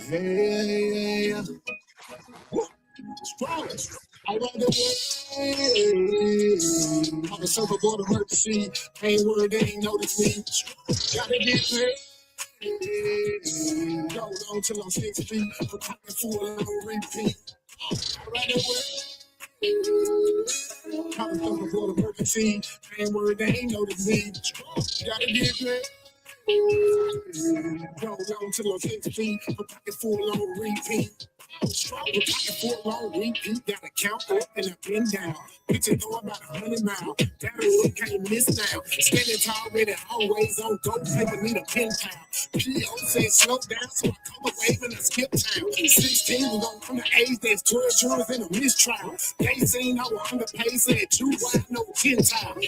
Hey, strong. I run the way. On the surfboard emergency. Ain't worried, they ain't notice me. Gotta get paid. Go on till I'm 6 feet. For pocket full on repeat. I run the way. On the surfboard emergency. Ain't worried, they ain't notice me. Gotta get paid. Go on till I'm 6 feet. For pocket full on repeat. Strong with pocket full on repeat. Gotta count up and I've been down. Pitching through about 100 miles. That road can't miss now. Standing tall, ready, always on go. Paper need a pen pal. PO said slow down, so I come a wave and I skip town. 16 was on the age that's 12 jurors in a mistrial. They seen I was underpaid, said you wide, no 10 time. I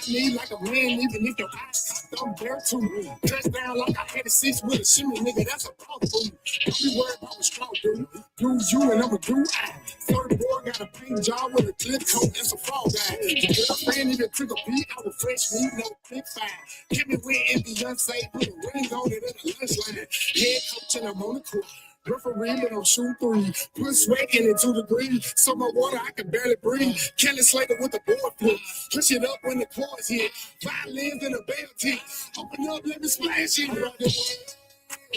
need like a man, even if your eyes cocked, I'm there too. Touchdown like I had a 6 with a shimmy, nigga, that's a problem for you. Don't be worried about what strong dude. Do you and I'm a do I. Third boy got a paint job with a clip coat, that's a fall guy. The girlfriend even took a beat out of fresh meat, no big five. Hit me with in Beyonce, put a ring on it in the lunch line. Head coach and I'm on the court. Referee, but I'm shooting three. Put sweat in it 2 degrees. So my water, I can barely breathe. Kelly Slater with the board flip. Push it up when the chords hit. Violins and a bell tip. Open up, let me splash it. Right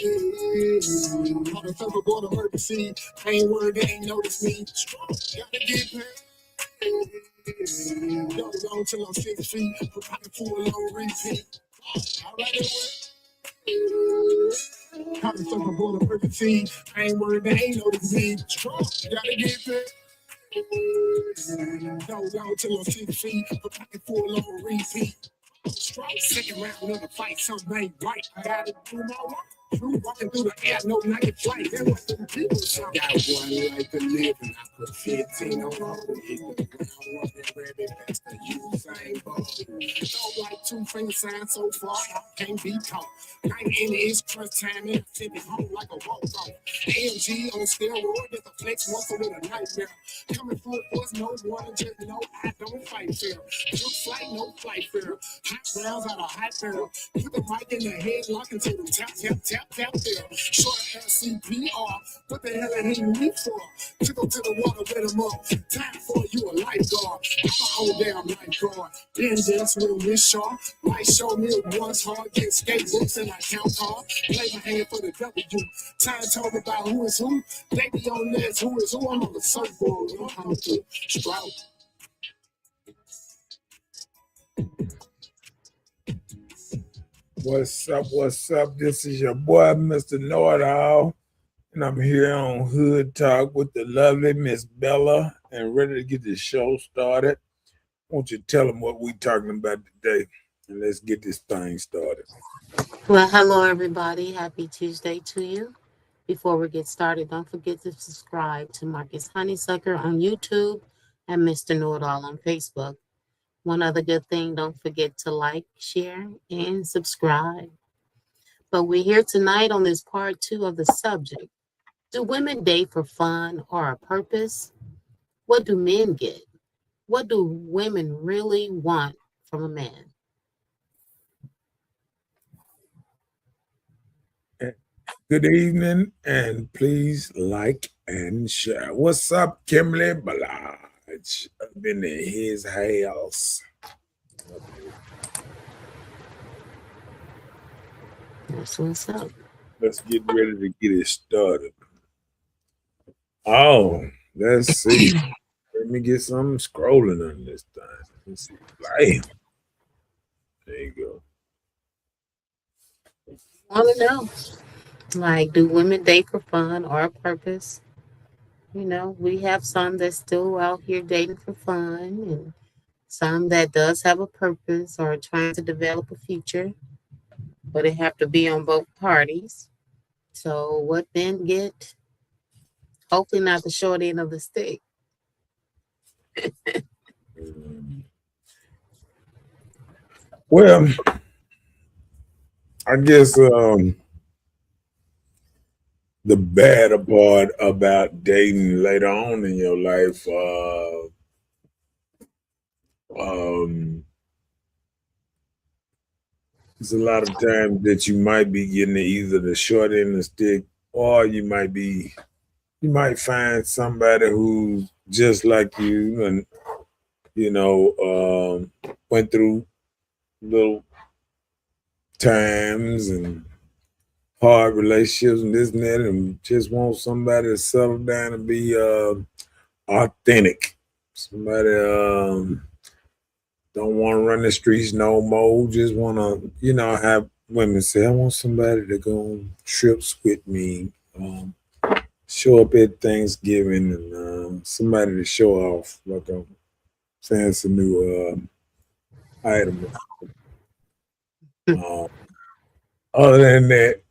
on the surfboard emergency. I ain't worried, they ain't notice me. Gotta get paid. Go on till I'm 6 feet. Put pocket full on repeat. All right, how the surfboard emergency. I ain't worried, they ain't notice me. Gotta get paid. Go on till I'm 6 feet. Put pocket full on repeat. Second round of the fight, something ain't right. I gotta do my work. Walking through the air, no night flight. There was some people. Got one life to live, and I put 15 on all. Hit the ground, walking ready, that's the Usain Bolt. Don't like 2 finger signs so far, can't be caught. 9 is crunch time, and I tip it home like a walk-off. AMG on steroid, that's a flex muscle with a nightmare. Coming full force, no water, just know I don't fight fair. Took flight, no flight fair. Hot rounds out of hot barrel. Put the mic in the headlock until them tap, tap, tap, tap there. Short ass CPR. What the hell are you me for? To go to the water, let them up. Time for you a lifeguard. I'm a whole damn lifeguard. Been dance with a Miss Shaw. Might show me it once hard. Get skatebooks and I count hard. Play my hand for the W. Time told me about who is who. They be on this, who is who. I'm on the surfboard. I'm to Stroud. What's up? What's up? This is your boy, Mr. Know-It-All, and I'm here on Hood Talk with the lovely Miss Bella and ready to get this show started. Won't you tell them what we talking about today? And let's get this thing started. Well, hello, everybody. Happy Tuesday to you. Before we get started, don't forget to subscribe to Marcus Honeysucker on YouTube and Mr. Know-It-All on Facebook. One other good thing, don't forget to like, share, and subscribe. But we're here tonight on this part 2 of the subject. Do women date for fun or a purpose? What do men get? What do women really want from a man? Good evening, and please like and share. What's up, Kimberly Balaj? I've been in his house. That's what's up. Let's get ready to get it started. Oh, let's see. Let me get some scrolling on this thing. Let's see. Bam. There you go. Want to know, like, do women date for fun or a purpose? You know, we have some that's still out here dating for fun, and some that does have a purpose or trying to develop a future, but it have to be on both parties. So what men get? Hopefully not the short end of the stick. Well, I guess the bad part about dating later on in your life, it's a lot of times that you might be getting either the short end of the stick or you might find somebody who's just like you and went through little times and hard relationships and this and that, and just want somebody to settle down and be authentic. Somebody don't want to run the streets no more. Just want to, have women say, I want somebody to go on trips with me, show up at Thanksgiving, and somebody to show off like a fancy new item. Other than that,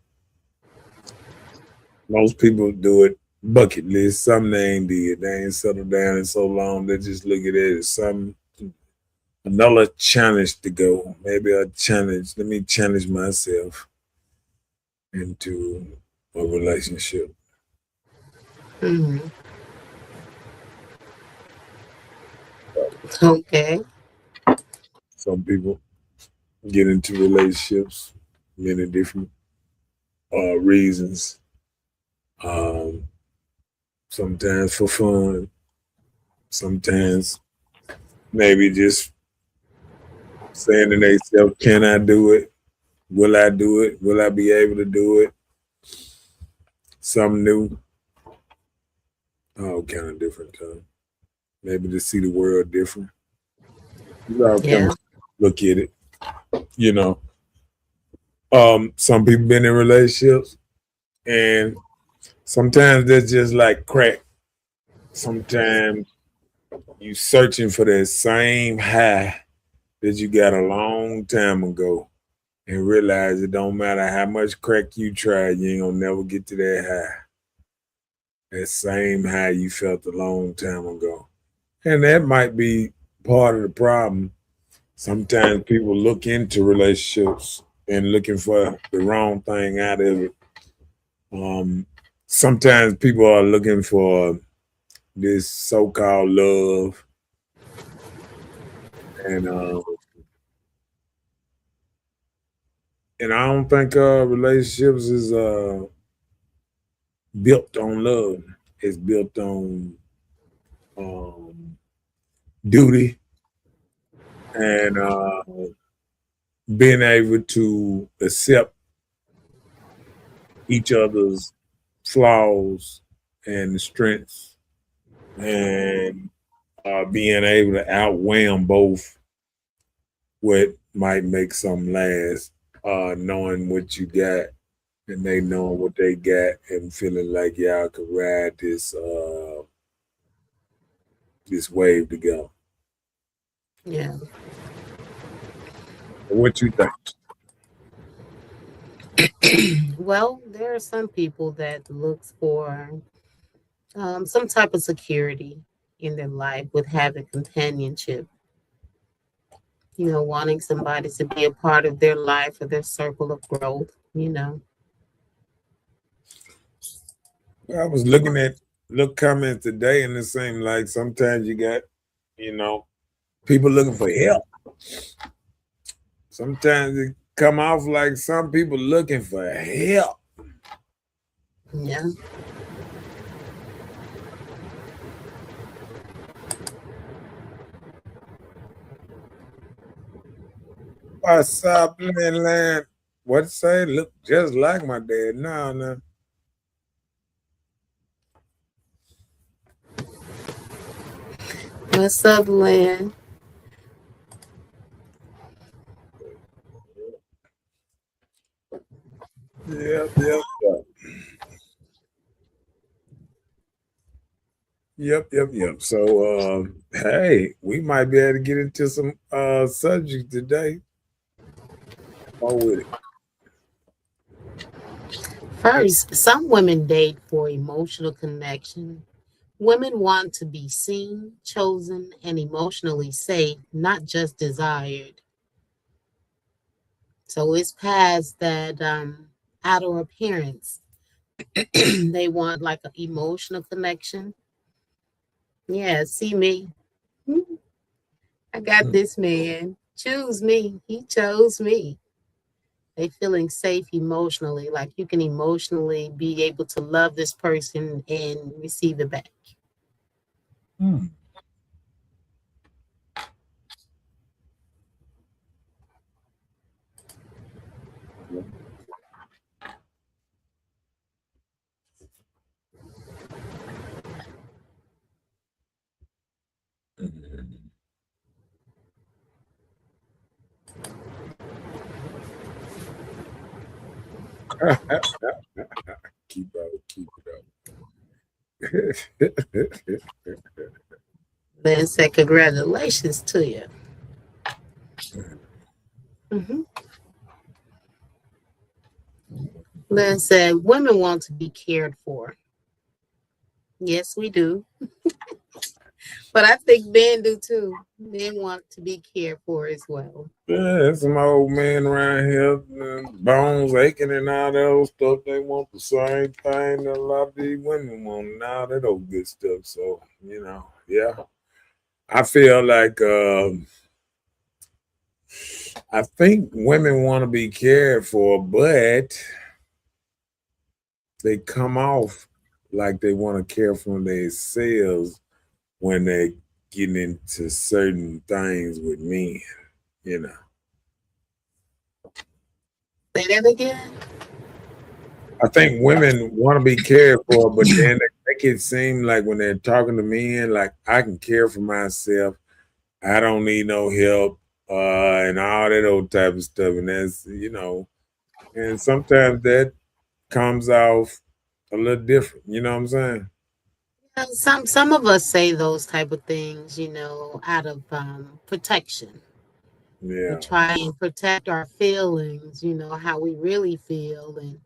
most people do it bucket list. Some they ain't did. They ain't settled down in so long. They just look at it as another challenge to go. Maybe a challenge. Let me challenge myself into a relationship. Hmm. Okay. Some people get into relationships many different reasons. Um, Sometimes for fun. Sometimes maybe just saying to themselves, "Can I do it? Will I do it? Will I be able to do it?" Some new, all kind of different. Maybe to see the world different. You all kind Yeah. of look at it. You know, some people been in relationships, and sometimes that's just like crack. Sometimes you searching for that same high that you got a long time ago, and realize it don't matter how much crack you try, you ain't gonna never get to that high. That same high you felt a long time ago. And that might be part of the problem. Sometimes people look into relationships and looking for the wrong thing out of it. Um, Sometimes people are looking for this so-called love, and I don't think relationships is built on love. It's built on um, duty and being able to accept each other's flaws and strengths, and being able to outweigh them both, what might make some last, knowing what you got and they knowing what they got and feeling like y'all could ride this wave together. Yeah. What you think? Well, there are some people that looks for some type of security in their life with having companionship. Wanting somebody to be a part of their life or their circle of growth. I was looking at look comments today, and it seemed like sometimes you got, you know, people looking for help. Sometimes it come off like some people looking for help. Yeah. What's up, land? What say? Look just like my dad. No, no. What's up, Lynn? Yep, yep, yep. Yep, yep, yep. So hey, we might be able to get into some subject today. Oh with it. First, some women date for emotional connection. Women want to be seen, chosen, and emotionally safe, not just desired. So it's past that outer appearance. They want like an emotional connection. Yeah, see me. Hmm, I got this man. Choose me. He chose me. They feeling safe emotionally, like you can emotionally be able to love this person and receive it back. Hmm. Keep it up. Then say congratulations to you. hmm Lynn said women want to be cared for. Yes, we do. But I think men do too. Men want to be cared for as well. Yeah, there's some old men around here, bones aching and all that old stuff. They want the same thing that a lot of these women want, and all that old good stuff. So, yeah. I feel like I think women want to be cared for, but they come off like they want to care for themselves when they get into certain things with men, you know. Say that again. I think women want to be cared for, but then they make it seem like when they're talking to men, like I can care for myself. I don't need no help, and all that old type of stuff. And that's, and sometimes that comes off a little different. You know what I'm saying? Some of us say those type of things, out of protection. We Yeah. try and protect our feelings, how we really feel, and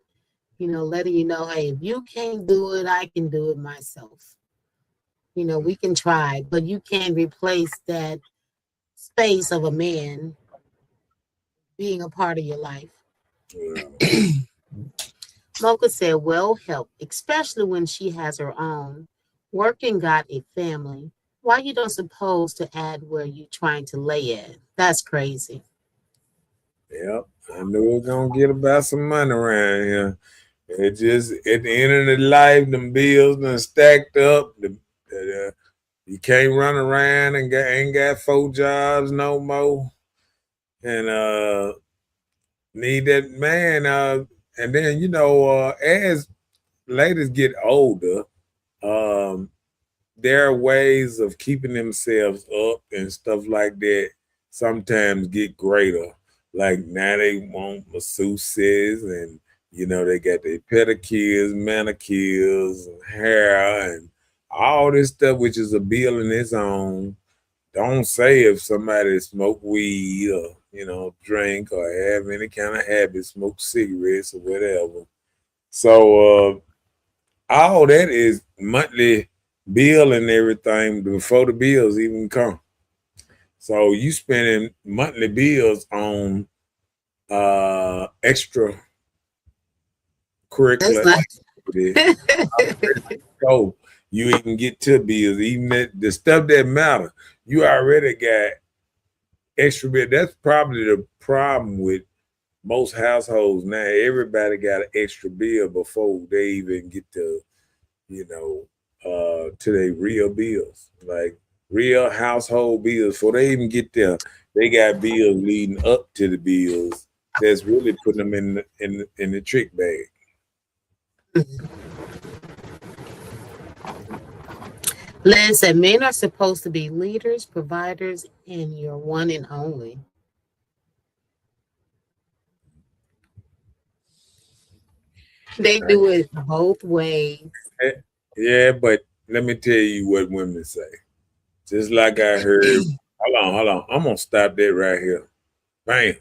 letting you know, hey, if you can't do it, I can do it myself. We can try, but you can't replace that space of a man being a part of your life. Yeah. Mocha said, well, help, especially when she has her own. Working got a family. Why you don't suppose to add where you trying to lay it? That's crazy. Yep. I knew we was gonna get about some money around here. It just at the end of the life, them bills done stacked up. You can't run around and ain't got 4 jobs no more. And need that man. And then as ladies get older, um, their ways of keeping themselves up and stuff like that sometimes get greater. Like now they want masseuses and they got their pedicures, manicures, and hair and all this stuff, which is a bill in its own. Don't say if somebody smoke weed or drink or have any kind of habit, smoke cigarettes or whatever. So all that is monthly bill and everything before the bills even come. So you spending monthly bills on extra That's curricular not. activity. So you even get to bills, even the stuff that matter. You already got extra bill. That's probably the problem with most households now. Everybody got an extra bill before they even get to their real bills, like real household bills. Before they even get there, they got bills leading up to the bills that's really putting them in the trick bag. Lynn said men are supposed to be leaders, providers, and your one and only. They do it both ways. Yeah, but let me tell you what women say. Just like I heard, hold on. I'm gonna stop that right here. Bam.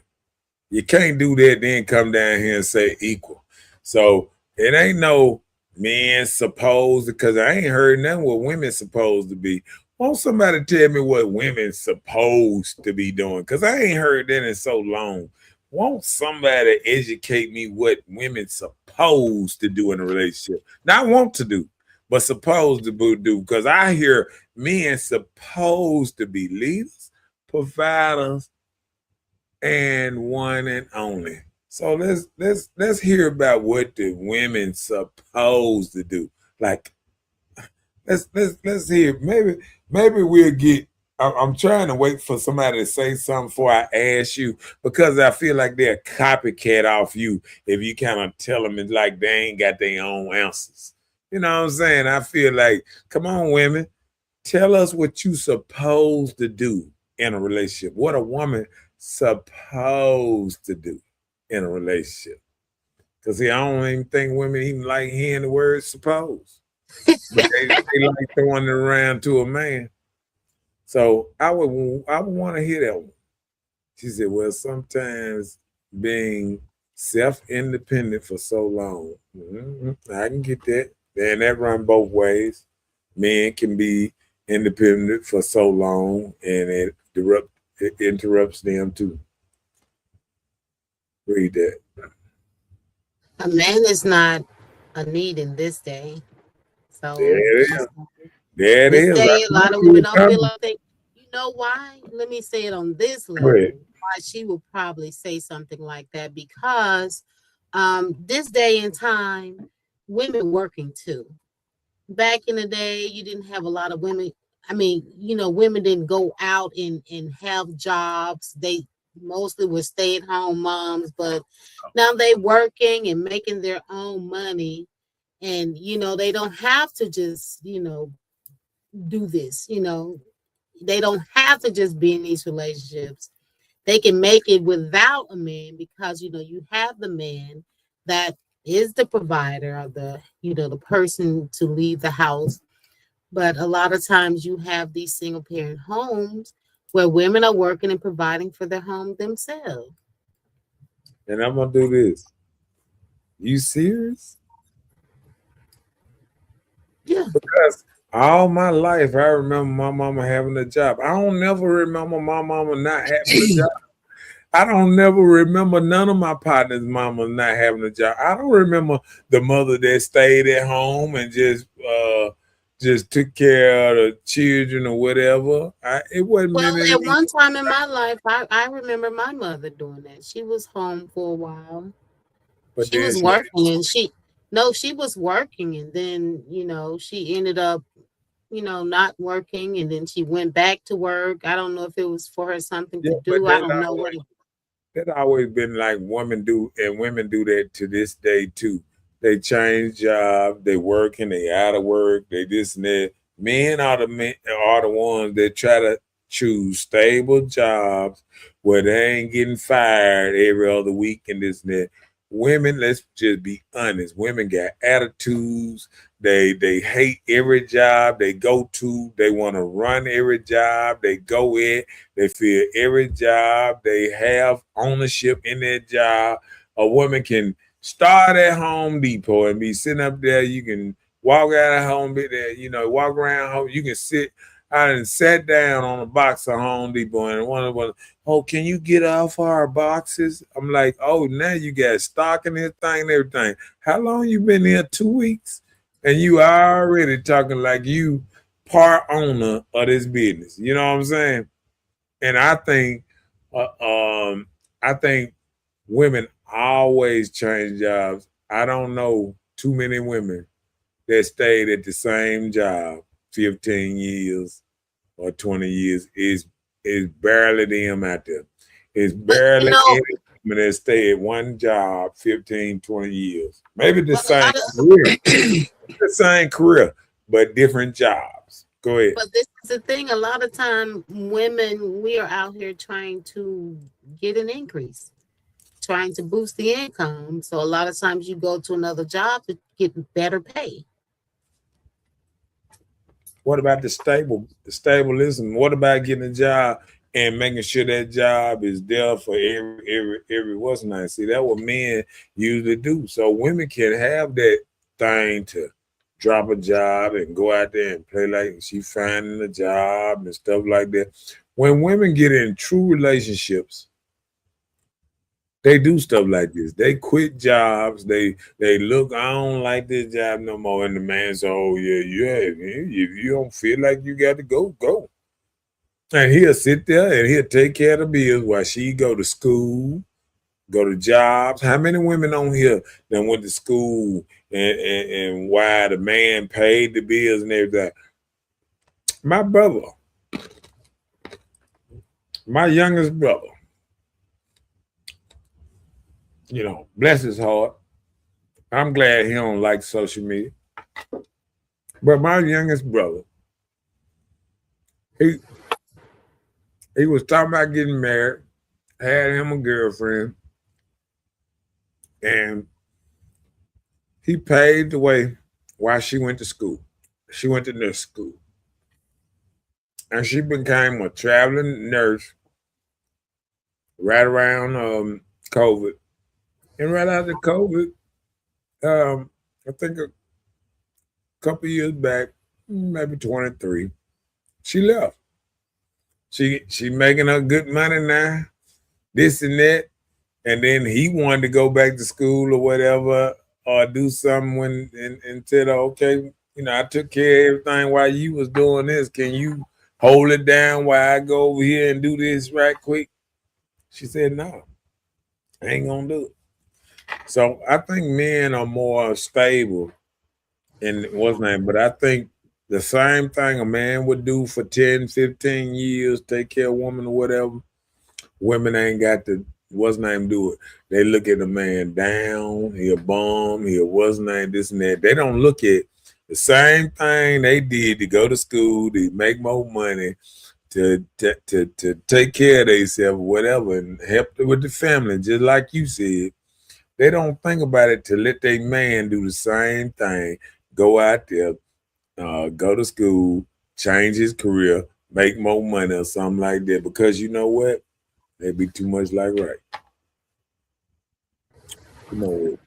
You can't do that, then come down here and say equal. So it ain't no men supposed, because I ain't heard nothing what women supposed to be. Won't somebody tell me what women supposed to be doing? Because I ain't heard that in so long. Won't somebody educate me what women supposed to do in a relationship? Not want to do, but supposed to do. Because I hear men supposed to be leaders, providers, and one and only. So let's hear about what the women supposed to do. Like let's hear. Maybe we'll get. I'm trying to wait for somebody to say something before I ask you, because I feel like they're a copycat off you if you kind of tell them it's like they ain't got their own answers. You know what I'm saying? I feel like, come on, women, tell us what you supposed to do in a relationship. What a woman supposed to do in a relationship. Because I don't even think women even like hearing the word suppose. But they like throwing it around to a man. So I would want to hear that one. She said, well, sometimes being self-independent for so long. I can get that. And that run both ways. Men can be independent for so long, and it interrupts them too. Read that. A man is not a need in this day. So There it is. There it this is. day, a lot of women don't feel like they. You know why? Let me say it on this level. Why she will probably say something like that, because this day and time, women working too. Back in the day, you didn't have a lot of women. I mean, women didn't go out and have jobs. They mostly were stay-at-home moms, but now they working and making their own money. And, they don't have to just, do this, they don't have to just be in these relationships. They can make it without a man, because, you have the man that is the provider, or the person to leave the house. But a lot of times you have these single parent homes where women are working and providing for their home themselves. And I'm going to do this. You serious? Yeah. Because all my life, I remember my mama having a job. I don't never remember my mama not having a job. I don't never remember none of my partners' mamas not having a job. I don't remember the mother that stayed at home and just took care of the children or whatever. It wasn't Well, many. at one time in my life, I remember my mother doing that. She was home for a while. But she was working, and she was working, and then she ended up not working, and then she went back to work. I don't know if it was for her something to do. I don't know what. That always been like women do, and women do that to this day too. They change jobs, they working, they out of work, they this and that. Men are the ones that try to choose stable jobs where they ain't getting fired every other week and this and that. Women, let's just be honest. Women got attitudes. They hate every job they go to. They want to run every job they go in. They feel every job they have ownership in their job. A woman can start at Home Depot and be sitting up there. You can walk out of Home Depot, walk around home. You can sit. I done sat down on a box of Home Depot, and one of them, oh, can you get off our boxes? I'm like, oh, now you got stock in this thing and everything. How long you been here? 2 weeks? And you already talking like you part owner of this business. You know what I'm saying? And I think women always change jobs. I don't know too many women that stayed at the same job 15 years or 20 years. Is barely them out there. It's barely any women that stay at one job 15, 20 years. Maybe the same career. The same career, but different jobs. Go ahead. But this is the thing. A lot of time, women, we are out here trying to get an increase, trying to boost the income. So a lot of times you go to another job to get better pay. What about the stabilism? What about getting a job and making sure that job is there for every what's nice? See, that's what men usually do. So women can have that thing to drop a job and go out there and play like she finding a job and stuff like that. When women get in true relationships, they do stuff like this. They quit jobs. They look, I don't like this job no more. And the man says, oh, yeah. If you don't feel like you got to go, go. And he'll sit there and he'll take care of the bills while she go to school, go to jobs. How many women on here that went to school and why the man paid the bills and everything? My brother, my youngest brother, you know, bless his heart. I'm glad he don't like social media. But my youngest brother, he was talking about getting married, had him a girlfriend, and he paved the way while she went to school. She went to nurse school. And she became a traveling nurse right around COVID. And right after COVID, I think a couple years back, maybe 23, she left. She making her good money now, this and that. And then he wanted to go back to school or whatever, or do something when and said, okay, you know, I took care of everything while you was doing this. Can you hold it down while I go over here and do this right quick? She said, no, I ain't gonna do it. So I think men are more stable in what's name, but I think the same thing a man would do for 10, 15 years, take care of a woman or whatever, women ain't got to what's name do it. They look at the man down, he a bum, he a what's name, this and that. They don't look at the same thing they did to go to school, to make more money, to take care of themselves, whatever, and help with the family, just like you said. They don't think about it to let their man do the same thing, go out there, go to school, change his career, make more money or something like that. Because you know what? They'd be too much like right. Come on.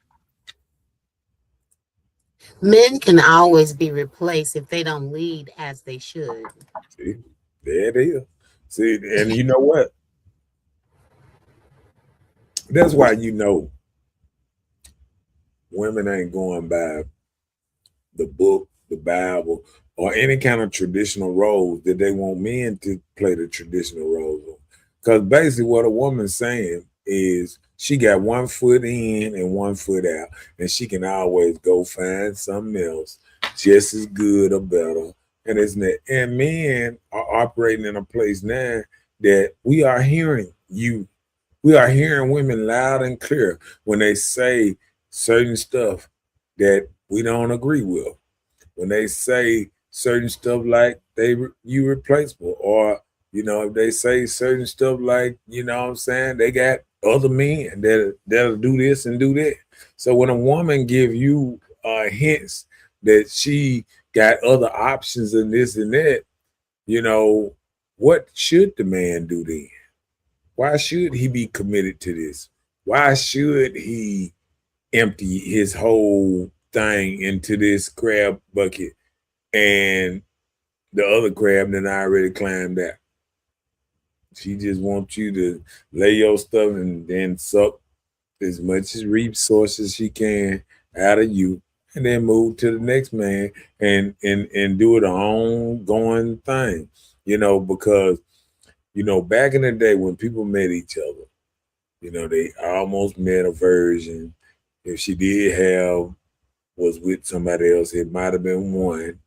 Men can always be replaced if they don't lead as they should. See, there it is. See, and you know what? That's why you know women ain't going by the book, the Bible, or any kind of traditional roles that they want men to play the traditional roles on. Because basically what a woman's saying is she got 1 foot in and 1 foot out, and she can always go find something else just as good or better. And isn't it? And men are operating in a place now that we are hearing you. We are hearing women loud and clear when they say certain stuff that we don't agree with. When they say certain stuff like you replaceable, or you know, if they say certain stuff like, you know what I'm saying, they got other men that'll do this and do that. So when a woman give you hints that she got other options and this and that, you know, what should the man do then? Why should he be committed to this? Why should he empty his whole thing into this crab bucket and the other crab that I already climbed out? She just wants you to lay your stuff and then suck as much as resources she can out of you, and then move to the next man and do it an ongoing thing. You know, because you know, back in the day when people met each other, you know, they almost met a virgin. If she did was with somebody else, it might have been 1,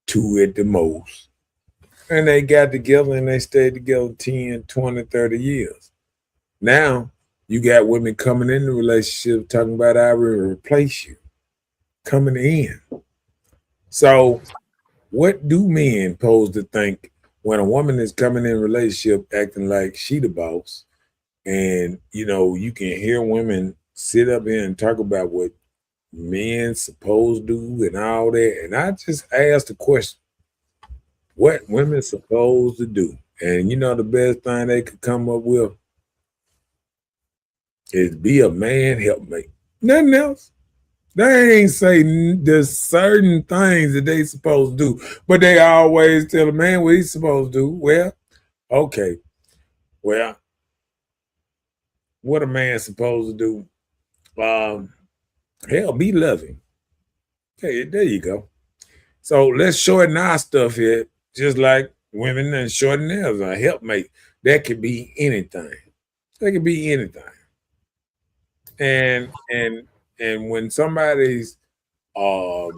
2 at the most. And they got together and they stayed together 10, 20, 30 years. Now, you got women coming in the relationship talking about I will replace you, coming in. So what do men pose to think when a woman is coming in a relationship acting like she the boss? And, you know, you can hear women sit up here and talk about what men supposed to do and all that. And I just asked the question, what women supposed to do? And you know the best thing they could come up with is be a man helpmate. Nothing else. They ain't say there's certain things that they supposed to do, but they always tell a man what he's supposed to do. Well, okay. Well, what a man supposed to do? Hell, be loving. Okay, there you go. So let's shorten our stuff here, just like women and shorten theirs. A helpmate, that could be anything. That could be anything. And um when somebody's are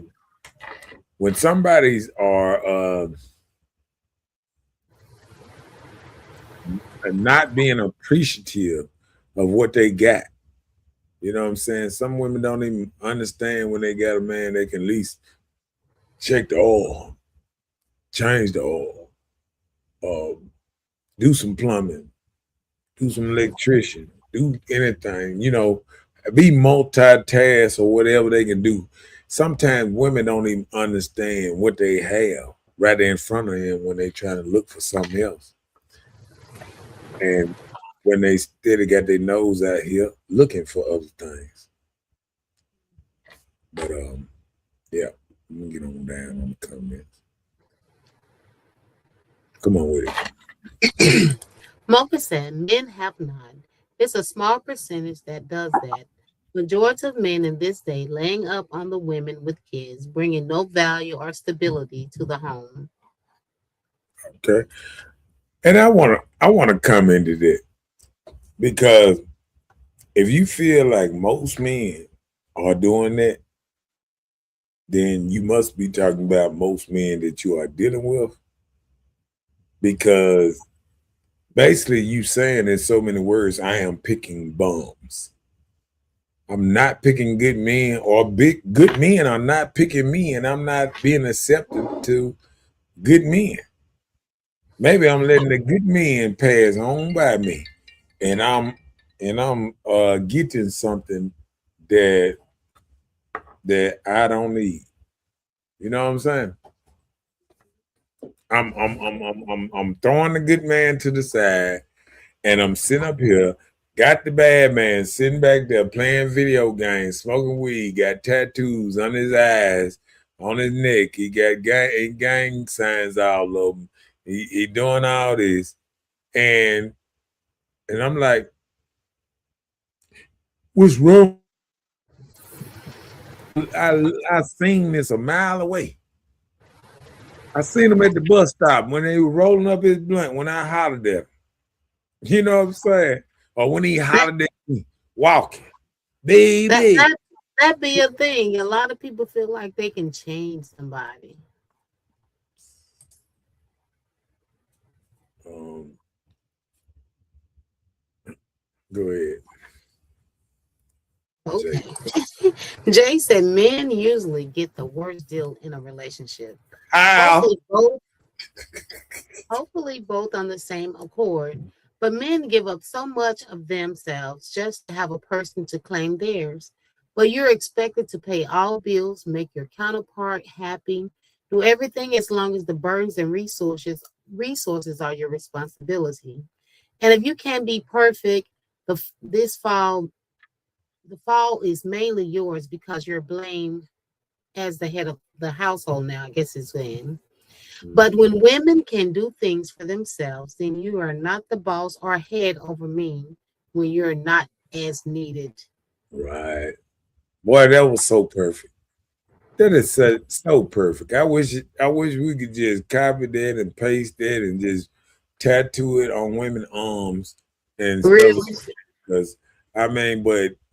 not being appreciative of what they got. You know what I'm saying? Some women don't even understand when they got a man they can at least check the oil, change the oil, do some plumbing, do some electrician, do anything, be multitask or whatever they can do. Sometimes women don't even understand what they have right in front of them when they trying to look for something else. And when they steady got their nose out here looking for other things. But yeah, let me get on down on the comments. Come on with it. Mocha said, men have not. It's a small percentage that does that. Majority of men in this day laying up on the women with kids, bringing no value or stability to the home. Okay. And I wanna come into that because if you feel like most men are doing that, then you must be talking about most men that you are dealing with. Because basically you saying in so many words, I am picking bums. I'm not picking good men, or good men are not picking me, and I'm not being accepted to good men. Maybe I'm letting the good men pass on by me, and I'm getting something that I don't need. You know what I'm saying? I'm throwing the good man to the side, and I'm sitting up here, got the bad man sitting back there playing video games, smoking weed, got tattoos on his eyes, on his neck. He got gang signs all over him. He doing all this, and I'm like, what's wrong? I seen this a mile away. I seen him at the bus stop when they were rolling up his blunt when I hollered at him. You know what I'm saying? Or when he hollered at me walking. Baby. That be a thing. A lot of people feel like they can change somebody. Go ahead. Okay. Jay said men usually get the worst deal in a relationship. Hopefully both on the same accord. But men give up so much of themselves just to have a person to claim theirs. But you're expected to pay all bills, make your counterpart happy, do everything as long as the burdens and resources are your responsibility. And if you can't be perfect, the fall is mainly yours because you're blamed as the head of the household now, I guess it's saying. But when women can do things for themselves, then you are not the boss or head over me when you're not as needed. Right. Boy, that was so perfect. That is so perfect. I wish we could just copy that and paste that and just tattoo it on women's arms and Really? stuff. Because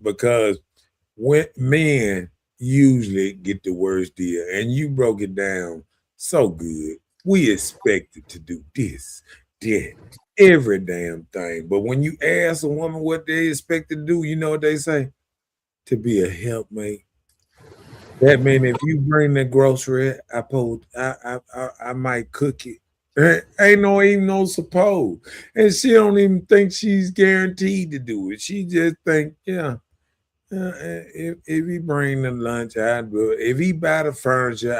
because when men usually get the worst deal, and you broke it down so good. We expected to do this, that, every damn thing. But when you ask a woman what they expect to do, you know what they say? To be a helpmate. That means if you bring the grocery, I might cook it. Ain't even no suppose. And she don't even think she's guaranteed to do it. She just think, yeah. If he bring the lunch, I do it. If he buy the furniture,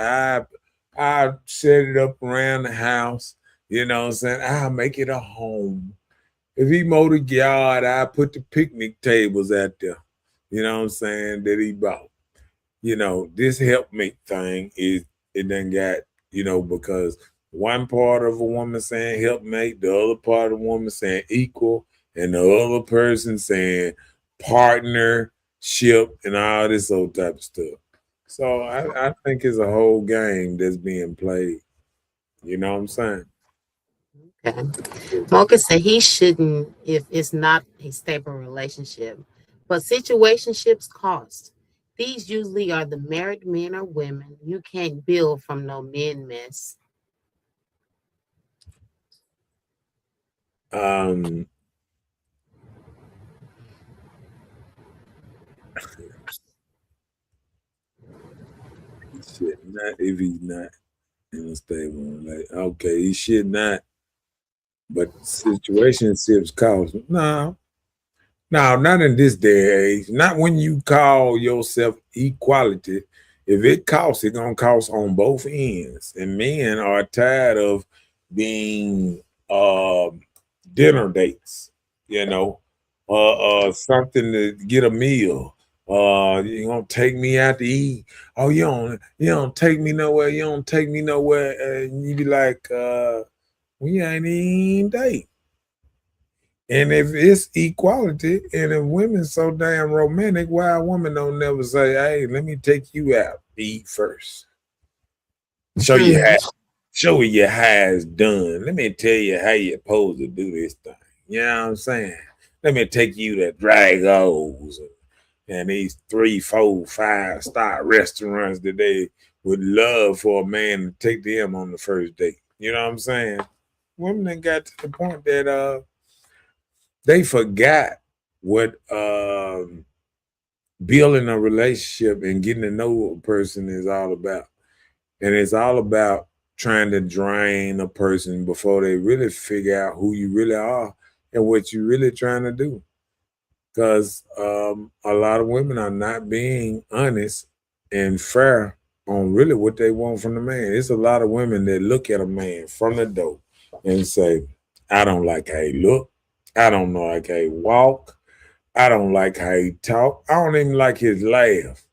I set it up around the house. You know what I'm saying? I'll make it a home. If he mow the yard, I put the picnic tables out there. You know what I'm saying? That he bought. This helpmate thing it done got, because one part of a woman saying helpmate, the other part of a woman saying equal, and the other person saying partnership and all this old type of stuff. So I think it's a whole game that's being played. You know what I'm saying? Okay. Mocha said he shouldn't if it's not a stable relationship. But situationships cost. These usually are the married men or women. You can't build from no men mess. Um, he should not if he's not in a stable. Like, okay, he should not. But situationships cost. No, no, not in this day and age. Not when you call yourself equality. If it costs, it's gonna cost on both ends. And men are tired of being dinner dates, you know, something to get a meal. You gonna take me out to eat. Oh, you don't take me nowhere, you don't take me nowhere. And you be like, we ain't even date. And if it's equality, and if women's so damn romantic, why a woman don't never say, "Hey, let me take you out to eat first. Show you Mhm. how, show you how it's done. Let me tell you how you're supposed to do this thing." You know what I'm saying? Let me take you to Dragos and these 3, 4, 5 star restaurants that they would love for a man to take them on the first date. You know what I'm saying? Women done got to the point that they forgot what building a relationship and getting to know a person is all about. And it's all about trying to drain a person before they really figure out who you really are and what you're really trying to do. Because a lot of women are not being honest and fair on really what they want from the man. It's a lot of women that look at a man from the door and say, I don't like how he look. I don't know like how he walk. I don't like how he talk. I don't even like his laugh.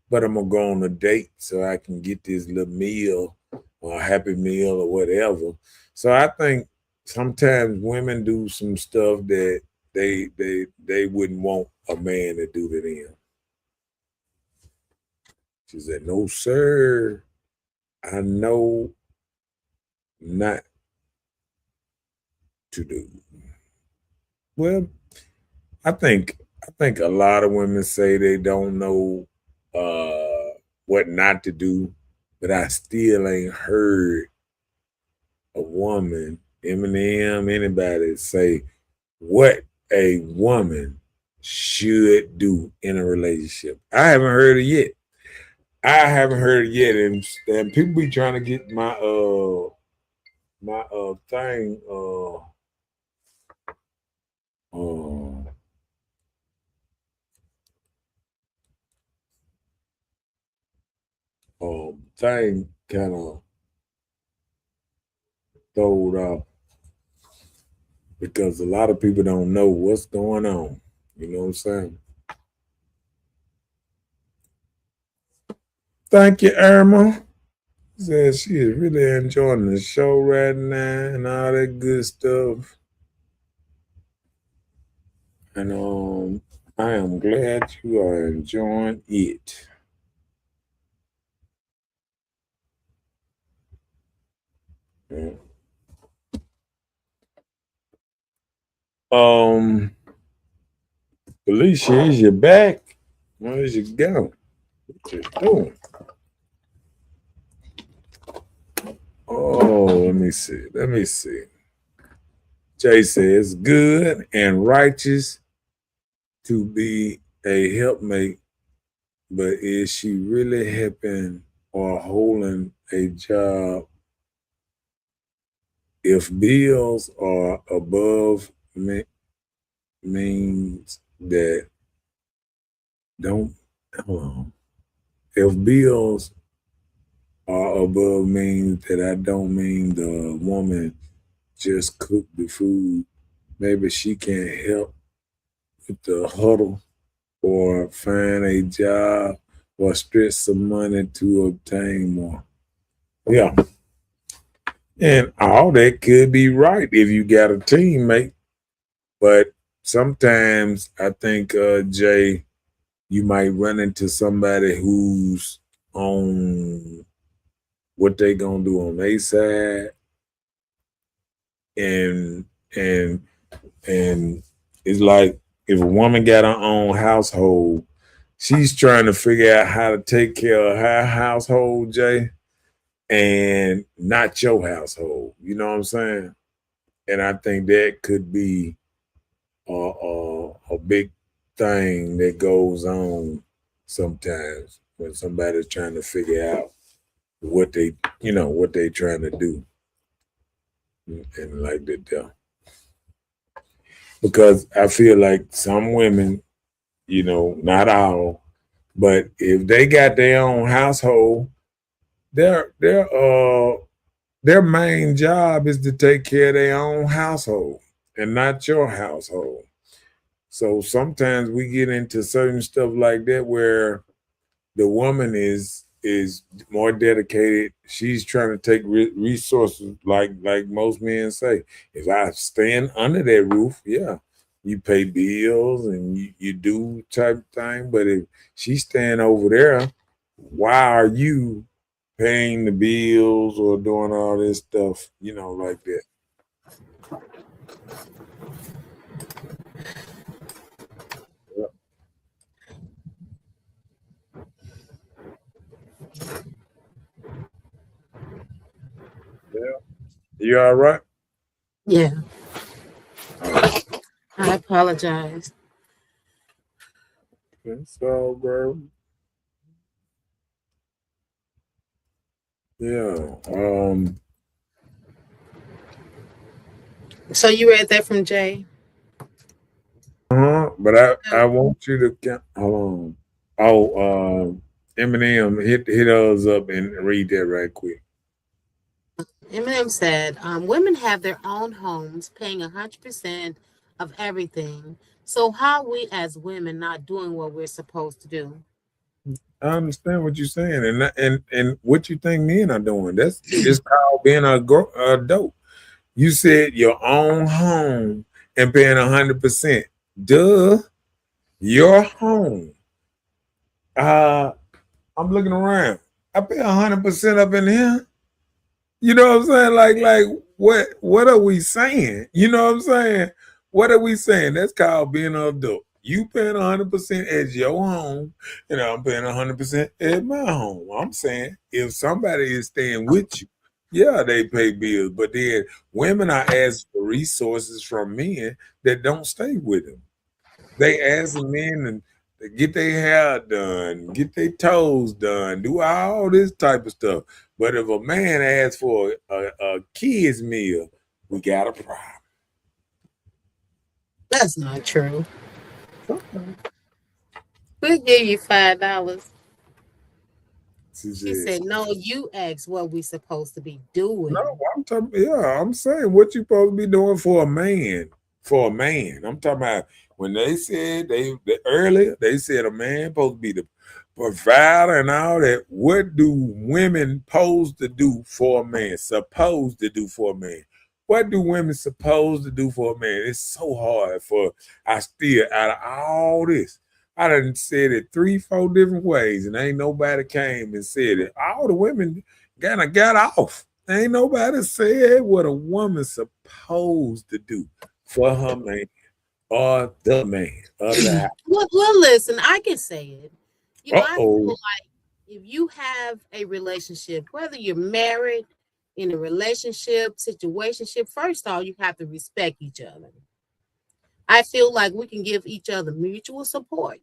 But I'm gonna go on a date so I can get this little meal or a happy meal or whatever. So I think sometimes women do some stuff that they wouldn't want a man to do to them. She said, "No, sir, I know not to do." Well, I think a lot of women say they don't know what not to do, but I still ain't heard a woman, Eminem, anybody say what a woman should do in a relationship. I haven't heard it yet. I haven't heard it yet, and people be trying to get my thing uh thing kind of throwed off because a lot of people don't know what's going on. You know what I'm saying? Thank you, Irma. Says she is really enjoying the show right now and all that good stuff. And I am glad you are enjoying it. Yeah. Um, Felicia, is you back? Where's you go? What you doing? Oh, let me see. Let me see. Jay says, good and righteous to be a helpmate, but is she really helping or holding a job if bills are above means that don't hold on. If bills are above means that I don't mean the woman just cook the food. Maybe she can't help with the huddle or find a job or stretch some money to obtain more. Yeah. And all that could be right if you got a teammate. But sometimes I think, Jay, you might run into somebody who's on what they gonna do on their side, and and and it's like if a woman got her own household, she's trying to figure out how to take care of her household, Jay, and not your household. You know what I'm saying? And I think that could be a big thing that goes on sometimes when somebody's trying to figure out what they, what they trying to do, and like that there. Because I feel like some women, not all, but if they got their own household, their main job is to take care of their own household and not your household. So sometimes we get into certain stuff like that where the woman is more dedicated. She's trying to take resources, like most men say. If I stand under that roof, yeah, you pay bills and you do type thing. But if she's staying over there, why are you paying the bills or doing all this stuff, like that? Yeah. You all right? Yeah, I apologize. It's all girl. Yeah. So you read that from Jay? But I want you to hold on. Oh, Eminem, hit us up and read that right quick. Eminem said, women have their own homes, paying 100% of everything. So how are we as women not doing what we're supposed to do? I understand what you're saying, and what you think men are doing. That's it's called being a adult. You said your own home and paying 100%. Duh, your home. I'm looking around. I pay 100% up in here. You know what I'm saying? Like what are we saying? You know what I'm saying? What are we saying? That's called being an adult. You paying 100% at your home, and I'm paying 100% at my home. I'm saying if somebody is staying with you, yeah, they pay bills, but then women are asking for resources from men that don't stay with them. They ask the men to get their hair done, get their toes done, do all this type of stuff. But if a man asks for a kid's meal, we got a problem. That's not true. We'll give you $5. She said, no, you asked what we supposed to be doing. No, I'm talking. Yeah, I'm saying what you supposed to be doing for a man. For a man, I'm talking about when they said earlier they said a man supposed to be the provider and all that. What do women supposed to do for a man? Supposed to do for a man. What do women supposed to do for a man? It's so hard for I still out of all this. I done said it 3-4 different ways, and ain't nobody came and said it. All the women kind of got off. Ain't nobody said what a woman's supposed to do for her man or the man or the house. Well, listen, I can say it. I feel Uh-oh. like if you have a relationship, whether you're married, in a relationship, situationship, first of all, you have to respect each other. I feel like we can give each other mutual support.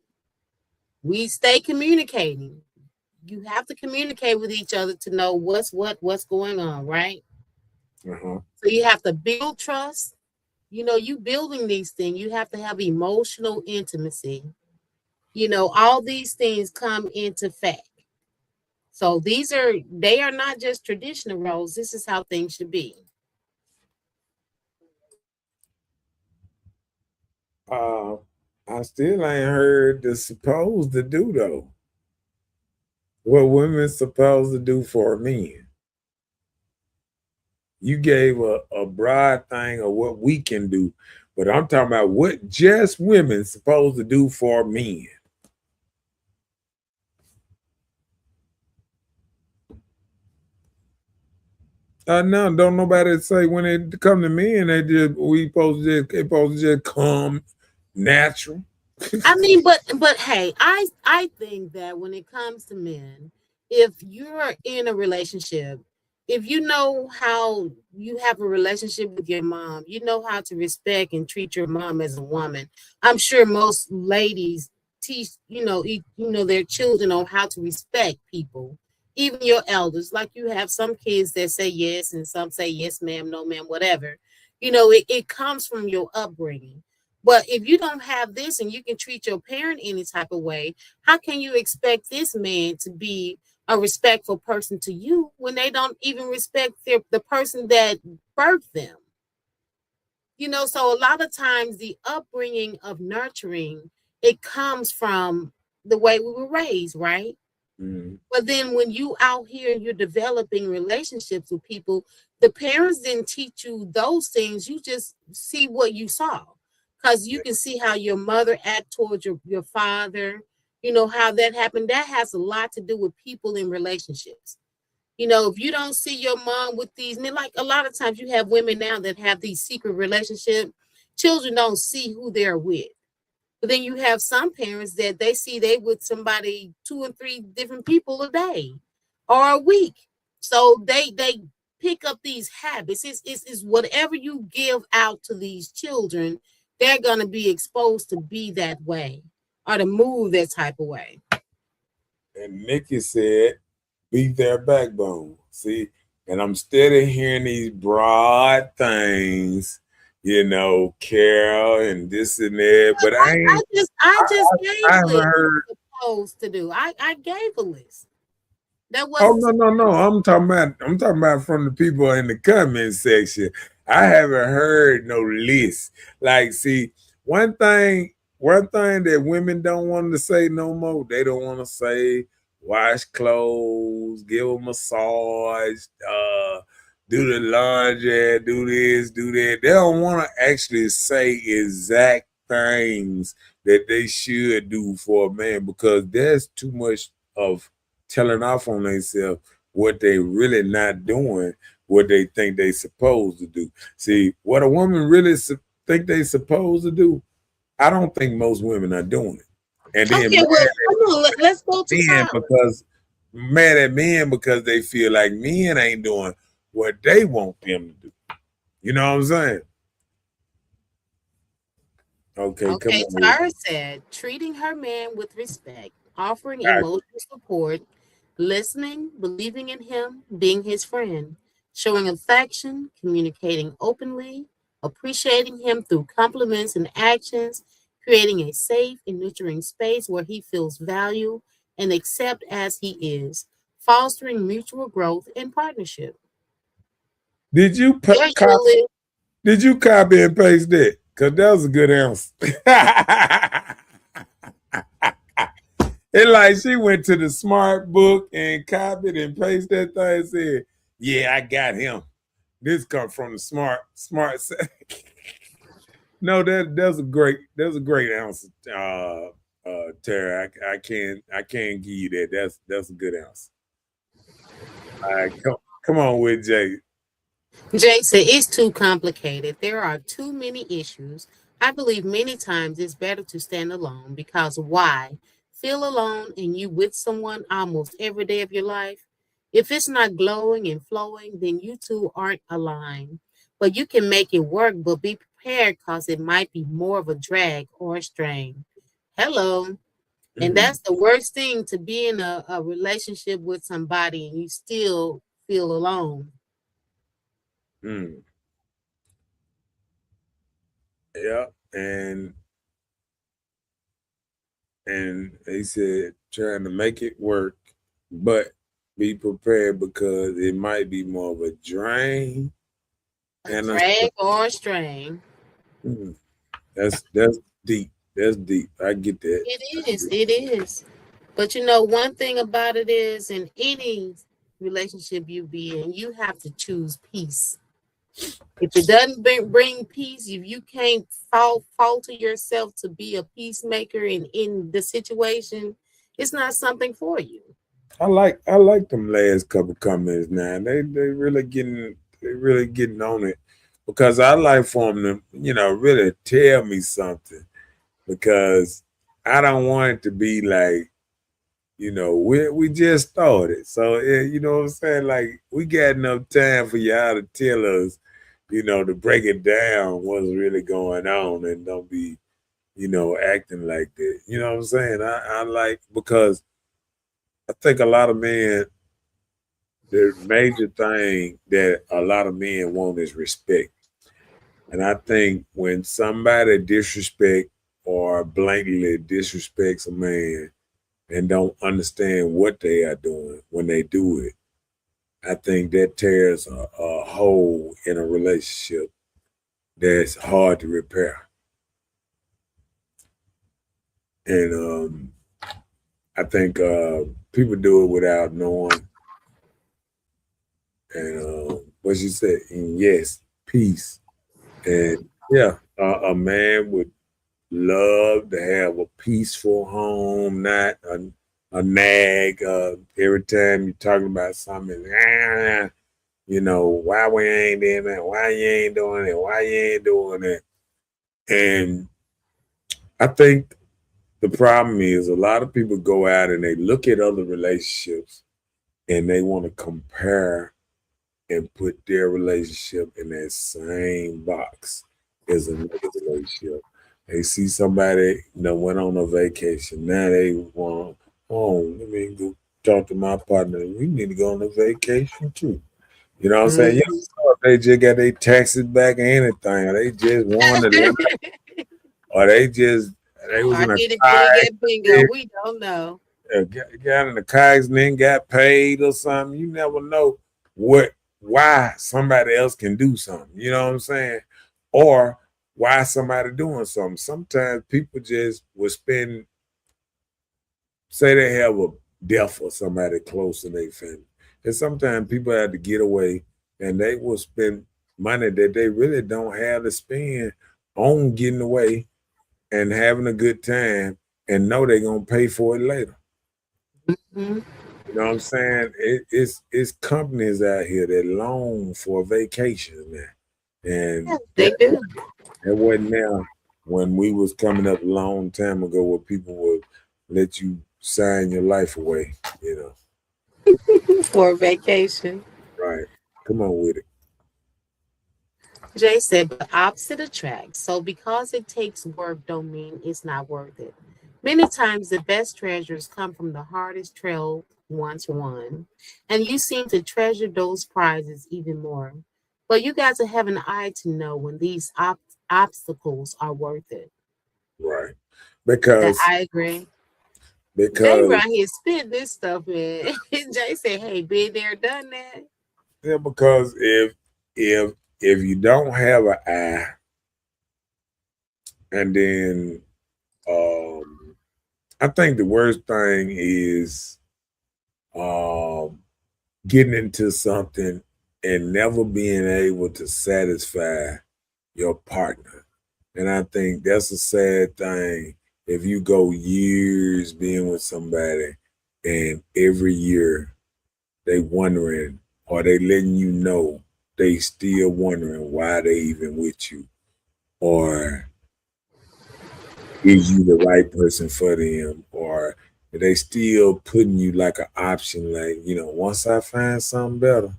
We stay communicating. You have to communicate with each other to know what's going on, right? Uh-huh. So you have to build trust. You building these things, you have to have emotional intimacy. All these things come into fact. So they are not just traditional roles. This is how things should be. I still ain't heard the supposed to do though. What women supposed to do for men. You gave a broad thing of what we can do, but I'm talking about what just women supposed to do for men. No, don't nobody say when it come to men, they supposed to just come natural. I mean, but hey, I think that when it comes to men, if you're in a relationship, if you know how you have a relationship with your mom, you know how to respect and treat your mom as a woman. I'm sure most ladies teach, you know their children on how to respect people, even your elders. Like you have some kids that say yes and some say yes, ma'am, no, ma'am, whatever. It comes from your upbringing. But if you don't have this and you can treat your parent any type of way, how can you expect this man to be a respectful person to you when they don't even respect the person that birthed them? So a lot of times the upbringing of nurturing, it comes from the way we were raised, right? Mm-hmm. But then when you out here and you're developing relationships with people, the parents didn't teach you those things. You just see what you saw. Because you can see how your mother act towards your father, how that happened. That has a lot to do with people in relationships. If you don't see your mom with these, and like a lot of times you have women now that have these secret relationships, children don't see who they're with. But then you have some parents that they see they with somebody 2 and 3 different people a day or a week. So they pick up these habits. It's whatever you give out to these children, they're gonna be exposed to be that way or to move that type of way. And Nikki said, "Be their backbone." See, and I'm steady hearing these broad things, Carol and this and that, but I just gave I a haven't list heard. supposed to do. I gave a list. That Oh wasn't no! I'm talking about from the people in the comment section. I haven't heard no list. Like, see, one thing that women don't want to say no more. They don't want to say wash clothes, give a massage, do the laundry, do this, do that. They don't want to actually say exact things that they should do for a man because there's too much of telling off on themselves what they really not doing, what they think they supposed to do. See, what a woman really think they supposed to do, I don't think most women are doing it. And then okay. Well, come on, let's go to men mad at men because they feel like men ain't doing what they want them to do. You know what I'm saying? Okay, come Okay, on. Tara said, treating her man with respect, offering emotional support, listening, believing in him, being his friend, showing affection, communicating openly, appreciating him through compliments and actions, creating a safe and nurturing space where he feels valued and accepted as he is, fostering mutual growth and partnership. Did you copy? Did you copy and paste that? Because that was a good answer. It like she went to the smart book and copied and pasted that thing and said, "Yeah, I got him. This comes from the smart." No, that's a great answer, Tara. I can't give you that. That's a good answer. All right, come on with Jay. Jay said it's too complicated. There are too many issues. I believe many times it's better to stand alone because why? Feel alone and you with someone almost every day of your life. If it's not glowing and flowing, then you two aren't aligned. But you can make it work, but be prepared because it might be more of a drag or a strain. Hello. And that's the worst thing, to be in a relationship with somebody and you still feel alone. Yeah, and they said trying to make it work, but be prepared because it might be more of a drain and drag or strain. That's deep. That's deep. I get that. It is. But one thing about it is, in any relationship you be in, you have to choose peace. If it doesn't bring peace, if you can't falter yourself to be a peacemaker in the situation, it's not something for you. I like them last couple comments now. They really getting on it because I like for them to really tell me something. because I don't want it to be like, we just started. So, you know what I'm saying? Like, we got enough time for y'all to tell us, to break it down what's really going on and don't be, acting like that. You know what I'm saying? I like, because I think a lot of men, the major thing that a lot of men want is respect. And I think when somebody disrespect or blatantly disrespects a man and don't understand what they are doing when they do it, I think that tears a hole in a relationship that's hard to repair. And I think people do it without knowing. And what you said, and yes, peace. And yeah, a man would love to have a peaceful home, not a nag. Every time you're talking about something, why we ain't doing that? Why you ain't doing it? Why you ain't doing it? And I think the problem is a lot of people go out and they look at other relationships and they want to compare and put their relationship in that same box as another relationship. They see somebody that went on a vacation. Now they want, oh, let me go talk to my partner. We need to go on a vacation too. You know what I'm saying? Mhm. They just got their taxes back or anything. Or they just won the or they was I in a did it car big at bingo. accident, We don't know. got in the car accident, got paid or something. You never know why somebody else can do something. You know what I'm saying? Or why somebody doing something. Sometimes people just will say they have a death or somebody close in their family. And sometimes people have to get away and they will spend money that they really don't have to spend on getting away and having a good time and know they're gonna pay for it later. Mhm. You know what I'm saying? It's companies out here that long for a vacation now. Yes, And they do. that wasn't there when we was coming up a long time ago where people would let you sign your life away. For vacation. Right. Come on with it. Jay said, but opposite attracts. So because it takes work don't mean it's not worth it. Many times the best treasures come from the hardest trail once won. And you seem to treasure those prizes even more. But you guys are having an eye to know when these obstacles are worth it. Right. That Because I agree. Jay because right here spit this stuff, man. Jay said, hey, been there, done that. yeah, because if you don't have an eye and then I think the worst thing is um getting into something and never being able to satisfy your partner. And I think that's a sad thing if you go years being with somebody and every year they wondering or they letting you know they still wondering why they even with you or is you the right person for them or they still putting you like an option like once I find something better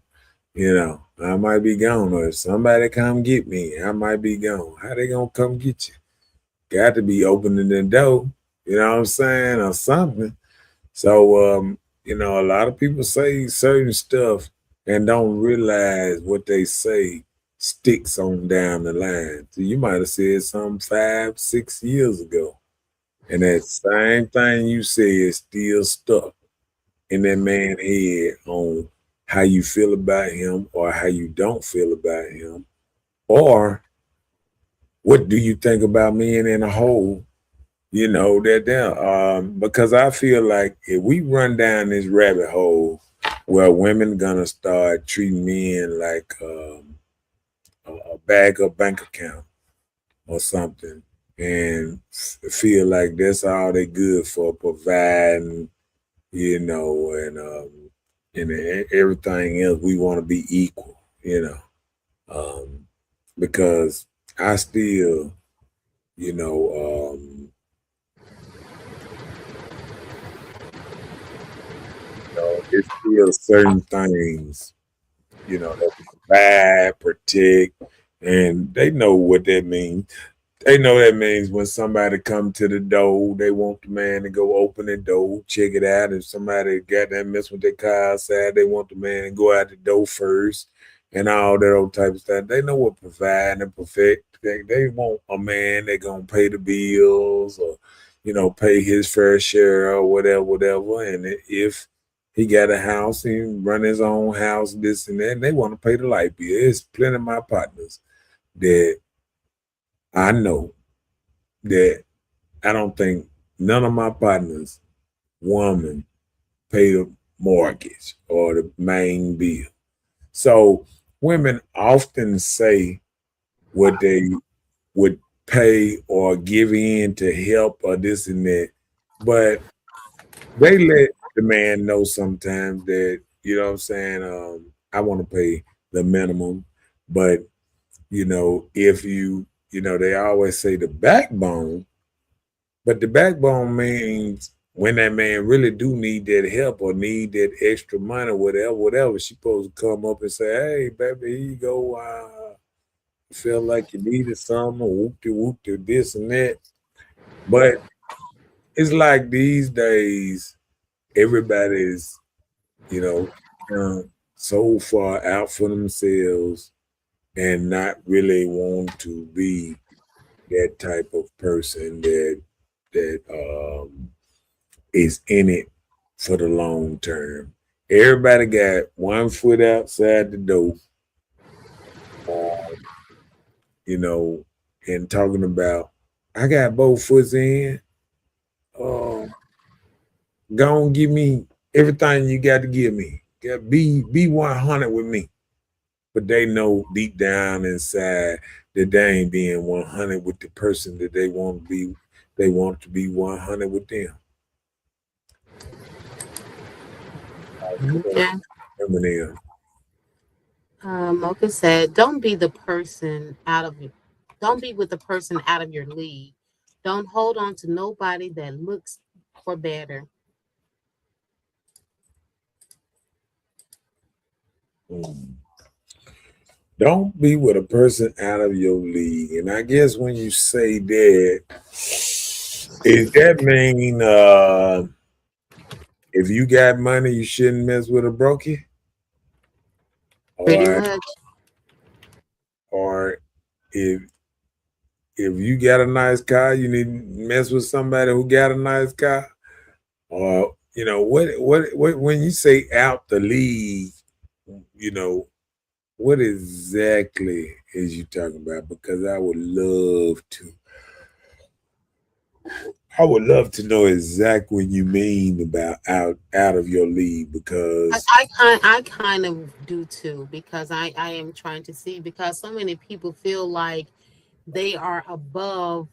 I might be gone, or if somebody come get me, I might be gone. How they gonna come get you? Got to be opening the door, you know what I'm saying, or something. So, a lot of people say certain stuff and don't realize what they say sticks on down the line. So you might have said something 5, 6 years ago, and that same thing you said still stuck in that man's head on how you feel about him or how you don't feel about him or what do you think about men in a whole that there because I feel like if we run down this rabbit hole where women gonna start treating men like a bag of bank account or something and feel like that's all they good for providing and everything else. We want to be equal, because I still, you know, it's still certain things, you know, that provide, protect, and they know what that means. They know that means when somebody come to the door, they want the man to go open the door, check it out. If somebody got that mess with their car outside, they want the man to go out the door first and all that old type of stuff. They know what provide and perfect. They want a man that gonna pay the bills or, you know, pay his fair share or whatever, whatever. And if he got a house, he run his own house, this and that, and they want to pay the light bill. There's plenty of my partners that I know that I don't think none of my partners, woman, pay the mortgage or the main bill. So women often say what they would pay or give in to help or this and that, but they let the man know sometimes that, you know what I'm saying, I want to pay the minimum, but you know, if you know, they always say the backbone, but the backbone means when that man really do need that help or need that extra money, whatever, she supposed to come up and say, "Hey, baby, here you go. I feel like you needed something, or whoop-de, this and that." But it's like these days, everybody's, you know, so far out for themselves and not really want to be that type of person that is in it for the long term. Everybody got one foot outside the door, you know, and talking about I got both foots in. Um, Go and give me everything you got to give me. Be 100 with me. But they know deep down inside that they ain't being 100 with the person that they want to be. They want to be 100 with them. Yeah. Eminem. Mocha said, "Don't be the person out of your, don't be with the person out of your league. Don't hold on to nobody that looks for better." Mm. Don't be with a person out of your league. And I guess when you say that, is that mean if you got money, you shouldn't mess with a brokey? Pretty Or much. or if you got a nice car, you need to mess with somebody who got a nice car? Or you know what when you say out the league, you know, what exactly is you talking about? Because I would love to know exactly what you mean about out of your league because I kind of do too, because I am trying to see, because so many people feel like they are above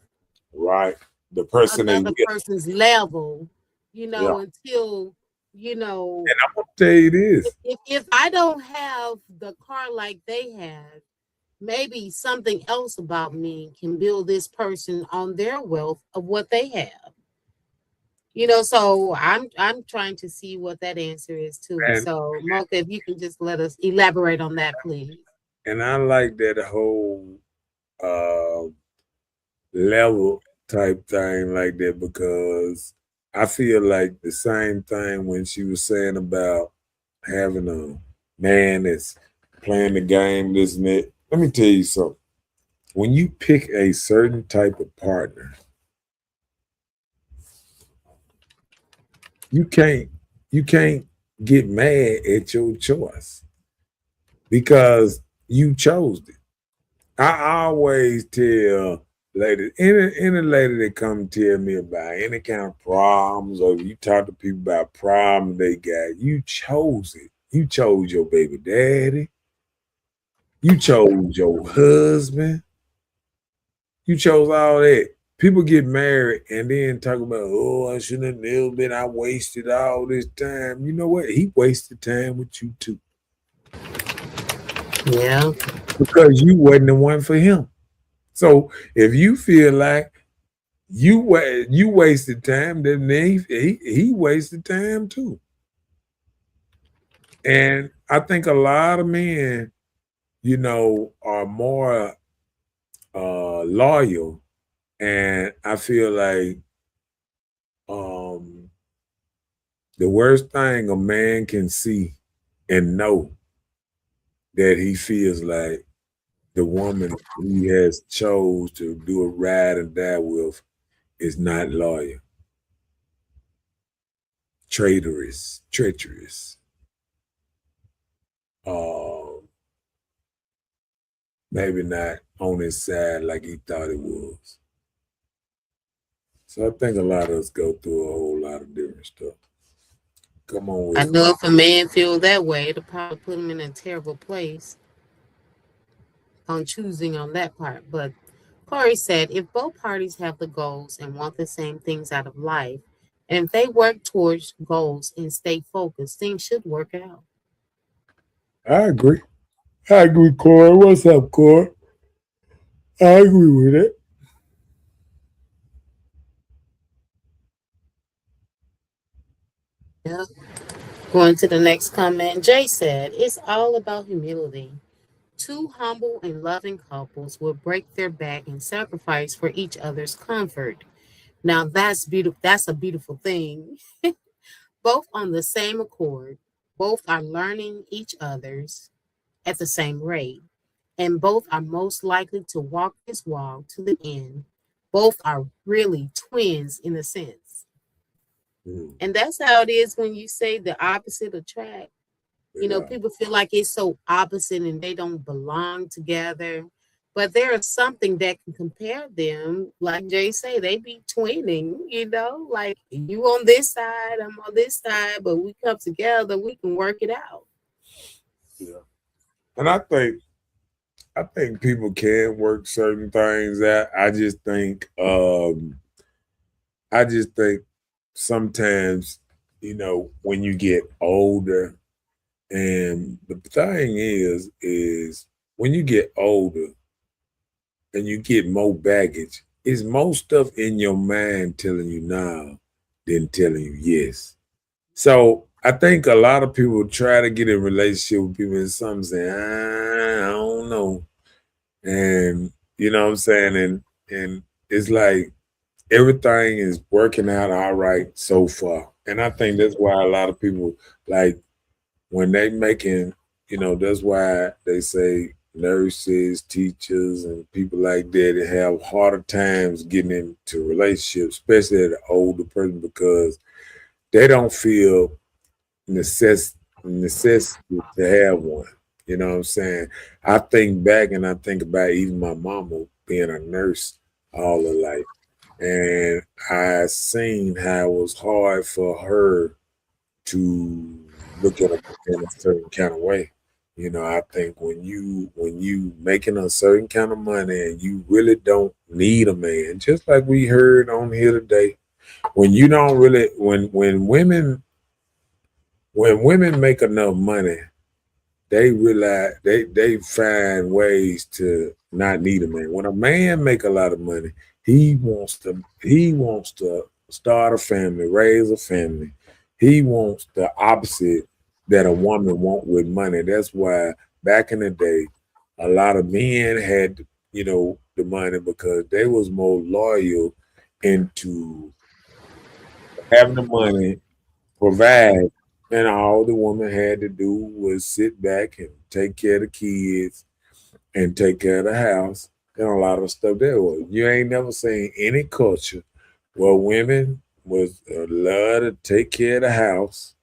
right, the person is another person's level, yeah. until, you know, And I'm gonna tell you this, if I don't have the car like they have, maybe something else about me can build this person on their wealth of what they have. So I'm trying to see what that answer is too. and So Mocha, if you can just let us elaborate on that, please. and I like that whole uh level type thing like that because I feel like the same thing when she was saying about having a man that's playing the game, this and that. Let me tell you something. When you pick a certain type of partner, you can't get mad at your choice because you chose it. I always tell ladies, any lady that come tell me about any kind of problems, or you talk to people about problems they got, you chose it. You chose your baby daddy. You chose your husband. You chose all that. People get married and then talk about, oh, I shouldn't have never been. I wasted all this time. You know what? He wasted time with you too Yeah. because you wasn't the one for him. So if you feel like you wasted time, then he wasted time too. And I think a lot of men, you know, are more loyal. And I feel like um, the worst thing a man can see and know that he feels like the woman he has chose to do a ride and die with is not loyal, traitorous, treacherous, uh, maybe not on his side like he thought it was. So I think a lot of us go through a whole lot of different stuff. Come on I with it. know if a man feel that way, it'll probably put him in a terrible place on choosing on that part. But Corey said, if both parties have the goals and want the same things out of life, and if they work towards goals and stay focused, things should work out. I agree. I agree, Corey. What's up, Corey? I agree with it. Yeah. Going to the next comment, Jay said, it's all about humility. Two humble and loving couples will break their back and sacrifice for each other's comfort. Now that's beautiful. That's a beautiful thing. Both on the same accord, both are learning each other's at the same rate, and both are most likely to walk this walk to the end. Both are really twins in a sense. Mm, And that's how it is when you say the opposite attract. You know, yeah. people feel like it's so opposite and they don't belong together. But there is something that can compare them. Like Jay say, they be twinning, you know, like you on this side, I'm on this side, but we come together, we can work it out. Yeah. And I think people can work certain things out. I just think sometimes, you know, when you get older, and the thing is when you get older and you get more baggage, it's more stuff in your mind telling you now than telling you yes. So I think a lot of people try to get in a relationship with people and some say, I don't know. And you know what I'm saying? And it's like everything is working out all right so far. And I think that's why a lot of people like when they making, you know, that's why they say nurses, teachers, and people like that have harder times getting into relationships, especially the older person, because they don't feel necessity to have one. You know what I'm saying? I think back and I think about even my mama being a nurse all her life. And I seen how it was hard for her to look at a man a certain kind of way. You know, I think when you making a certain kind of money and you really don't need a man, just like we heard on here today, when you don't really when women make enough money, they realize they find ways to not need a man. When a man make a lot of money, he wants to start a family, raise a family. He wants the opposite that a woman want with money. That's why back in the day, a lot of men had, you know, the money because they was more loyal into having the money, provide, and all the woman had to do was sit back and take care of the kids and take care of the house and a lot of stuff there was. You ain't never seen any culture where women was allowed to take care of the house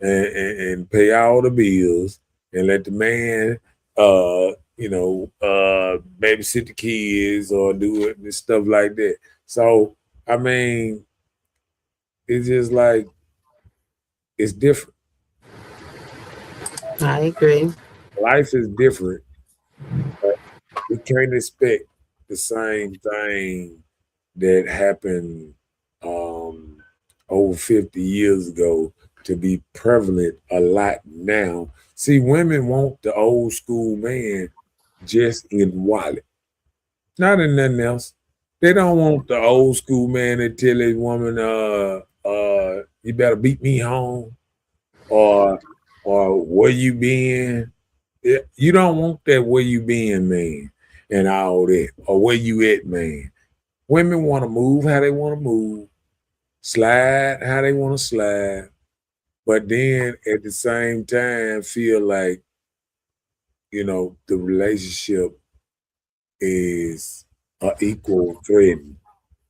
and pay all the bills and let the man babysit the kids or do it and stuff like that. So I mean, it's just like it's different. I agree. Life is different. But we can't expect the same thing that happened um, over 50 years ago to be prevalent a lot now. See, women want the old school man just in wallet, not in nothing else. They don't want the old school man that tell his woman, you better beat me home, or or where you been. You don't want that where you been, man, and all that, or where you at, man. Women want to move how they want to move, slide how they want to slide, but then at the same time feel like, the relationship is a equal threat.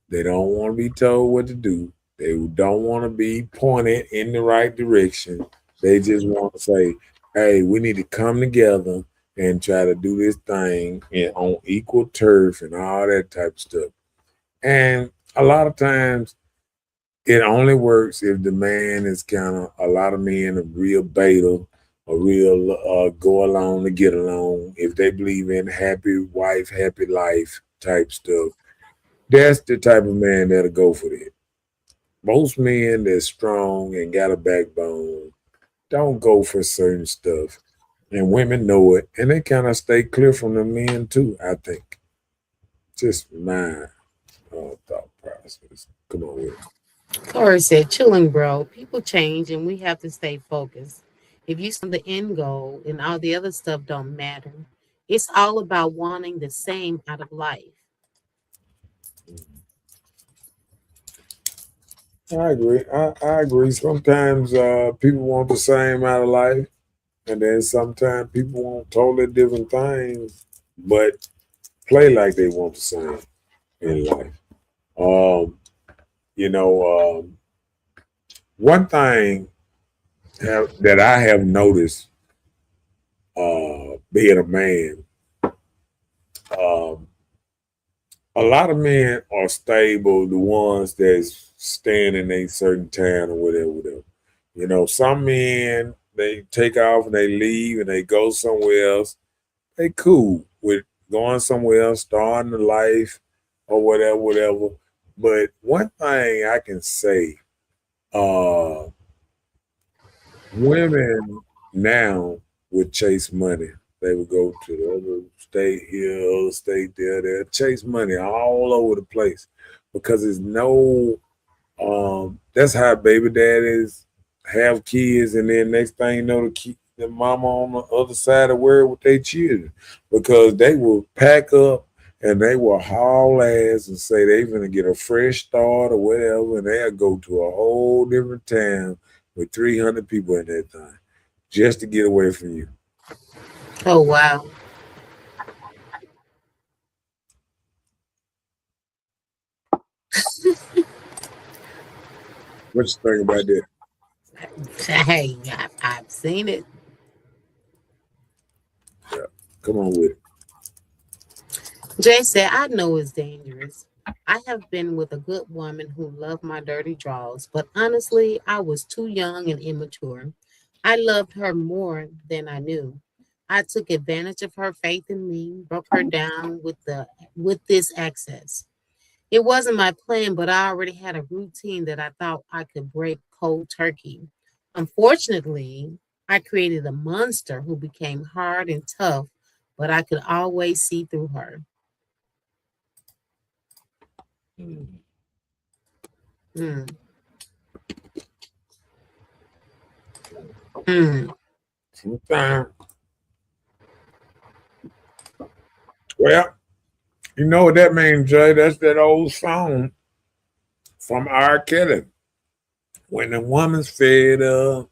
They don't want to be told what to do. They don't want to be pointed in the right direction. They just want to say, hey, we need to come together and try to do this thing on equal turf and all that type of stuff. And a lot of times it only works if the man is kind of, a lot of men are real beta, a real go along to get along. If they believe in happy wife, happy life type stuff, that's the type of man that'll go for that. Most men that's strong and got a backbone don't go for certain stuff. And women know it. And they kind of stay clear from the men too, I think. Just my thought process. Come on with it. Corey said, chilling, bro. People change and we have to stay focused. If you see the end goal and all the other stuff don't matter, it's all about wanting the same out of life. I agree. I agree. Sometimes people want the same out of life, and then sometimes people want totally different things, but play like they want the same in life. Um, one thing that I have noticed, being a man, um, a lot of men are stable, the ones that's staying in a certain town or whatever, whatever. Some men they take off and they leave and they go somewhere else. They cool with going somewhere else, starting a life or whatever, whatever. But one thing I can say, uh, women now would chase money. They would go to the other state here, other state there, chase money all over the place because there's no. That's how baby daddies have kids, and then next thing you know, the mama on the other side of the world with their children because they will pack up and they will haul ass and say they gonna get a fresh start or whatever, and they'll go to a whole different town with 300 people in that thing just to get away from you. Oh, wow. What you think about that? Hey, I've seen it. Yeah, come on with it. Jay said, I know it's dangerous. I have been with a good woman who loved my dirty draws, but honestly, I was too young and immature. I loved her more than I knew. I took advantage of her faith in me, broke her down with this access. It wasn't my plan, but I already had a routine that I thought I could break cold turkey. Unfortunately, I created a monster who became hard and tough, but I could always see through her. Mm, mm, mm. Sometimes, well, you know what that means, Jay? That's that old song from R. Kelly. When the woman's fed up,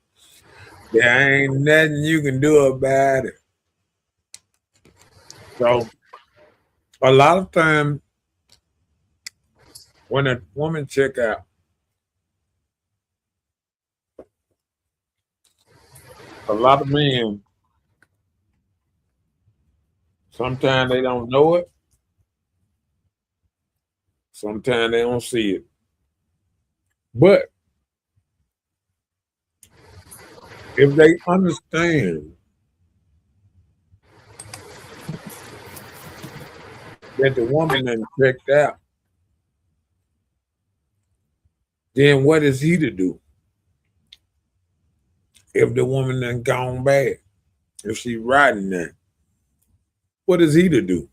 there ain't nothing you can do about it. So a lot of times when a woman check out, a lot of men sometimes they don't know it, sometimes they don't see it. But if they understand that the woman done checked out, then what is he to do if the woman done gone bad? If she riding that, what is he to do?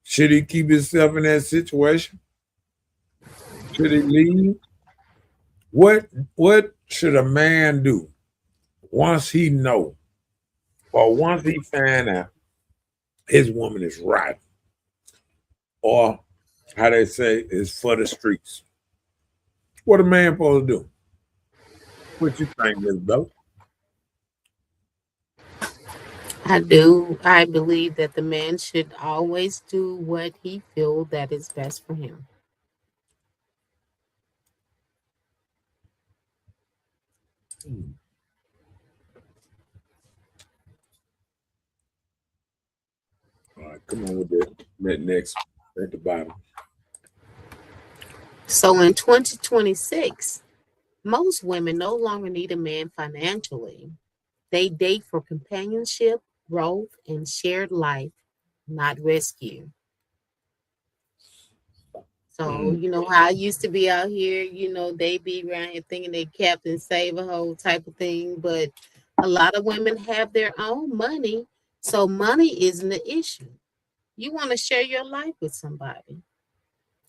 Should he keep himself in that situation? Should he leave? What should a man do once he know, or once he find out his woman is right, or how they say is for the streets, what a man supposed to do? What you think, Miss Bella? I believe that the man should always do what he feel that is best for him. All right, come on with that next at the bottom. So in 2026, most women no longer need a man financially. They date for companionship, growth, and shared life, not rescue. So, Mm. you know how I used to be out here, they be around here thinking they Captain Save a Hole type of thing, but a lot of women have their own money. So money isn't the issue. You want to share your life with somebody.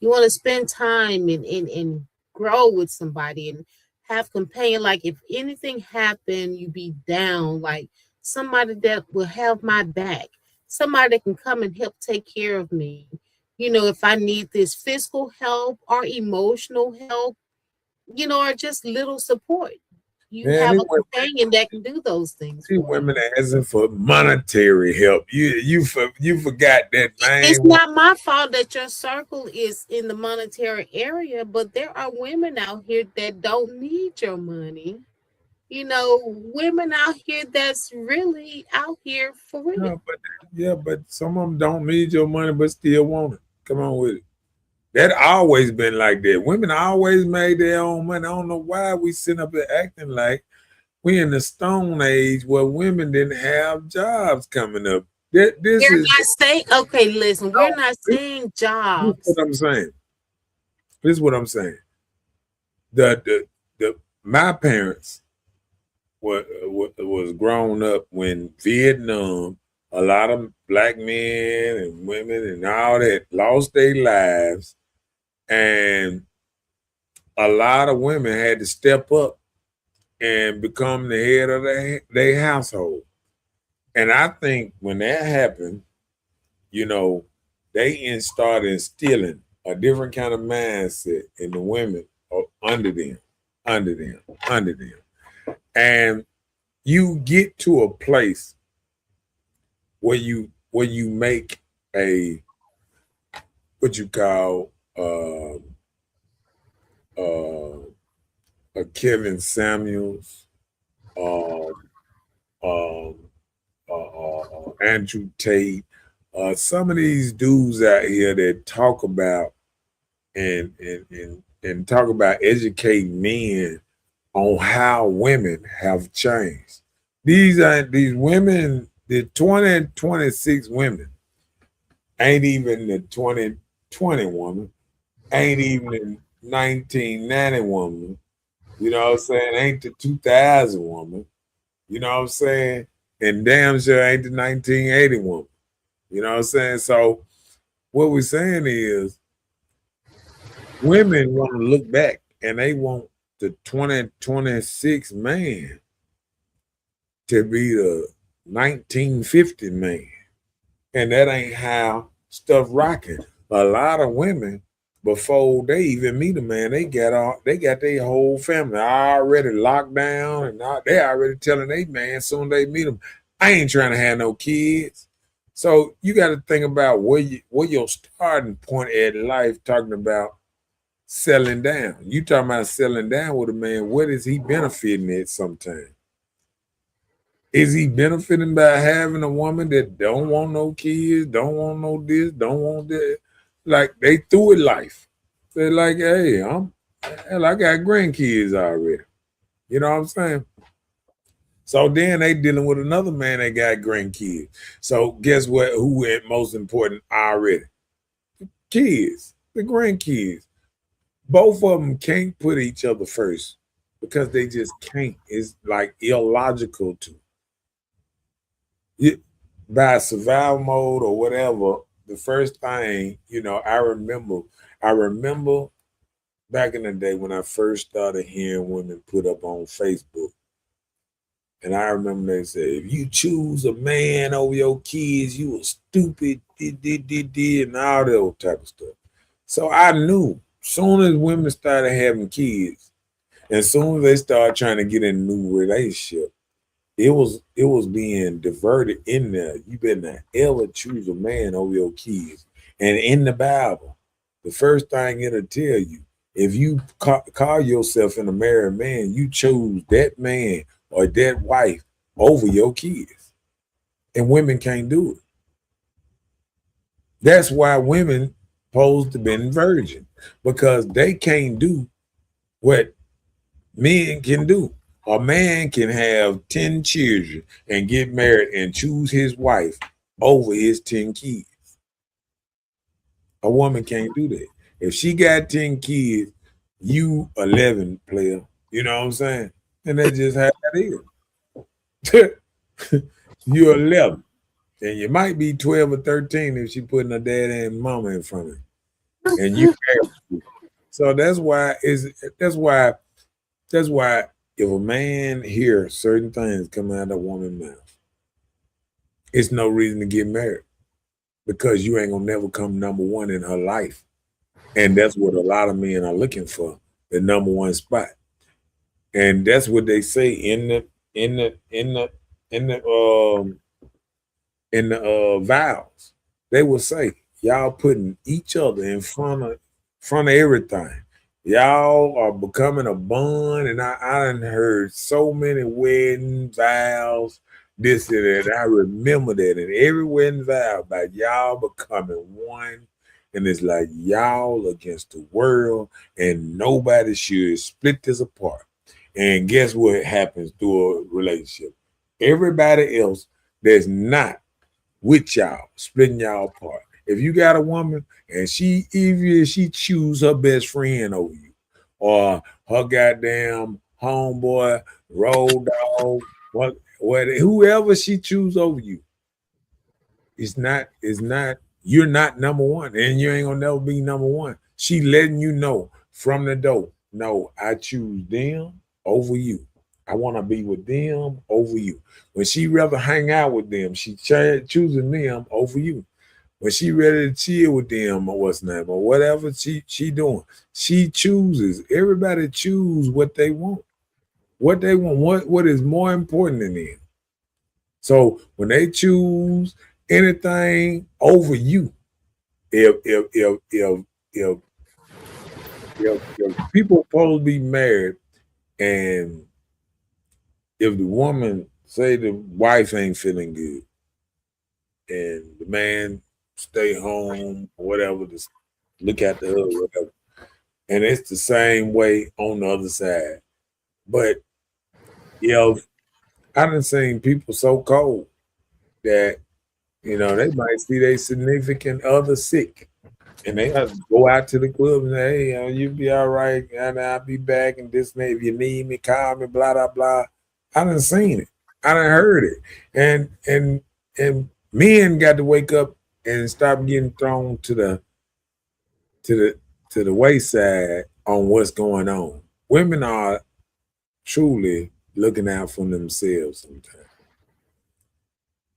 You want to spend time and grow with somebody and have companion. Like if anything happened, you be down, like somebody that will have my back, somebody that can come and help take care of me. If I need this physical help or emotional help, or just little support. You Man, have a companion that can do those things these for women you. asking for monetary help. You forgot that It's main one. not my fault that your circle is in the monetary area, but there are women out here that don't need your money. Women out here that's really out here for real. But some of them don't need your money, but still want it. Come on with it. That always been like that. Women always made their own money. I don't know why we sitting up there acting like we in the Stone Age where women didn't have jobs coming up. This We're is not saying, okay, listen, we're not this, saying this is jobs. what I'm saying. This is what I'm saying. The my parents was grown up when Vietnam, a lot of black men and women and all that lost their lives, and a lot of women had to step up and become the head of their household. And I think when that happened, you know, started instilling a different kind of mindset in the women under them, under them, under them. And you get to a place where you make a what you call a Kevin Samuels, um, um, Andrew Tate, some of these dudes out here that talk about and talk about educating men on how women have changed. These women, the 2026 women ain't even the 2020 woman, ain't even the 1990 woman. You know what I'm saying? Ain't the 2000 woman. You know what I'm saying? And damn sure ain't the 1980 woman. You know what I'm saying? So what we're saying is women want to look back and they want the 2026 man to be the 1950 man. And that ain't how stuff rocking. A lot of women, before they even meet a man, they got their whole family already locked down, and they already telling their man soon they meet them, I ain't trying to have no kids. So you got to think about where your starting point at life. Talking about settling down, you talking about settling down with a man. What is he benefiting at? Sometimes is he benefiting by having a woman that don't want no kids, don't want no this, don't want that? Like they through with life. They're like, hey, I got grandkids already. You know what I'm saying? So then they dealing with another man that got grandkids. So guess what? Who is most important already? Kids, the grandkids. Both of them can't put each other first because they just can't. It's like illogical to by survival mode or whatever. The first thing, I remember back in the day when I first started hearing women put up on Facebook, And I remember they said, if you choose a man over your kids, you a stupid, and all that old type of stuff. So I knew soon as women started having kids, and soon as they started trying to get in a new relationship, it was being diverted in there. You better not ever choose a man over your kids. And in the Bible, the first thing it'll tell you, if you call yourself an married man, you choose that man or that wife over your kids. And women can't do it. That's why women supposed to be virgin, because they can't do what men can do. A man can have 10 children and get married and choose his wife over his 10 kids. A woman can't do that. If she got 10 kids, you 11 player. You know what I'm saying? And that's just how it is. You're 11. And you might be 12 or 13 if she putting her dad and mama in front of you. And you so that's why if a man hears certain things come out of a woman's mouth, it's no reason to get married, because you ain't gonna never come number one in her life. And that's what a lot of men are looking for, the number one spot. And that's what they say in the vows. They will say, y'all putting each other in front of everything. Y'all are becoming a bond, and I done heard so many wedding vows, this and that. I remember that in every wedding vow about y'all becoming one, and it's like y'all against the world, and nobody should split this apart. And guess what happens through a relationship? Everybody else that's not with y'all splitting y'all apart. If you got a woman and she choose her best friend over you, or her goddamn homeboy, road dog, what whoever she choose over you, it's not you're not number one, and you ain't gonna never be number one. She letting you know from the door, no, I choose them over you. I want to be with them over you. When she rather hang out with them, she choosing them over you. When she ready to chill with them or what's name or whatever she doing, she chooses. Everybody choose what they want. What they want, what is more important than them. So when they choose anything over you, if people supposed to be married, and if the woman say the wife ain't feeling good and the man stay home or whatever, to look at the husband, whatever, and it's the same way on the other side. But I done seen people so cold that they might see their significant other sick, and they have to go out to the club and say, hey, you be all right, and I'll be back, and this and that. If you need me, call me, blah, blah, blah. I done seen it. I done heard it. And men got to wake up and stop getting thrown to the wayside on what's going on. Women are truly looking out for themselves sometimes.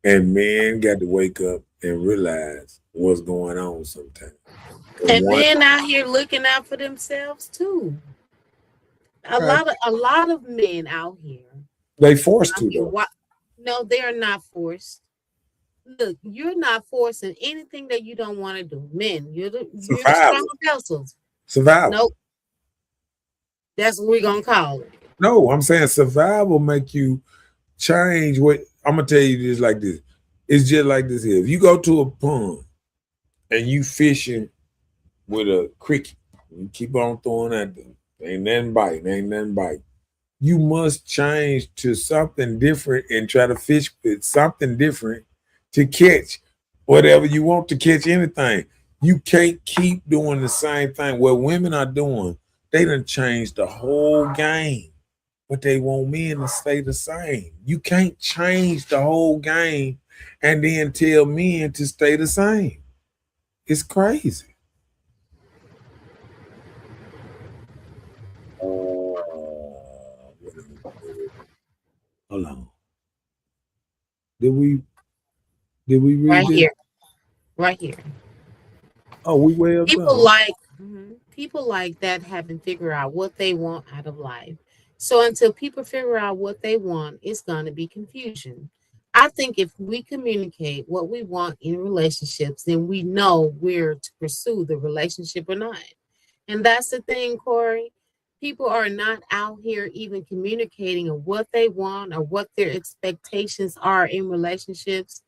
And men got to wake up and realize what's going on sometimes. And men out here looking out for themselves too. A lot of men out here. They forced to though. No, they are not forced. Look, you're not forcing anything that you don't want to do. Men, you're the strong vessels. Survival. Nope. That's what we're gonna call it. No, I'm saying survival make you change what I'm gonna tell you this like this. It's just like this here. If you go to a pond and you fishing with a cricket, you keep on throwing at them. Ain't nothing bite. You must change to something different and try to fish with something different to catch whatever you want to catch anything. You can't keep doing the same thing. What women are doing, they done changed the whole game, but they want men to stay the same. You can't change the whole game and then tell men to stay the same. It's crazy. Hold on. Did we read Right this? here, right here. Oh, we well People done. like people like that haven't figured out what they want out of life. So until people figure out what they want, it's going to be confusion. I think if we communicate what we want in relationships, then we know where to pursue the relationship or not. And that's the thing, Corey. People are not out here even communicating of what they want or what their expectations are in relationships.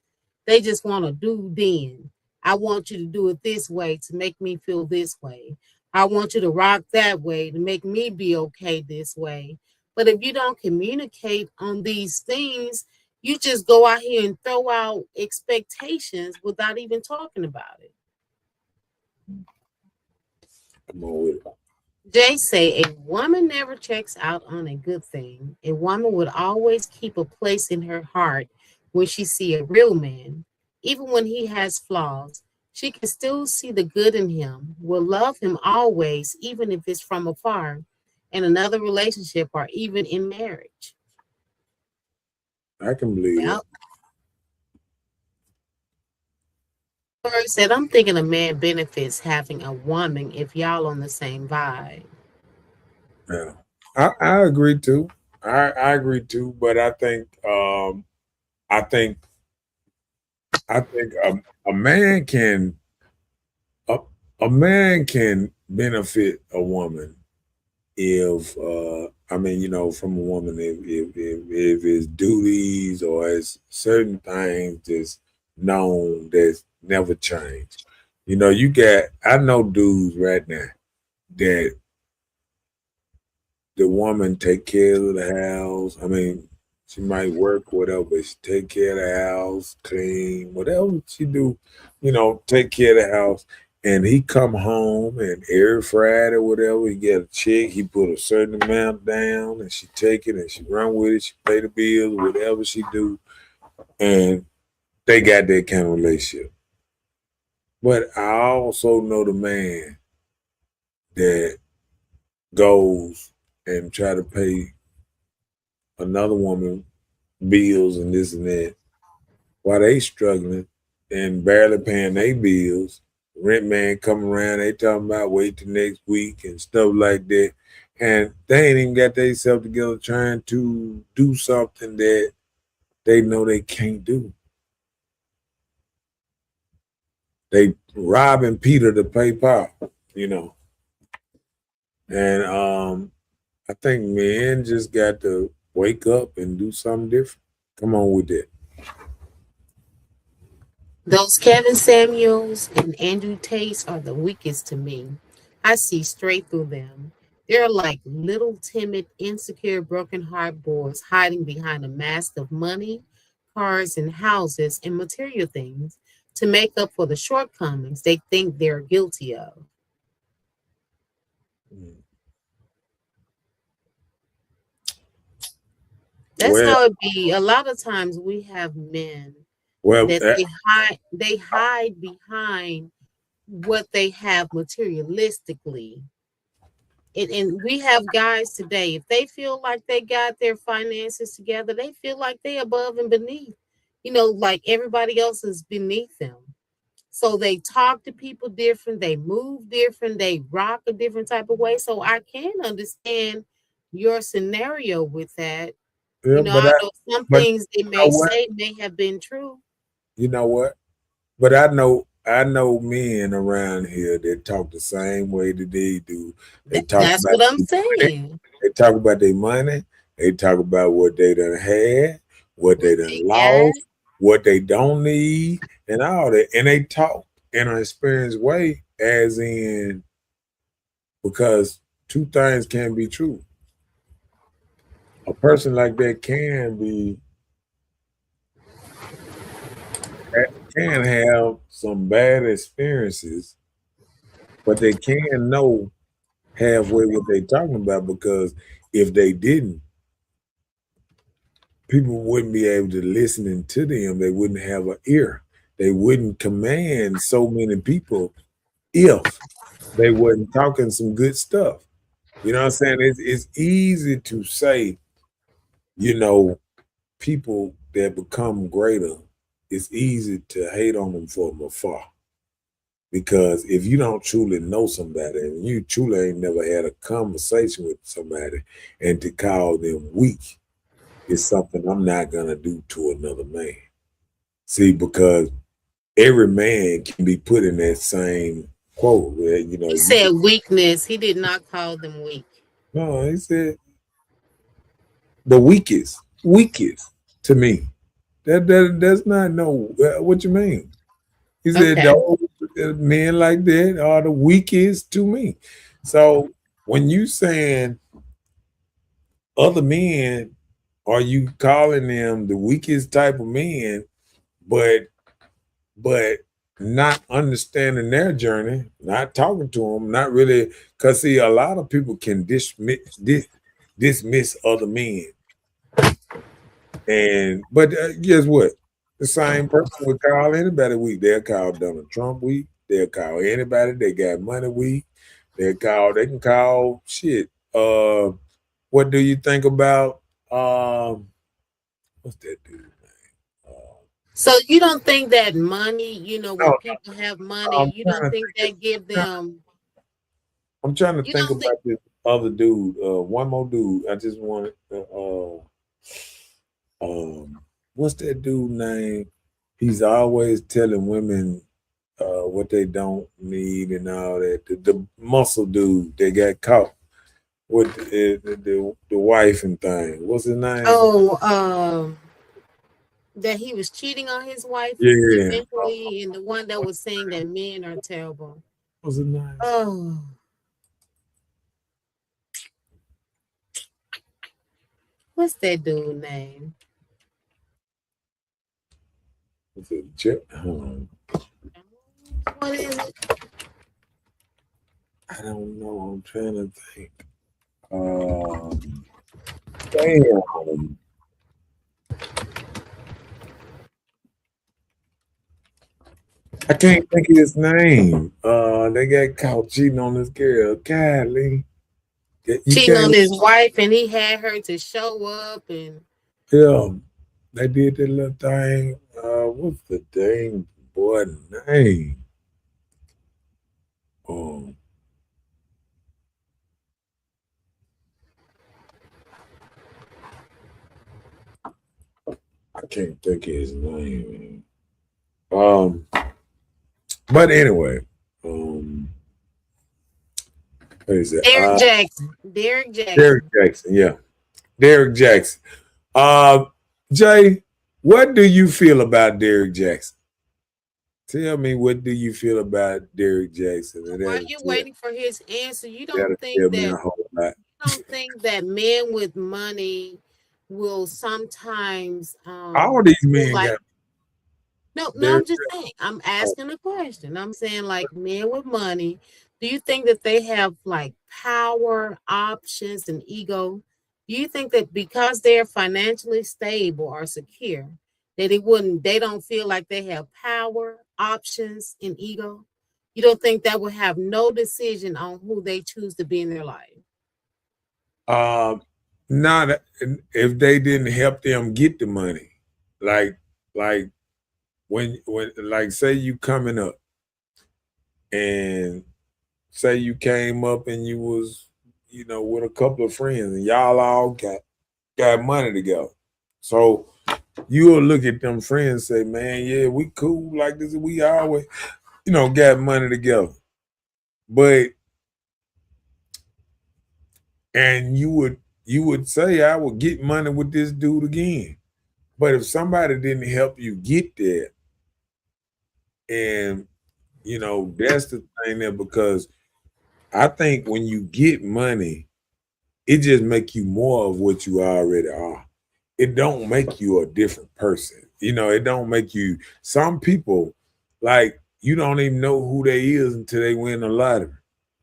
They just want to do then. I want you to do it this way to make me feel this way. I want you to rock that way to make me be okay this way. But if you don't communicate on these things, you just go out here and throw out expectations without even talking about it. Come on with it. Jay say a woman never checks out on a good thing. A woman would always keep a place in her heart when she see a real man, even when he has flaws. She can still see the good in him, will love him always, even if it's from afar, in another relationship or even in marriage. I can believe Yep. it. Corey said, I'm thinking a man benefits having a woman if y'all on the same vibe. Yeah. I agree too. I agree too, but I think I think a man can a, a man can benefit a woman if I mean, you know, from a woman if it's duties or it's certain things that's known that's never change. You know, I know dudes right now that the woman take care of the house. I mean, she might work, whatever, but she take care of the house, clean, whatever she do, you know, take care of the house. And he come home and every Friday, whatever, he get a check, he put a certain amount down and she take it and she run with it, she pay the bills, whatever she do. And they got that kind of relationship. But I also know the man that goes and try to pay another woman bills and this and that while they struggling and barely paying their bills. Rent man come around, they talking about wait till next week and stuff like that. And they ain't even got themselves together trying to do something that they know they can't do. They robbing Peter to pay Paul, you know. And I think men just got to wake up and do something different. Come on with that. Those Kevin Samuels and Andrew Tates are the weakest to me. I see straight through them. They're like little timid, insecure, broken heart boys hiding behind a mask of money, cars, and houses and material things to make up for the shortcomings they think they're guilty of. That's Well, how it be. A lot of times we have men well, that they hide behind what they have materialistically. And we have guys today, if they feel like they got their finances together, they feel like they above and beneath, like everybody else is beneath them. So they talk to people different, they move different, they rock a different type of way. So I can understand your scenario with that. yeah, I know some but things they you know may what? say may have been true. You know what? But I know men around here that talk the same way that they do. They talk That's about what I'm their money. saying. They talk about their money. They talk about what they done had, what they What done they got. lost, what they don't need, and all that. And they talk in an experienced way, as in because two things can be true. A person like that can have some bad experiences, but they can know halfway what they talking about because if they didn't, people wouldn't be able to listening to them. They wouldn't have an ear. They wouldn't command so many people if they wasn't talking some good stuff. You know what I'm saying? It's easy to say, you know, people that become greater, it's easy to hate on them from afar. Because if you don't truly know somebody and you truly ain't never had a conversation with somebody, and to call them weak is something I'm not gonna do to another man. See, because every man can be put in that same quote where He you said weakness. He did not call them weak. no, he said the weakest to me. That's not no. What you mean? He said Okay. those men like that are the weakest to me. So when you saying other men, are you calling them the weakest type of men, but not understanding their journey, not talking to them, not really? Because see, a lot of people can dismiss other men, and but guess what? The same person would call anybody weak. They'll call Donald Trump weak. They'll call anybody they got money weak. They can call shit. What do you think about what's that dude? So you don't think that money, when No, people have money, I'm you trying don't to think that give them, I'm trying to you think don't think, about this other dude. One more dude. I just wanted. What's that dude name? He's always telling women what they don't need and all that. The muscle dude that got caught with the wife and thing. What's his name? oh, that he was cheating on his wife Yeah. eventually, and the one that was saying that men are terrible. What's his name? Oh, what's that dude name? Was it Chip? What is it? I don't know. I'm trying to think. Damn. I can't think of his name. They got caught cheating on this girl. Golly. You Cheating on can't, his wife, and he had her to show up, and yeah. They did that little thing. What's the dang boy name? Oh, I can't think of his name. But anyway, what is it? Derek Jackson. Derek Derek Jackson. Jackson. Yeah, Derek Jackson. Jay, what do you feel about Derek Jackson? Tell me, what do you feel about Derek Jackson? And While you're waiting for his answer, that'll tell me a whole lot. you don't think that men with money will sometimes All these feel men like got no, Derek. I'm just saying, I'm asking a question. I'm saying, like, men with money, do you think that they have like power, options, and ego? Do you think that because they're financially stable or secure, that they don't feel like they have power, options, and ego? You don't think that would have no decision on who they choose to be in their life? Um, Not if they didn't help them get the money. Like like when like say you coming up and say you came up and you was with a couple of friends and y'all all got money together. So you'll look at them friends and say, man, yeah, we cool like this. We always, got money together. But and you would say I would get money with this dude again. But if somebody didn't help you get there, and that's the thing there, because I think when you get money, it just make you more of what you already are. It don't make you a different person. It don't make you. Some people, like, you don't even know who they is until they win the lottery.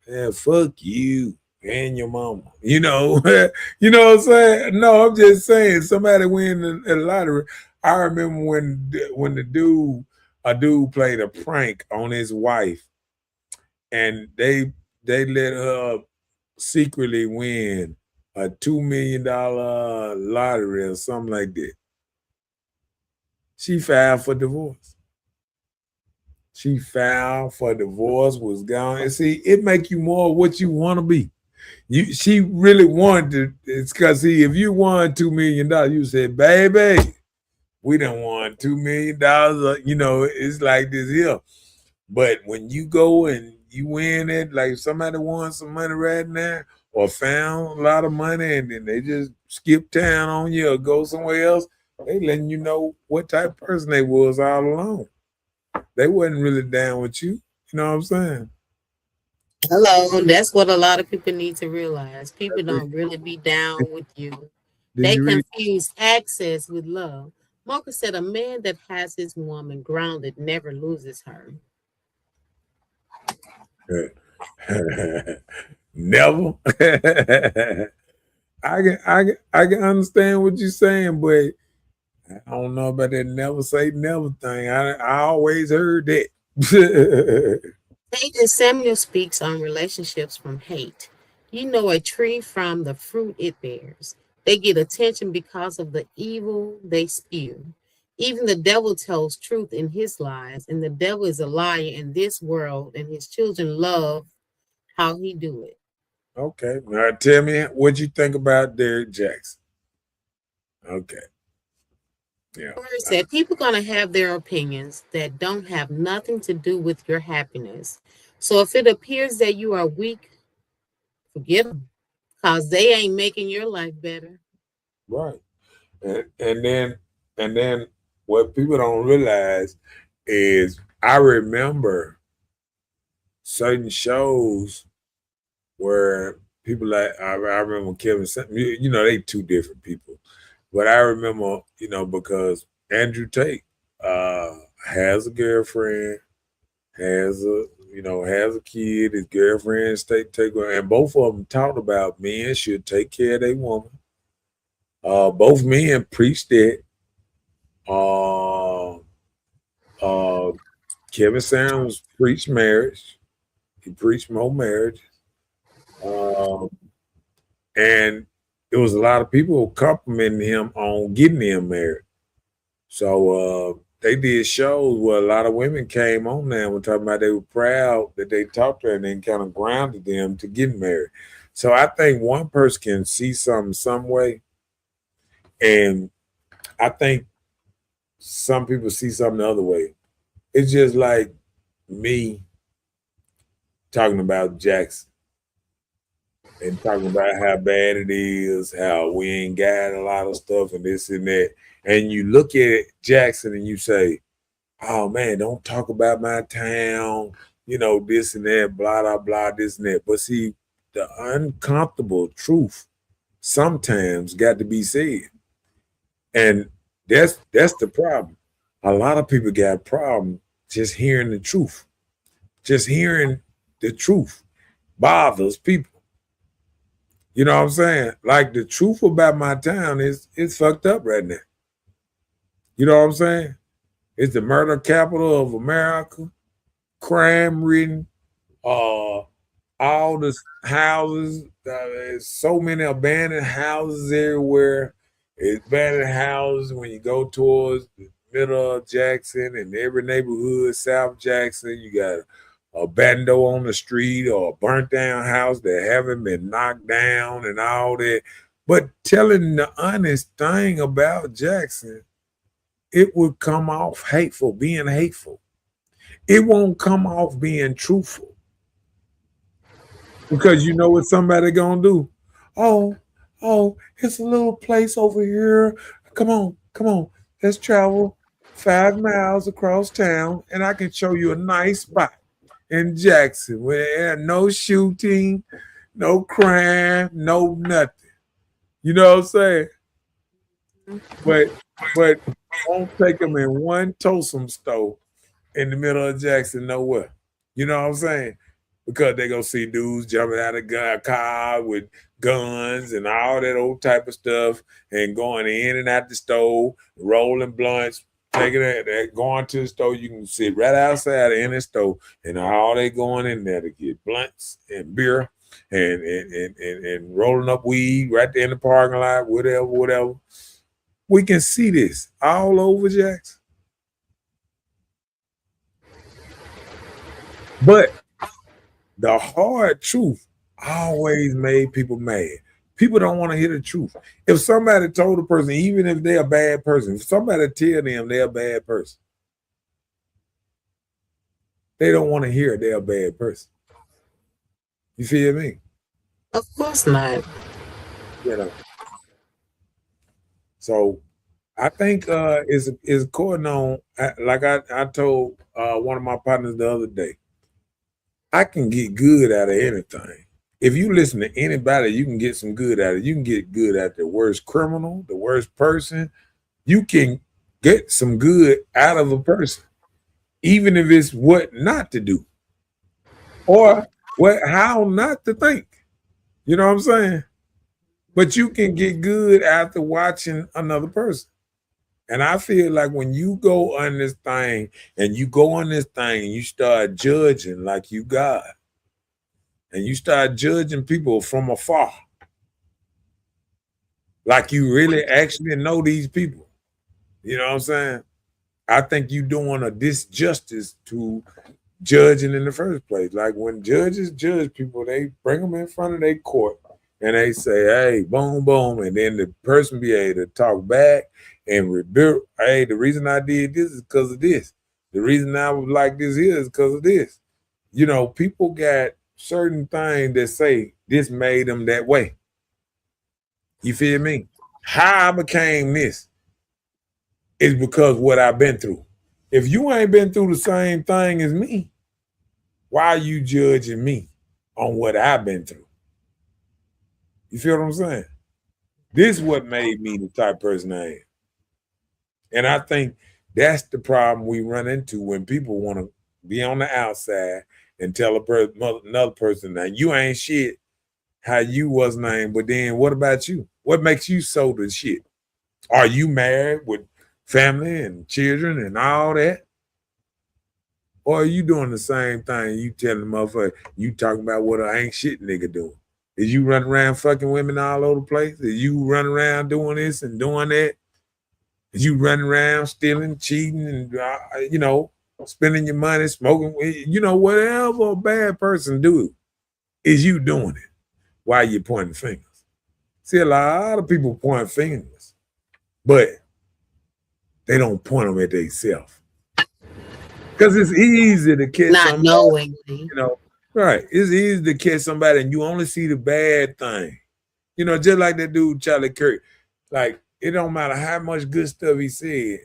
Yeah, fuck you and your mama. You know what I'm saying? No, I'm just saying somebody win the lottery. I remember when a dude played a prank on his wife, and they let her secretly win a $2 million lottery or something like that. She filed for divorce. She filed for divorce, was gone. And see, it make you more what you want to be. She really wanted to. It's because see, if you won $2 million, you said, "Baby, we done won $2 million." You know, it's like this here. But when you go and you win it, like if somebody won some money right now or found a lot of money and then they just skip town on you or go somewhere else, they letting you know what type of person they was all along. They wasn't really down with you. You know what I'm saying? Hello, that's what a lot of people need to realize. People don't really be down with you. Did They you read? confuse access with love. Mocha said a man that has his woman grounded never loses her. Never. I can understand what you're saying, but I don't know about that never say never thing. I always heard that. Satan Samuel speaks on relationships from hate. You know a tree from the fruit it bears. They get attention because of the evil they spew. Even the devil tells truth in his lies, and the devil is a liar in this world, and his children love how he do it. Okay. Now tell me what you think about Derrick Jackson. Okay. Yeah. Word said people gonna have their opinions that don't have nothing to do with your happiness. So if it appears that you are weak, forget them, cause they ain't making your life better. Right. And then what people don't realize is I remember certain shows where people like I remember Kevin, you know, they two different people. But I remember, you know, because Andrew Tate has a girlfriend, has a kid, his girlfriend take her, and both of them talked about men should take care of their woman. Both men preached it. Kevin Samuels preached marriage. He preached more marriage. And there was a lot of people complimenting him on getting him married. So they did shows where a lot of women came on there and were talking about they were proud that they talked to her and then kind of grounded them to get married. So I think one person can see something some way. And I think some people see something the other way. It's just like me talking about Jackson and talking about how bad it is, how we ain't got a lot of stuff and this and that. And you look at Jackson and you say, oh man, don't talk about my town, you know, this and that, blah, blah, blah, this and that. But see, the uncomfortable truth sometimes got to be said. And that's the problem. A lot of people got a problem just hearing the truth. Just hearing the truth bothers people. You know what I'm saying? Like the truth about my town is it's fucked up right now. You know what I'm saying? It's the murder capital of America, crime ridden, all the houses, there's so many abandoned houses everywhere. It's abandoned houses when you go towards the middle of Jackson and every neighborhood, South Jackson, you got a bando on the street or a burnt down house that haven't been knocked down and all that. But telling the honest thing about Jackson, it would come off hateful, being hateful. It won't come off being truthful. Because you know what somebody gonna do? Oh, it's a little place over here. Come on. Let's travel 5 miles across town and I can show you a nice spot in Jackson where no shooting, no crime, no nothing. You know what I'm saying? But won't take them in one Tosom store in the middle of Jackson nowhere. You know what I'm saying? Because they gonna see dudes jumping out of a car with guns and all that old type of stuff and going in and out the store, rolling blunts, taking it, going to the store. You can sit right outside in the store and all they going in there to get blunts and beer and rolling up weed right there in the parking lot, whatever. We can see this all over Jackson. But the hard truth always made people mad. People don't want to hear the truth. If somebody told a person, even if they're a bad person, if somebody tell them they're a bad person, they don't want to hear they're a bad person. You feel me? Of course not. You know. So I think is according on like I told one of my partners the other day, I can get good out of anything. If you listen to anybody, you can get some good out of it. You can get good at the worst criminal, the worst person. You can get some good out of a person, even if it's what not to do or how not to think. You know what I'm saying? But you can get good after watching another person. And I feel like when you go on this thing and you start judging like you God, and you start judging people from afar, like you really actually know these people. You know what I'm saying? I think you're doing a disjustice to judging in the first place. Like when judges judge people, they bring them in front of their court and they say, hey, boom, boom. And then the person be able to talk back and rebuke, hey, the reason I did this is because of this. The reason I was like this here is because of this. You know, people got certain things that say this made them that way. You feel me? How I became this is because what I've been through. If you ain't been through the same thing as me, why are you judging me on what I've been through? You feel what I'm saying? This is what made me the type of person I am. And I think that's the problem we run into when people want to be on the outside and tell another person, now you ain't shit, how you was named, but then what about you? What makes you so the shit? Are you married with family and children and all that? Or are you doing the same thing? You telling the motherfucker, you talking about what an ain't shit nigga doing? Is you running around fucking women all over the place? Is you running around doing this and doing that? Is you running around stealing, cheating, and spending your money, smoking? Whatever a bad person do, is you doing it while you pointing fingers. See, a lot of people point fingers, but they don't point them at themselves. Because it's easy to catch Not somebody, knowingly. right. It's easy to catch somebody and you only see the bad thing. Just like that dude, Charlie Kirk. Like, it don't matter how much good stuff he said,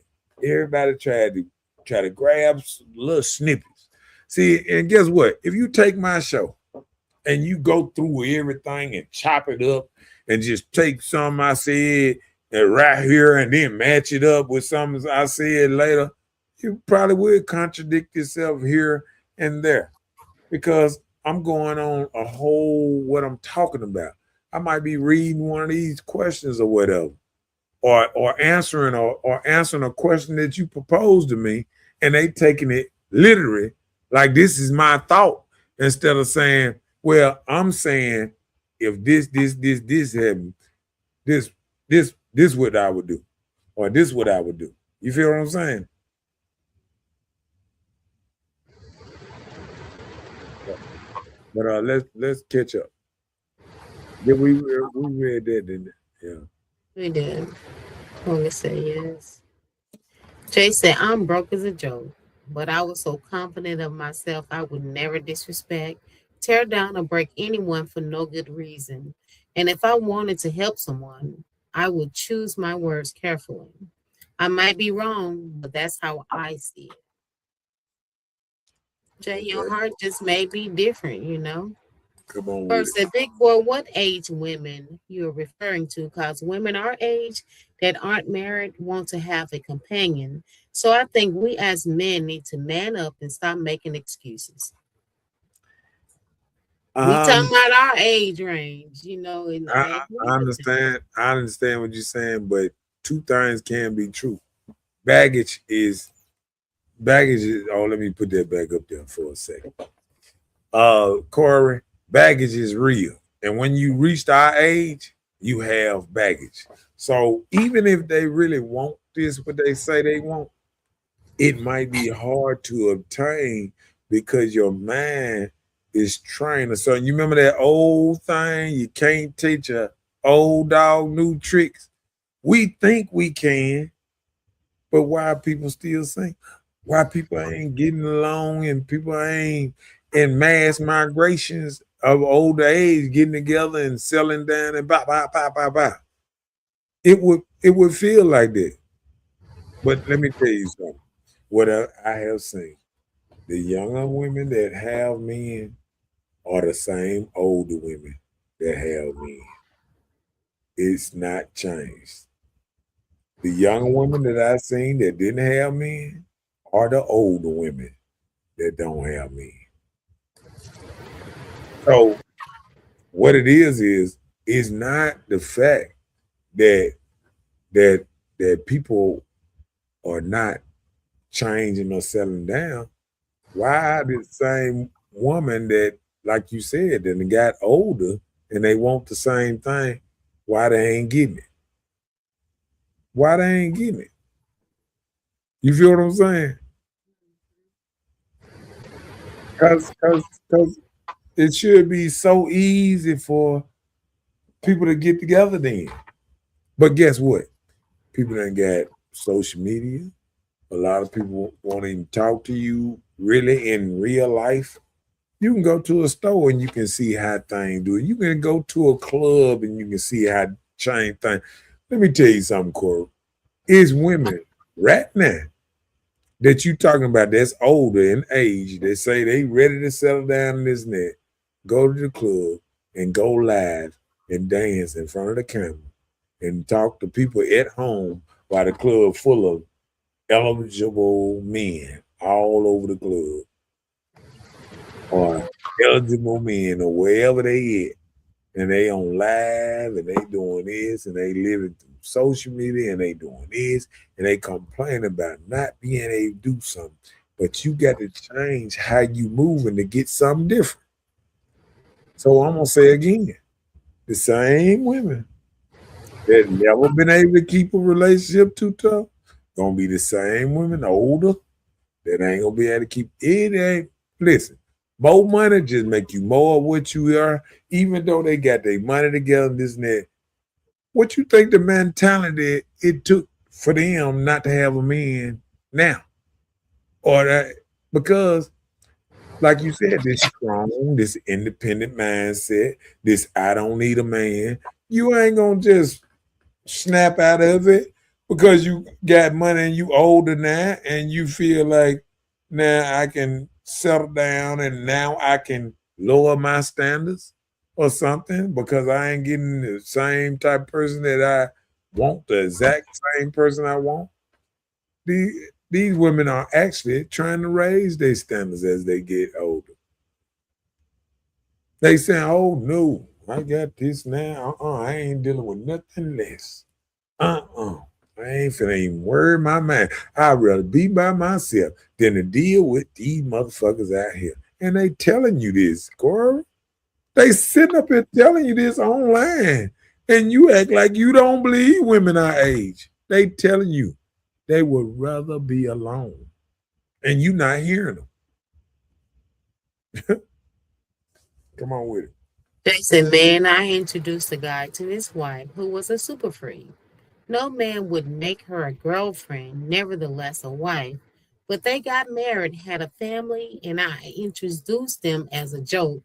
everybody try to grab little snippets. See, and guess what? If you take my show and you go through everything and chop it up and just take some I said and right here and then match it up with something I said later, you probably would contradict yourself here and there because I'm going on a whole what I'm talking about. I might be reading one of these questions or whatever, or answering a question that you proposed to me, and they taking it literally like this is my thought instead of saying, well, I'm saying if this happened, this what I would do, or this what I would do. You feel what I'm saying? But let's catch up. Yeah, we read that, didn't it? Yeah. We did. Let me say yes. Jay said, I'm broke as a joke, but I was so confident of myself I would never disrespect, tear down, or break anyone for no good reason. And if I wanted to help someone, I would choose my words carefully. I might be wrong, but that's how I see it. Jay, your heart just may be different. Come on with First, it. said, Big Boy, what age women you're referring to? Because women our age that aren't married want to have a companion. So I think we as men need to man up and stop making excuses. We talking about our age range, and I understand what you're saying, but two things can be true. Baggage is oh, let me put that back up there for a second. Corey, baggage is real. And when you reach our age, you have baggage. So even if they really want this, what they say they want, it might be hard to obtain because your mind is trained. So you remember that old thing, you can't teach a old dog new tricks. We think we can, but why people still saying, why people ain't getting along and people ain't in mass migrations of older age getting together and selling down and blah. It would feel like that. But let me tell you something. What I have seen, the younger women that have men are the same older women that have men. It's not changed. The young women that I seen that didn't have men are the older women that don't have men. So what it is not the fact that that that people are not changing or settling down. Why the same woman that, like you said, that got older and they want the same thing, why they ain't getting it? Why they ain't getting it? You feel what I'm saying? Cause it should be so easy for people to get together then. But guess what? People done got social media. A lot of people won't even talk to you really in real life. You can go to a store and you can see how things do it. You can go to a club and you can see how change things. Let me tell you something, Corey. It's women right now that you talking about that's older in age. They say they ready to settle down in this net, go to the club and go live and dance in front of the camera and talk to people at home while the club full of eligible men all over the club or eligible men or wherever they at. And they on live and they doing this and they living through social media and they doing this and they complain about not being able to do something. But you got to change how you moving to get something different. So I'm gonna say again, the same women that never been able to keep a relationship too tough, gonna be the same women older that ain't gonna be able to keep it. Ain't listen. More money just make you more of what you are, even though they got their money together and this and that. What you think the mentality it took for them not to have a man now? Or that because, like you said, this strong, this independent mindset, this I don't need a man, you ain't gonna just snap out of it because you got money and you older now and you feel like now I can settle down and now I can lower my standards or something because I ain't getting the same type of person that I want, the exact same person I want. These women are actually trying to raise their standards as they get older. They saying, oh no, I got this now. I ain't dealing with nothing less. Uh-uh. I ain't finna even worry my mind. I'd rather be by myself than to deal with these motherfuckers out here. And they telling you this, Corey. They sitting up here telling you this online. And you act like you don't believe women our age. They telling you they would rather be alone. And you not hearing them. Come on with it. They said, man, I introduced a guy to his wife who was a super freak. No man would make her a girlfriend, nevertheless a wife. But they got married, had a family, and I introduced them as a joke.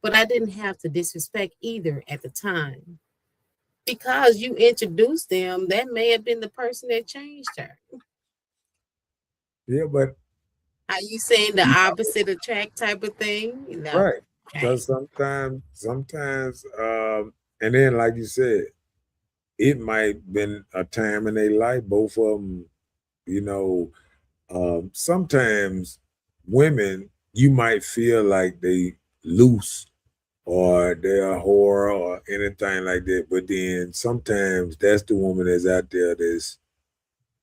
But I didn't have to disrespect either at the time. Because you introduced them, that may have been the person that changed her. Yeah, but Are you saying the opposite attract type of thing? No. right. Because sometimes, and then like you said, it might been a time in their life, both of them, you know, sometimes women, you might feel like they loose or they're a whore or anything like that. But then sometimes that's the woman that's out there that's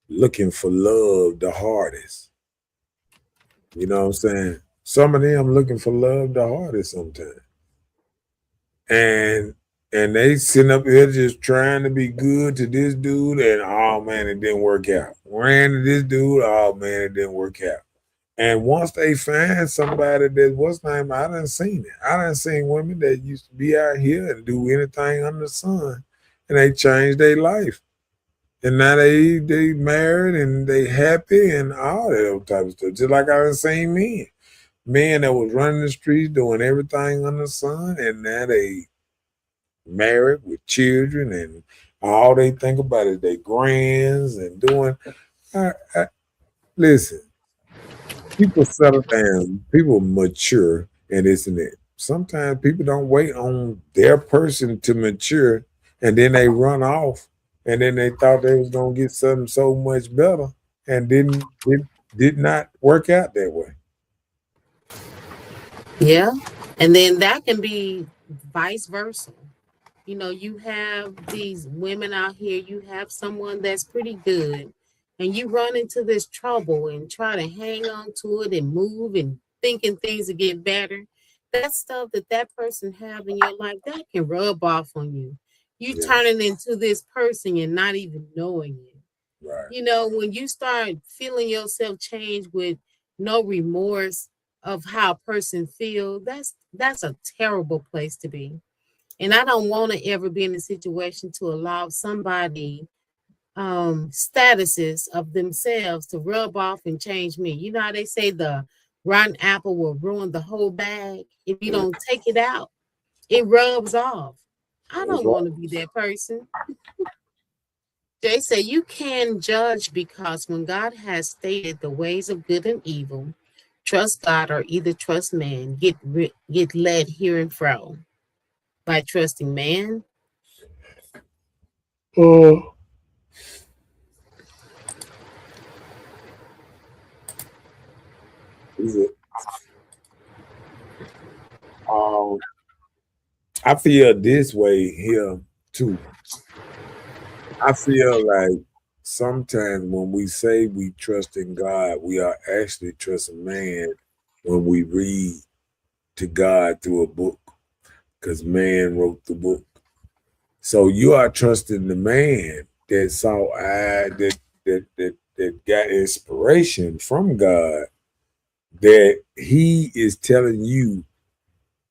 looking for love the hardest. You know what I'm saying? Some of them looking for love the hardest sometimes. And they sitting up here just trying to be good to this dude, and oh man, it didn't work out. Ran to this dude, oh man, it didn't work out. And once they find somebody that what's name, I done seen it. I done seen women that used to be out here and do anything under the sun, and they changed their life. And now they married and they happy and all that type of stuff. Just like I done seen men that was running the streets doing everything under the sun, and now they married with children, and all they think about is their grands and doing. Listen, people settle down, people mature, and isn't it? Sometimes people don't wait on their person to mature, and then they run off, and then they thought they was gonna get something so much better, and didn't it did not work out that way. Yeah. And then that can be vice versa. You know, you have these women out here, you have someone that's pretty good, and you run into this trouble and try to hang on to it and move and thinking things will get better. That stuff that person have in your life, that can rub off on you. You Yeah, turning into this person and not even knowing it. right. You know, when you start feeling yourself change with no remorse of how a person feel, that's a terrible place to be. And I don't want to ever be in a situation to allow somebody statuses of themselves to rub off and change me. You know how they say the rotten apple will ruin the whole bag. If you don't take it out, it rubs off. I That's don't want to right. be that person. They say you can judge because when God has stated the ways of good and evil, trust God or either trust man. Get led here and fro by trusting man. Oh, is it? Um, I feel this way here too. I feel like sometimes when we say we trust in God, we are actually trusting man when we read to God through a book, because man wrote the book. So you are trusting the man that saw that got inspiration from God, that he is telling you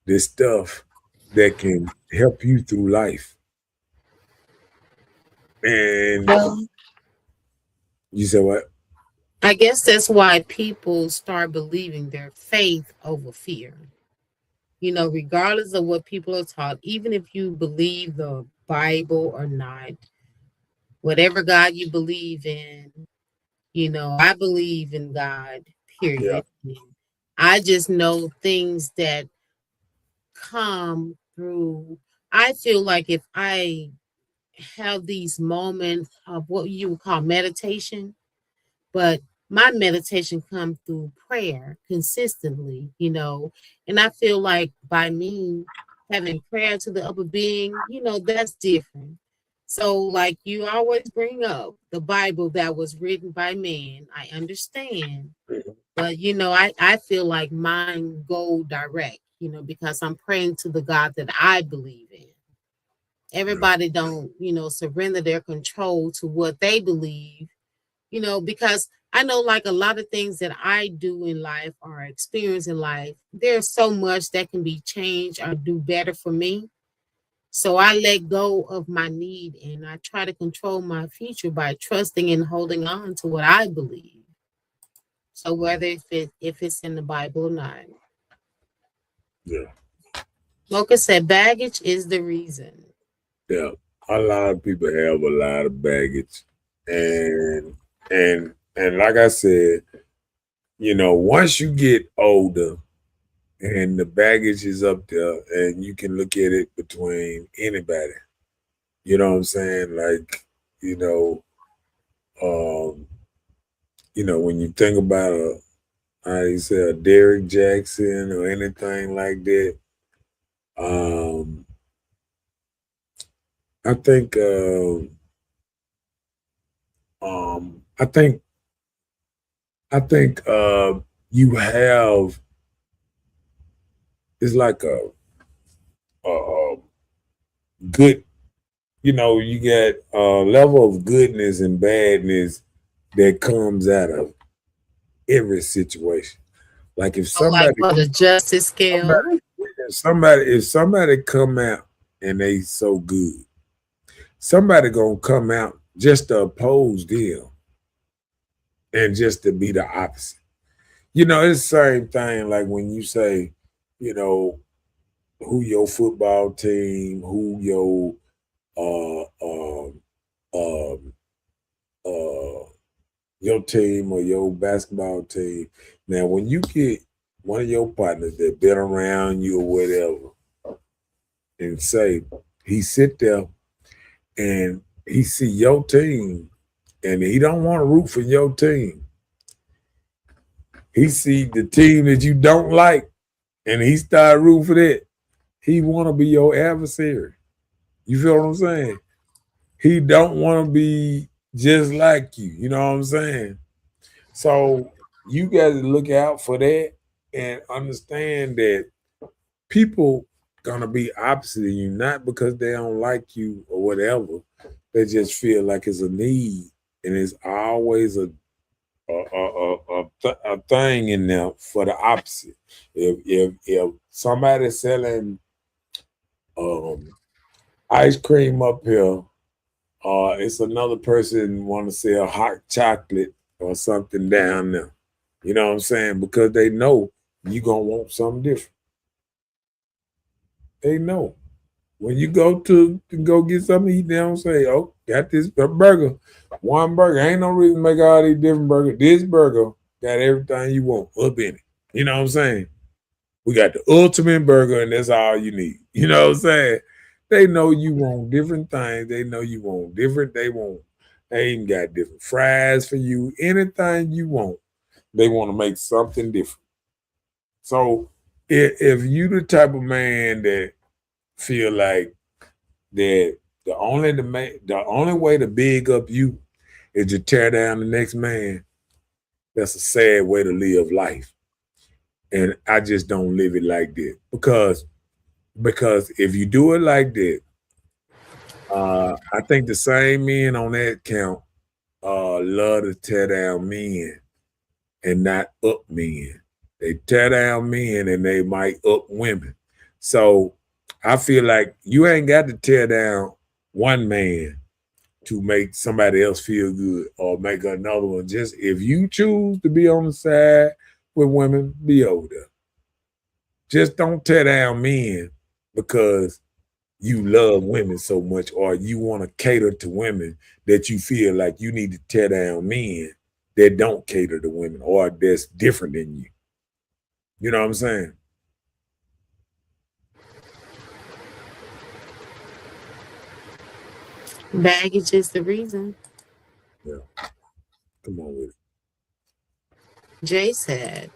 the stuff that can help you through life. And Well, you said what? I guess that's why people start believing their faith over fear. You know, regardless of what people are taught, even if you believe the Bible or not, whatever God you believe in, you know, I believe in God, Yeah, period. I just know things that come through. I feel like if I have these moments of what you would call meditation, but my meditation comes through prayer consistently, you know, and I feel like by me having prayer to the upper being, you know, that's different. So, like you always bring up the Bible that was written by man, I understand, but you know, I feel like mine go direct, you know, because I'm praying to the God that I believe in. yeah, Everybody don't, you know, surrender their control to what they believe, you know, because I know like a lot of things that I do in life or experience in life, there's so much that can be changed or do better for me. So I let go of my need and I try to control my future by trusting and holding on to what I believe. So whether if it's in the Bible or not. yeah, Mocha said baggage is the reason. yeah. A lot of people have a lot of baggage, and and like I said, once you get older and the baggage is up there, and you can look at it between anybody. You know what I'm saying? Like, you know, um, when you think about how you say a Derrick Jackson or anything like that, um, I think, I think, you have it's like a good, you get a level of goodness and badness that comes out of it. every situation. Like if So like somebody for the justice scale. if somebody come out and they so good, somebody gonna come out just to oppose them and just to be the opposite. You know, it's the same thing like when you say, you know, who your football team, who your uh um um uh your team or your basketball team. Now when you get one of your partners that been around you or whatever and say he sit there and he see your team and he don't want to root for your team. He see the team that you don't like and he start rooting for that. He want to be your adversary. You feel what I'm saying? He don't want to be just like you. You know what I'm saying? So you got to look out for that and understand that people gonna be opposite of you, not because they don't like you or whatever. They just feel like it's a need, and it's always a thing in there for the opposite. If somebody's selling ice cream up here, it's another person want to sell hot chocolate or something down there. You know what I'm saying? Because they know you gonna want something different. They know. When you go to go get something to eat, they don't say, "Oh, got this burger, one burger." Ain't no reason to make all these different burgers. This burger got everything you want up in it. You know what I'm saying? We got the ultimate burger, and that's all you need. You know what I'm saying? They know you want different things. They know you want different. They even got different fries for you. Anything you want, they want to make something different. So if you the type of man that feel like that the only way to big up you is to tear down the next man, that's a sad way to live life. And I just don't live it like that. Because if you do it like that, I think the same men on that count love to tear down men and not up men. They tear down men and they might up women. So I feel like you ain't got to tear down one man to make somebody else feel good or make another one. Just if you choose to be on the side with women, be over there. Just don't tear down men because you love women so much or you want to cater to women that you feel like you need to tear down men that don't cater to women or that's different than you. You know what I'm saying? Baggage is the reason. Yeah. Come on with it. Jay said,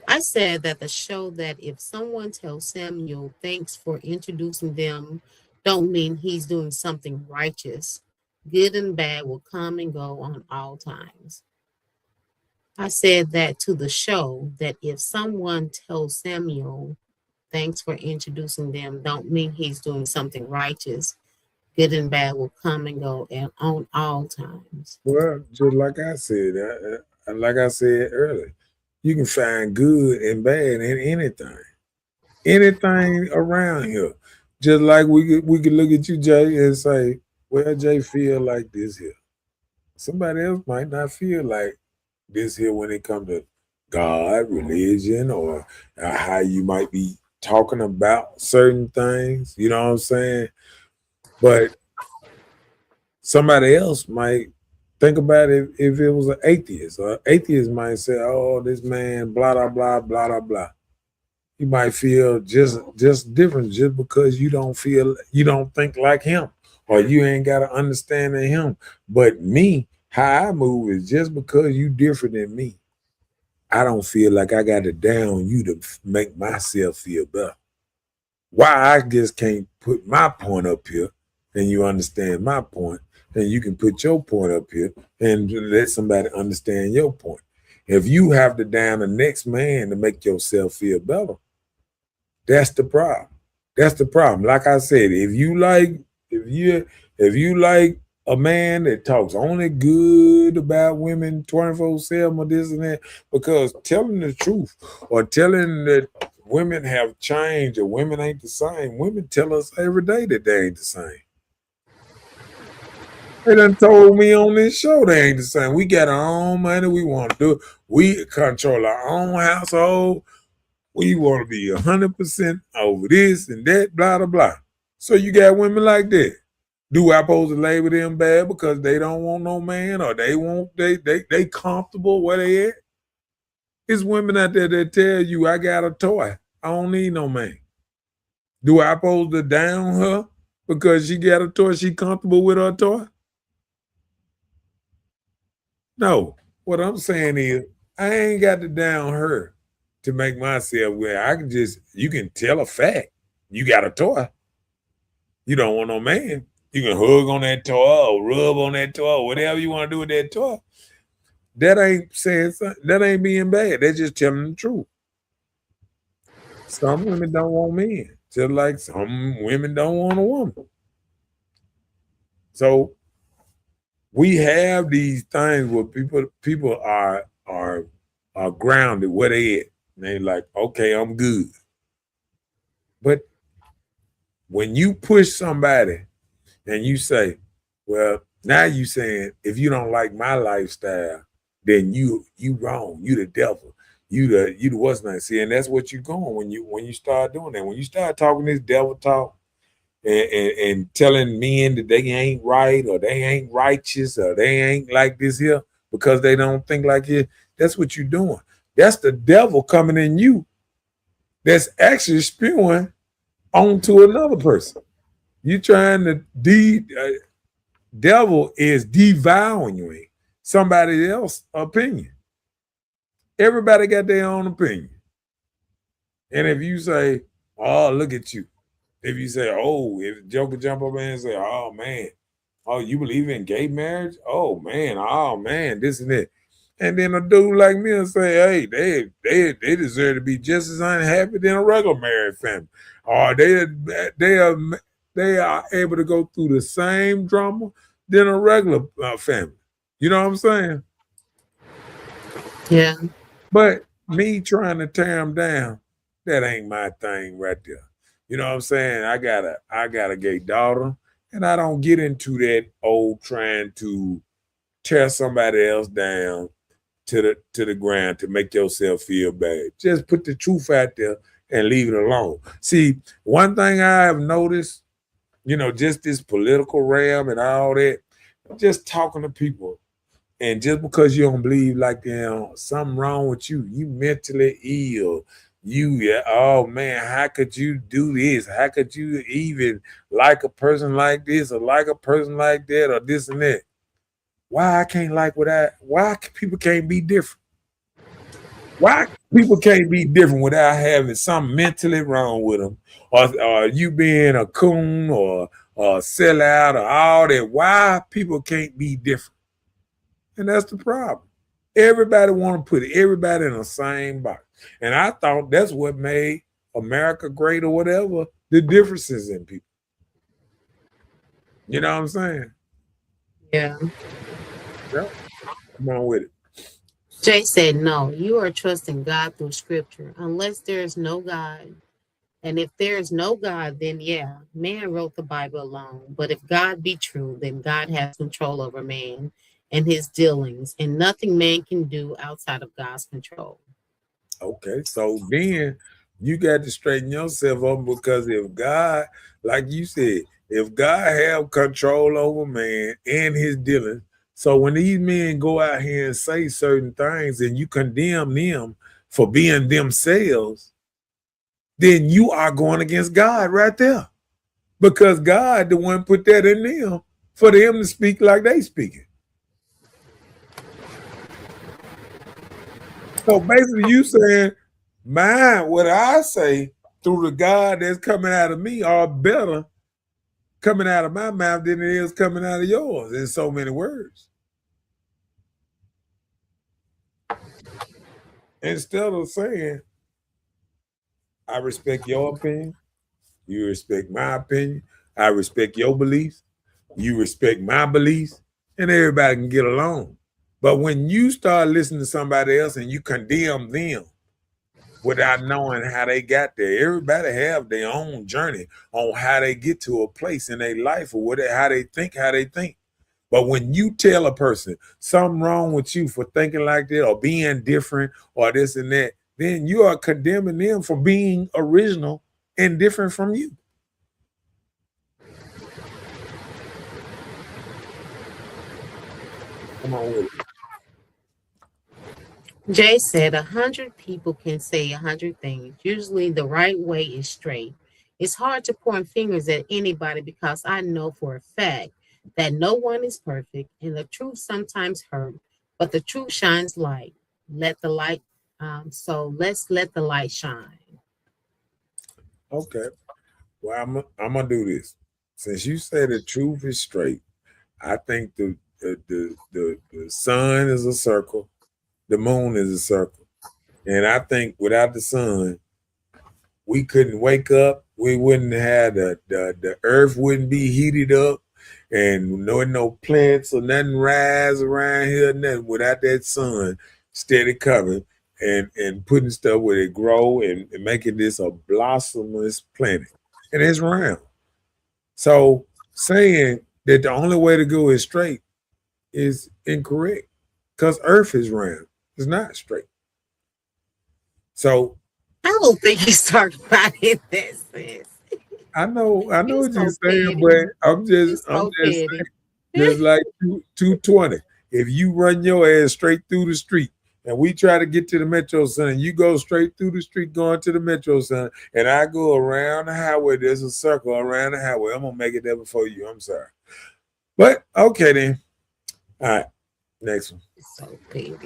I said that the show that if someone tells Samuel thanks for introducing them, don't mean he's doing something righteous. Good and bad will come and go on all times. I said that to the show that if someone tells Samuel thanks for introducing them, don't mean he's doing something righteous. Good and bad will come and go and on all times. Well, just like I said, like I said earlier, you can find good and bad in anything around here. Just like we could look at you, Jay, and say, "Well, Jay feel like this here." Somebody else might not feel like this here when it comes to God, religion, or how you might be talking about certain things. You know what I'm saying? But somebody else might think about it if it was an atheist. Or atheist might say, "Oh, this man, blah blah blah blah blah blah." You might feel just different just because you don't think like him or you ain't got an understanding of him. But me, how I move is just because you different than me. I don't feel like I got to down you to make myself feel better. Why I just can't put my point up here and you understand my point, and you can put your point up here and let somebody understand your point. If you have to down the next man to make yourself feel better, that's the problem. That's the problem. Like I said, if you like a man that talks only good about women 24/7 or this and that, because telling the truth or telling that women have changed or women ain't the same, women tell us every day that they ain't the same. They done told me on this show they ain't the same. We got our own money. We want to do it. We control our own household. We want to be 100% over this and that, blah, blah, blah. So you got women like that. Do I supposed to label them bad because they don't want no man, or they comfortable where they at? It's women out there that tell you, I got a toy. I don't need no man. Do I supposed to down her because she got a toy, she comfortable with her toy? No. What I'm saying is, I ain't got to down her to make myself where I can just, you can tell a fact. You got a toy. You don't want no man. You can hug on that toy or rub on that toy or whatever you want to do with that toy. That ain't saying something. That ain't being bad. They're just telling the truth. Some women don't want men, just like some women don't want a woman. So we have these things where people are grounded where they at. And they like, okay, I'm good. But when you push somebody and you say, well, now you saying if you don't like my lifestyle, then you wrong. You the devil. You the what's not. See, and that's what you're going when you start doing that. When you start talking this devil talk and telling men that they ain't right or they ain't righteous or they ain't like this here because they don't think like it, that's what you're doing. That's the devil coming in you that's actually spewing onto another person. You trying to devil is devaluing somebody else's opinion. Everybody got their own opinion. And if you say, oh, look at you. If you say, oh, if Joker jump up and say, oh man, oh, you believe in gay marriage? Oh man, this and that. And then a dude like me will say, hey, they deserve to be just as unhappy than a regular married family. Or they are able to go through the same drama than a regular family. You know what I'm saying? Yeah. But me trying to tear them down, that ain't my thing right there. You know what I'm saying? I got a gay daughter, and I don't get into that old trying to tear somebody else down to the ground to make yourself feel bad. Just put the truth out there and leave it alone. See, one thing I have noticed, just this political realm and all that, just talking to people. And just because you don't believe like something wrong with you, you mentally ill. Oh man, how could you do this? How could you even like a person like this or like a person like that or this and that? Why I can't like why people can't be different? Why people can't be different without having something mentally wrong with them? Or you being a coon or a sellout or all that? Why people can't be different? And that's the problem. Everybody want to put everybody in the same box. And I thought that's what made America great or whatever, the differences in people. You know what I'm saying? Yeah. Yeah. Come on with it. Jay said, no, you are trusting God through scripture. Unless there is no God. And if there is no God, then yeah, man wrote the Bible alone. But if God be true, then God has control over man and his dealings, and nothing man can do outside of God's control. Okay, so then you got to straighten yourself up, because if God, like you said, if God have control over man and his dealings, so when these men go out here and say certain things and you condemn them for being themselves, then you are going against God right there. Because God the one put that in them for them to speak like they speaking. So basically you saying, what I say through the God that's coming out of me are better coming out of my mouth than it is coming out of yours in so many words. Instead of saying, I respect your opinion, you respect my opinion, I respect your beliefs, You respect my beliefs, and everybody can get along. But when you start listening to somebody else and you condemn them without knowing how they got there, everybody have their own journey on how they get to a place in their life or how they think. But when you tell a person something wrong with you for thinking like that or being different or this and that, then you are condemning them for being original and different from you. Come on with it. Jay said 100 people can say 100 things. Usually the right way is straight. It's hard to point fingers at anybody because I know for a fact that no one is perfect and the truth sometimes hurt, but the truth shines light. Let the light, so let's let the light shine. Okay. Well, I'm gonna do this. Since you say the truth is straight, I think the sun is a circle, the moon is a circle, and I think without the sun, we couldn't wake up. We wouldn't have the earth wouldn't be heated up, and no plants or nothing rise around here. Nothing without that sun steady covering and putting stuff where it grow and making this a blossomless planet, and it's round. So saying that the only way to go is straight is incorrect because Earth is round. It's not straight. So I don't think he's talking about it that sense. I know He's what you're so saying, petty. but I'm He's just saying, so petty. just like 220. If you run your ass straight through the street and we try to get to the Metro Center, you go straight through the street going to the Metro Center, and I go around the highway, there's a circle around the highway. I'm gonna make it there before you. I'm sorry. But okay then. All right. Next one. So petty.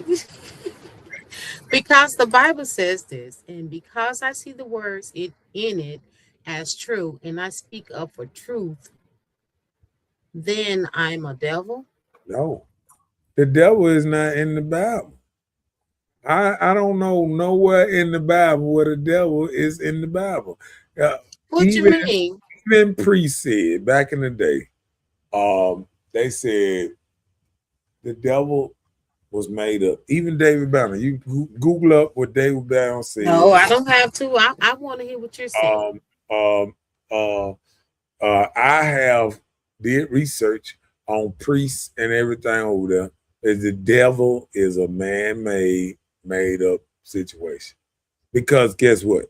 Because the Bible says this, and because I see the words in it as true, and I speak up for truth, then I'm a devil. No. The devil is not in the Bible. I don't know nowhere in the Bible where the devil is in the Bible. What you even mean? even priests said back in the day, they said the devil was made up. Even David Banner, you Google up what David Banner said. No, I don't have to. I want to hear what you're saying. I have did research on priests and everything over there. Is the devil is a man-made, made-up situation. Because guess what?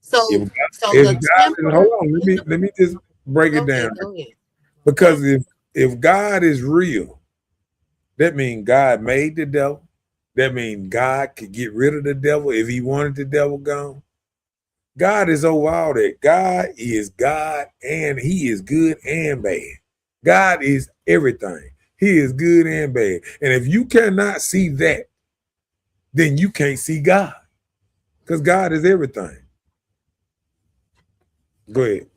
So, If so if the God, temple. hold on, let me just break Go it ahead, down. go ahead. Because if God is real, that means God made the devil. That means God could get rid of the devil if he wanted the devil gone. God is over all that. God is God and he is good and bad. God is everything. He is good and bad. And if you cannot see that, then you can't see God. Because God is everything. Go ahead.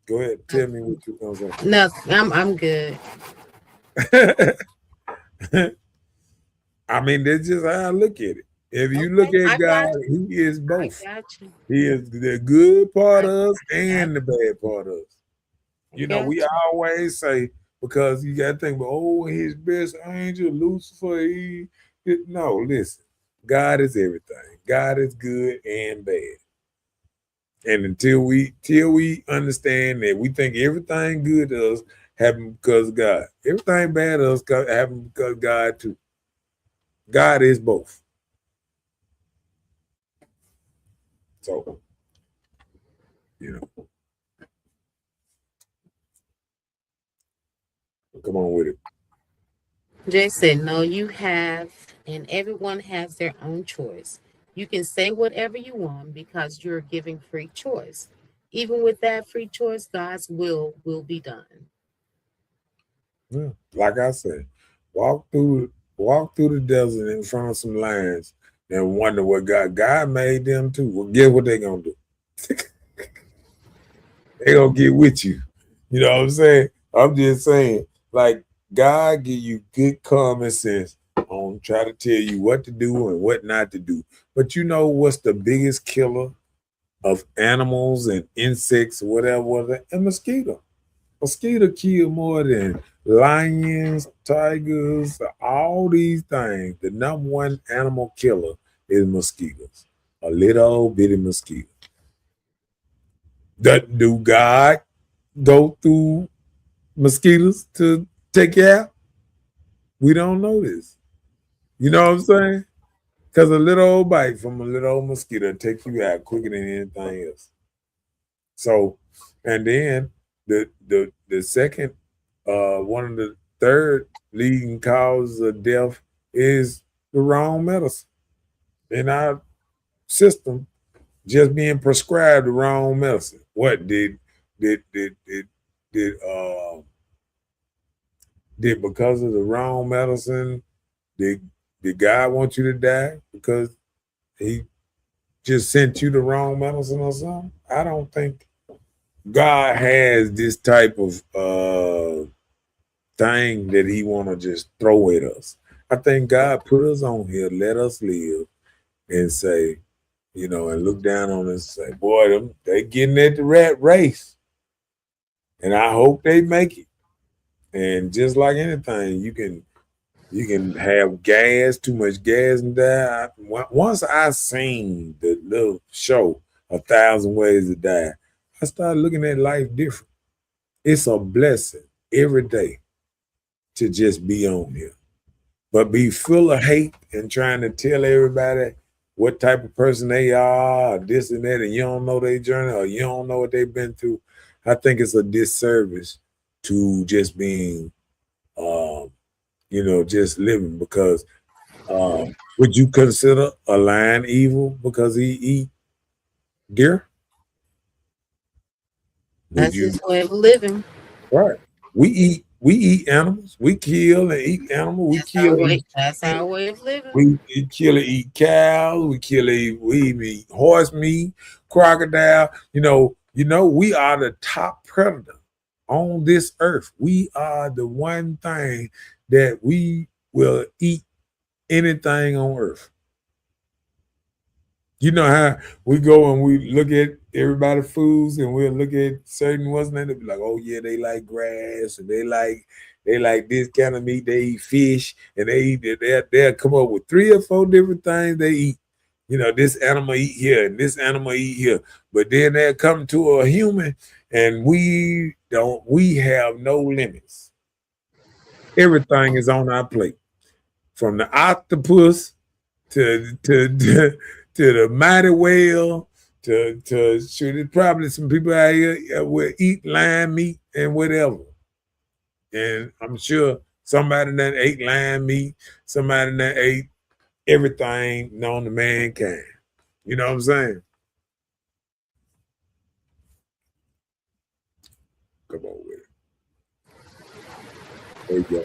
Go ahead. Tell me what you're gonna say. Nothing. I'm good. I mean, that's just how I look at it. If you look Okay, I at God, got you. he is I both. got you. He is the good part I, of us I and the got bad part of us. I You know, got we you. always say, because you got to think, oh, his best angel, Lucifer, no, listen. God is everything. God is good and bad. And until we understand that we think everything good to us happened because of God. Everything bad to us happened because of God too. God is both. So, you know, come on with it. Jay said, no, you have, and everyone has their own choice. You can say whatever you want because you're giving free choice. Even with that free choice, God's will be done. Yeah. Like I said, walk through the desert in front of some lions and wonder what God made them too. Well, guess what they gonna do? They gonna get with you. You know what I'm saying? I'm just saying, like God give you good common sense on try to tell you what to do and what not to do. But you know what's the biggest killer of animals and insects, whatever, and mosquito. Mosquito kill more than lions, tigers, all these things. The number one animal killer is mosquitoes. A little bitty mosquito. Do God go through mosquitoes to take care of? We don't know this. You know what I'm saying? Because a little old bite from a little old mosquito take you out quicker than anything else. So, and then the second, one of the third leading causes of death is the wrong medicine in our system. Just being prescribed the wrong medicine. What did because of the wrong medicine? Did God want you to die because he just sent you the wrong medicine or something? I don't think God has this type of thing that he want to just throw at us. I think God put us on here, let us live, and say, and look down on us and say, boy, they getting at the rat race. And I hope they make it. And just like anything, you can have gas, too much gas, and die. Once I seen the little show, 1,000 Ways to Die, I started looking at life different. It's a blessing every day to just be on here. But be full of hate and trying to tell everybody what type of person they are, or this and that, and you don't know their journey, or you don't know what they've been through. I think it's a disservice to just being, just living. Because would you consider a lion evil because he eat deer? That's his way of living. Right. We eat animals. We kill and eat animals. That's our way of living. We kill and eat cows. We eat horse meat, crocodile. We are the top predator on this earth. We are the one thing that we will eat anything on earth. You know how we go and we look at everybody's foods and we'll look at certain ones and they'll be like, oh yeah, they like grass and they like this kind of meat, they eat fish, and they'll come up with 3 or 4 different things they eat. This animal eat here and this animal eat here. But then they'll come to a human and we have no limits. Everything is on our plate. From the octopus to the mighty whale, there's probably some people out here will eat lion meat and whatever. And I'm sure somebody that ate lion meat, somebody that ate everything known to mankind. You know what I'm saying? Come on with it. There you go.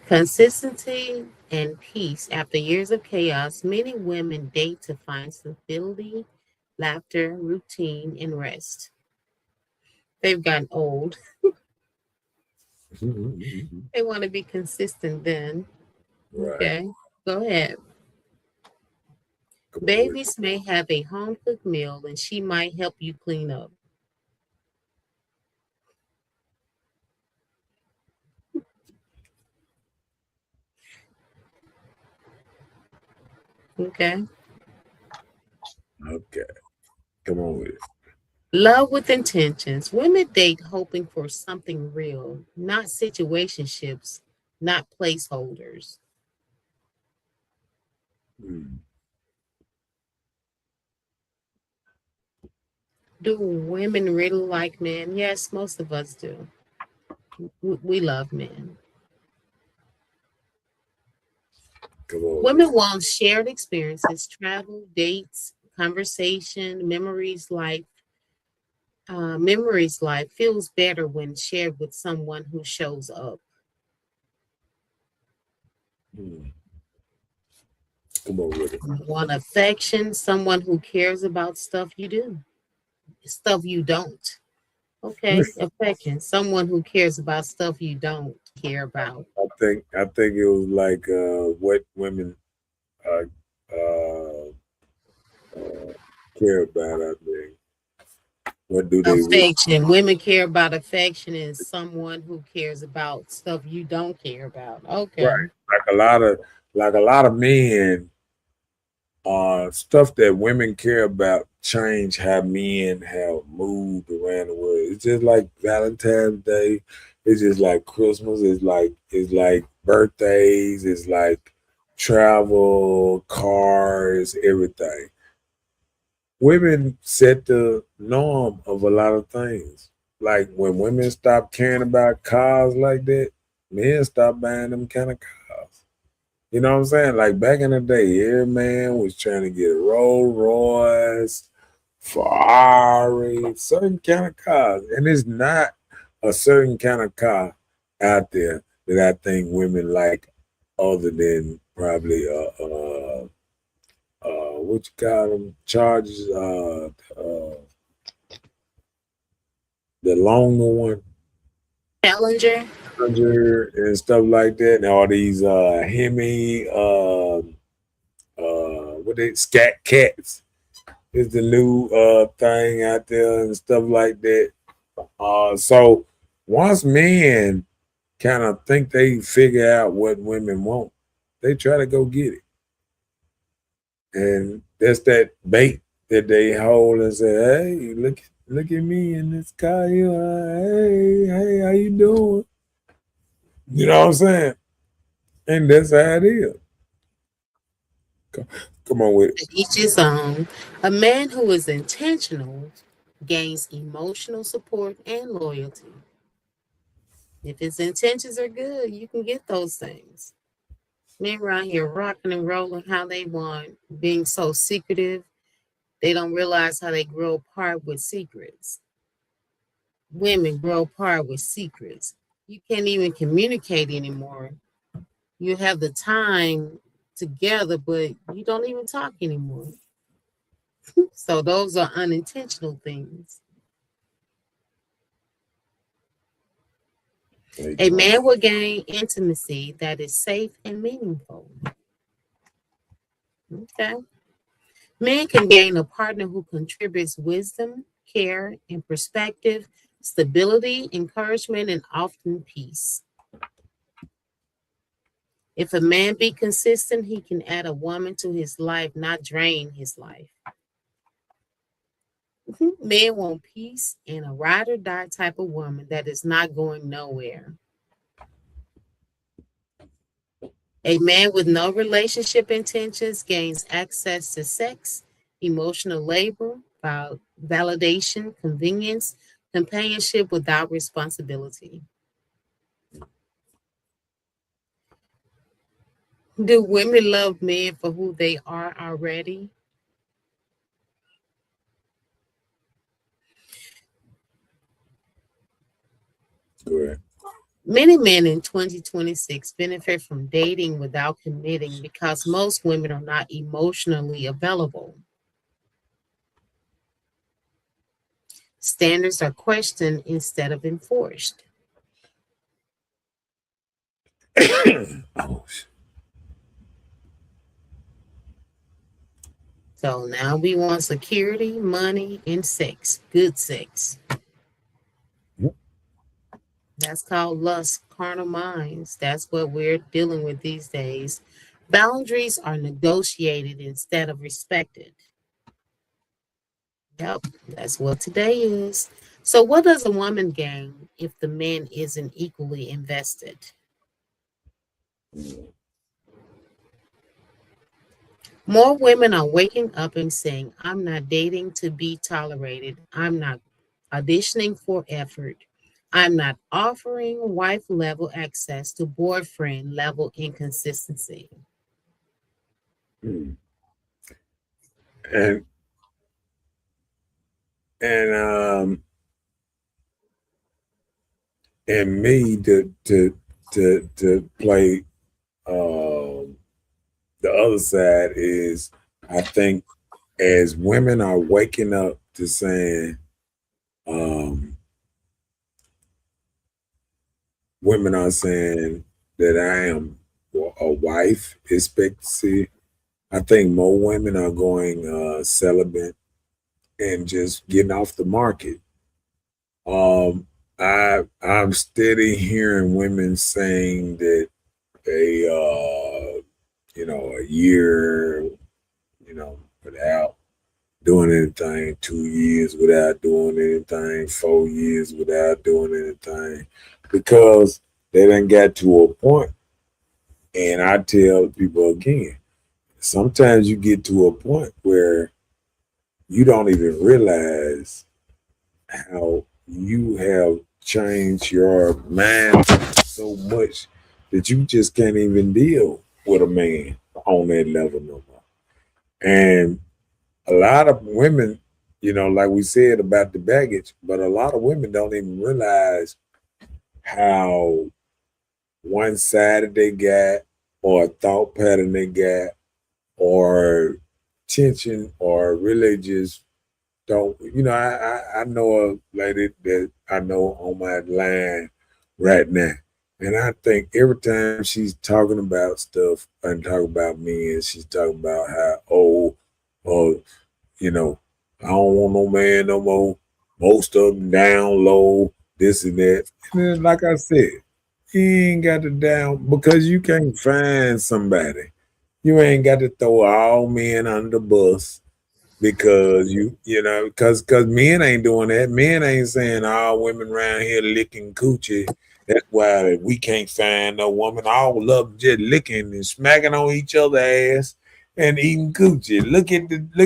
Consistency and peace. After years of chaos, many women date to find stability, laughter, routine, and rest. They've gotten old. They want to be consistent then. Right. Okay, go ahead. Babies may have a home cooked meal and she might help you clean up. Okay. Okay. Come on with it. Love with intentions. Women date hoping for something real, not situationships, not placeholders. Do women really like men? Yes, most of us do. We love men. Women want shared experiences, travel, dates, conversation, memories. Life feels better when shared with someone who shows up. Come on with it. Want affection, someone who cares about stuff you do, stuff you don't. Okay, affection, someone who cares about stuff you don't care about. I think it was like what women care about. I think. What do they really? Affection. Women care about affection and someone who cares about stuff you don't care about. Okay. Right. Like a lot of men, stuff that women care about change how men have moved around the world. It's just like Valentine's Day. It's just like Christmas. It's like birthdays. It's like travel, cars, everything. Women set the norm of a lot of things. Like when women stop caring about cars like that, men stop buying them kind of cars. You know what I'm saying? Like back in the day, every man was trying to get a Rolls Royce, Ferrari, certain kind of cars. And it's not a certain kind of car out there that I think women like other than probably what you call them charges, the longer one, Challenger. and stuff like that, and all these Hemi, what they scat cats is the new thing out there and stuff like that. So once men kind of think they figure out what women want, they try to go get it, and that's that bait that they hold and say, "Hey, look at me in this car here. Hey, how you doing?" You know what I'm saying? And that's how it is. Come on with it. Each his own. A man who is intentional gains emotional support and loyalty. If his intentions are good, you can get those things. Men around here rocking and rolling how they want, being so secretive, they don't realize how they grow apart with secrets. Women grow apart with secrets. You can't even communicate anymore. You have the time together, but you don't even talk anymore. So those are unintentional things. A man will gain intimacy that is safe and meaningful. Okay. Men can gain a partner who contributes wisdom, care, and perspective, stability, encouragement, and often peace. If a man be consistent, he can add a woman to his life, not drain his life. Men want peace and a ride or die type of woman that is not going nowhere. A man with no relationship intentions gains access to sex, emotional labor, validation, convenience, companionship without responsibility. Do women love men for who they are already? Correct. Many men in 2026 benefit from dating without committing because most women are not emotionally available. Standards are questioned instead of enforced. Oh, So now we want security, money, and sex. Good sex. That's called lust, carnal minds. That's what we're dealing with these days. Boundaries are negotiated instead of respected. Yep, that's what today is. So, what does a woman gain if the man isn't equally invested? More women are waking up and saying, I'm not dating to be tolerated. I'm not auditioning for effort. I'm not offering wife level access to boyfriend level inconsistency. mm. and and and me to play the other side is I think as women are waking up to saying um women are saying that I am a wife expectancy, I think more women are going celibate and just getting off the market. I'm steady hearing women saying that they a year, without doing anything, 2 years without doing anything, 4 years without doing anything, because they done got to a point. And I tell people again, sometimes you get to a point where you don't even realize how you have changed your mind so much that you just can't even deal with a man on that level no more. And a lot of women, like we said about the baggage, but a lot of women don't even realize how one-sided they got, or a thought pattern they got, or tension, or really just don't. I know a lady that I know on my line right now, and I think every time she's talking about stuff and talking about me, and she's talking about how you know, I don't want no man no more. Most of them down low, this and that. And then, like I said, you ain't got to down because you can't find somebody. You ain't got to throw all men under the bus because because men ain't doing that. Men ain't saying all women around here licking coochie. That's why we can't find no woman. All of them just licking and smacking on each other ass and eating coochie. Look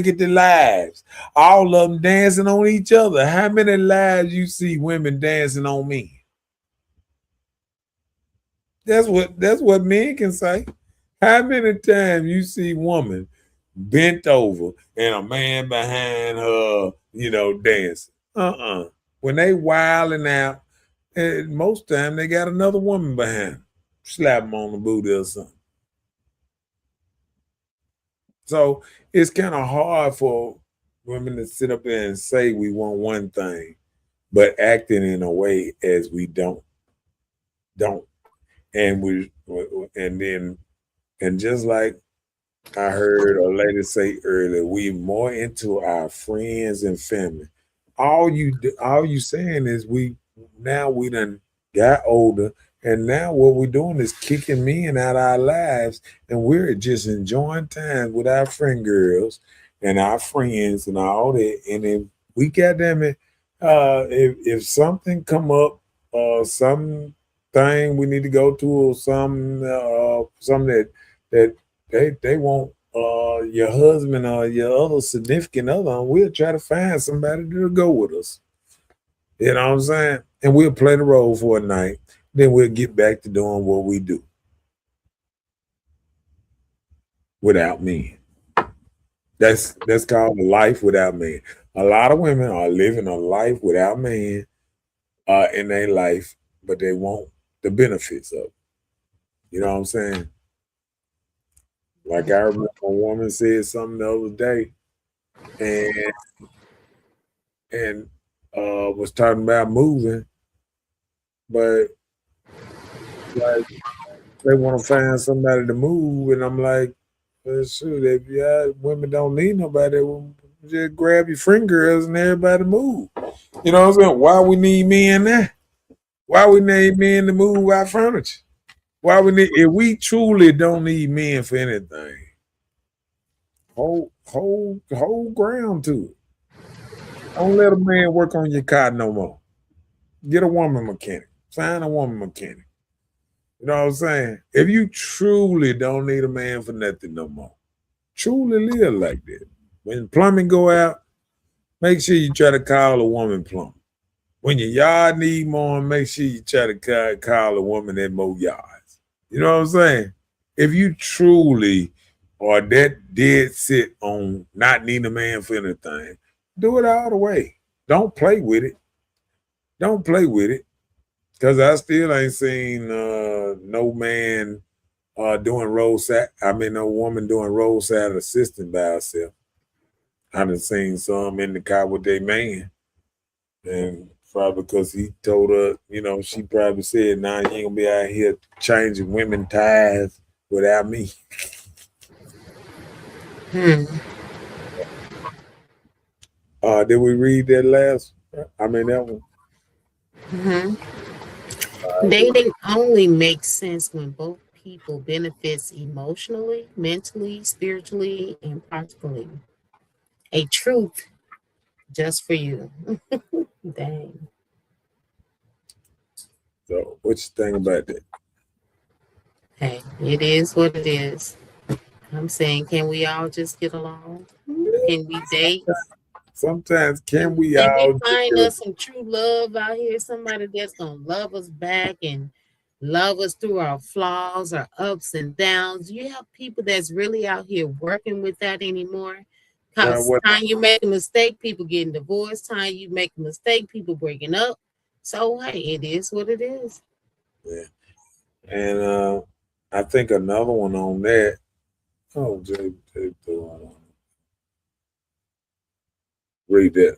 at the lives. All of them dancing on each other. How many lives you see women dancing on men? That's what men can say. How many times you see woman bent over and a man behind her, dancing? When they wilding out, most time they got another woman behind them, slap them on the booty or something. So it's kind of hard for women to sit up there and say we want one thing, but acting in a way as we don't, and and just like I heard a lady say earlier, we more into our friends and family. All you saying is we done got older, and now what we're doing is kicking men out of our lives, and we're just enjoying time with our friend girls and our friends and all that. And if we got them, if something come up, something we need to go to, or something that they want your husband or your other significant other, and we'll try to find somebody to go with us. You know what I'm saying? And we'll play the role for a night. Then we'll get back to doing what we do without men. That's called a life without men. A lot of women are living a life without men in their life, but they want the benefits of it. You know what I'm saying? Like I remember a woman said something the other day, and was talking about moving, but like they want to find somebody to move, and I'm like, well, shoot, if women don't need nobody, well, just grab your friend girls and everybody move. You know what I'm saying? Why we need men now? Why we need men to move our furniture? Why we need if we truly don't need men for anything? Hold ground to it. Don't let a man work on your car no more. Get a woman mechanic. Find a woman mechanic. You know what I'm saying? If you truly don't need a man for nothing no more, truly live like that. When plumbing go out, make sure you try to call a woman plumber. When your yard need more, make sure you try to call a woman that mow yards. You know what I'm saying? If you truly are that dead set on not needing a man for anything, do it all the way. Don't play with it. Don't play with it. Because I still ain't seen no man doing roadside. I mean, no woman doing roadside assistant by herself. I done seen some in the car with their man. And probably because he told her, she probably said, nah, you ain't gonna be out here changing women tires without me. Hmm. Did we read that last? I mean that one. Hmm. Dating only makes sense when both people benefits emotionally, mentally, spiritually, and practically. A truth just for you. Dang. So what you think about that? Hey, it is what it is. I'm saying, can we all just get along? Can we date? Sometimes can we Can we all just find get a us some true love out here? Somebody that's gonna love us back and love us through our flaws, our ups and downs. You have people that's really out here working with that anymore. Cause what? time you make a mistake, people getting divorced. Time you make a mistake, people breaking up. So hey, it is what it is. Yeah. And I think another one on that. Oh, Jay, read that.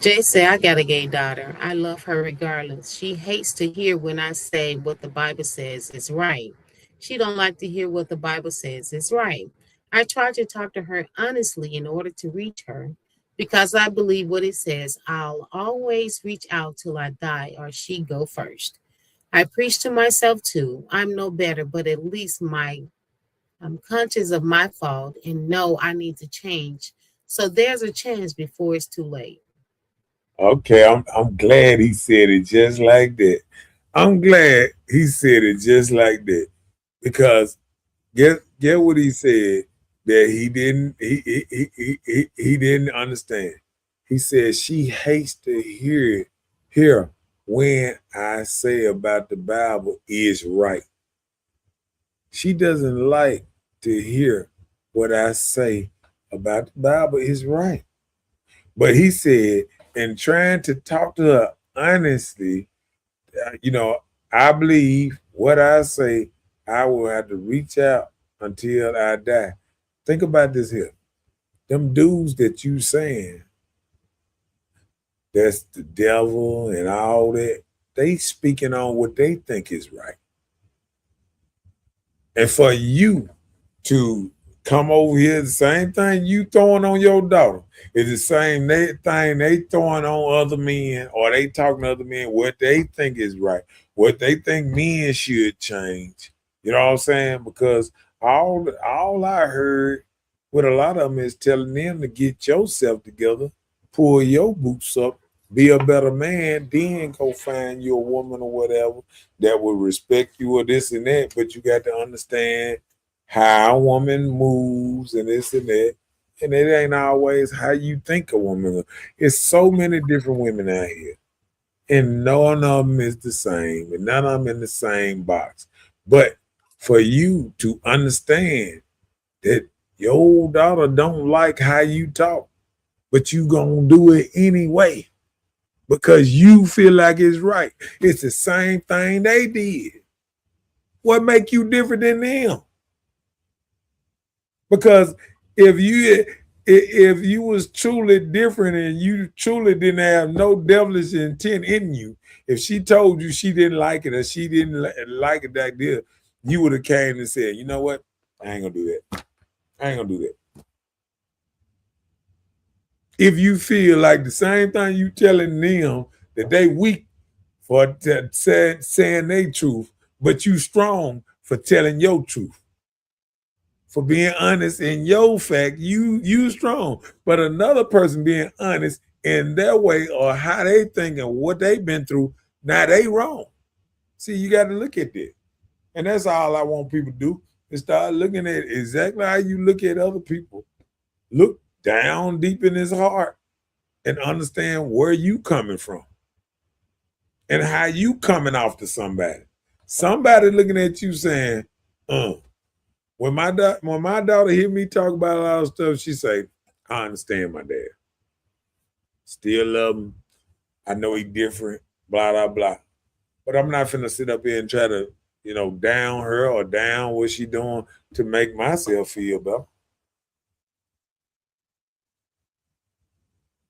Jay said, I got a gay daughter. I love her regardless. She hates to hear when I say what the Bible says is right. She don't like to hear what the Bible says is right. I try to talk to her honestly in order to reach her because I believe what it says. I'll always reach out till I die or she go first. I preach to myself too. I'm no better, but at least I'm conscious of my fault and know I need to change. So there's a chance before it's too late. Okay, I'm glad he said it just like that. I'm glad he said it just like that because get what he said that he didn't understand. He said she hates to hear when I say about the Bible is right. She doesn't like to hear what I say about the Bible is right. But he said, in trying to talk to her honestly, you know, I believe what I say, I will have to reach out until I die. Think about this here. Them dudes that you saying, that's the devil and all that, they speaking on what they think is right. And for you to come over here, the same thing you throwing on your daughter is the same thing they throwing on other men, or they talking to other men what they think is right, what they think men should change. You know what I'm saying? Because all I heard with a lot of them is telling them to get yourself together, pull your boots up, be a better man, then go find you a woman or whatever that will respect you or this and that. But you got to understand how a woman moves and this and that. And it ain't always how you think a woman. It's so many different women out here. And none of them is the same. And none of them in the same box. But for you to understand that your daughter don't like how you talk, but you gonna do it anyway because you feel like it's right. It's the same thing they did. What make you different than them? Because if you was truly different and you truly didn't have no devilish intent in you, if she told you she didn't like it or she didn't like it that deal, you would have came and said, you know what? I ain't gonna do that. I ain't gonna do that. If you feel like the same thing you telling them that they weak for saying their truth, but you strong for telling your truth, for being honest in your fact, you strong. But another person being honest in their way or how they think and what they've been through, now they wrong. See, you got to look at that. And that's all I want people to do is start looking at exactly how you look at other people. Look down deep in his heart and understand where you coming from and how you coming off to somebody. Somebody looking at you saying, when my daughter hear me talk about a lot of stuff, she say, I understand my dad. Still love him. I know he different, blah, blah, blah. But I'm not finna sit up here and try to, down her or down what she doing to make myself feel better.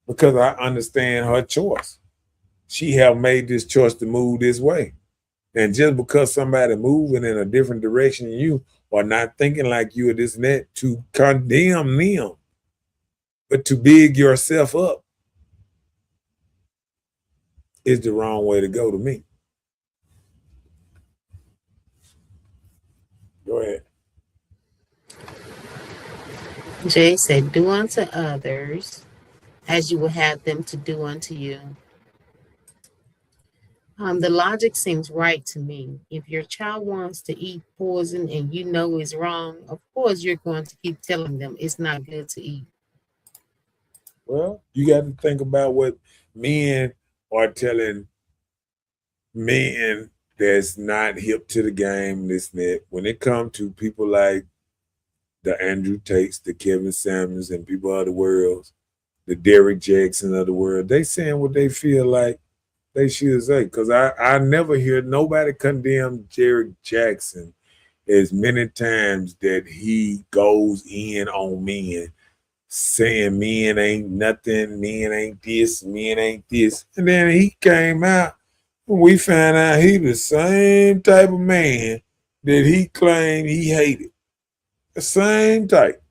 Because I understand her choice. She have made this choice to move this way. And just because somebody moving in a different direction than you or not thinking like you or this and that to condemn them, but to big yourself up is the wrong way to go to me. Go ahead. Jay said, do unto others as you will have them to do unto you. The logic seems right to me. If your child wants to eat poison and you know it's wrong, of course you're going to keep telling them it's not good to eat. Well, you got to think about what men are telling men that's not hip to the game, this and that. When it comes to people like the Andrew Tates, the Kevin Samuels, and people of the world, the Derrick Jackson of the world, they saying what they feel like they should say. Because I never hear nobody condemn Derrick Jackson as many times that he goes in on men, saying men ain't nothing, men ain't this, men ain't this. And then he came out and we found out he the same type of man that he claimed he hated. The same type.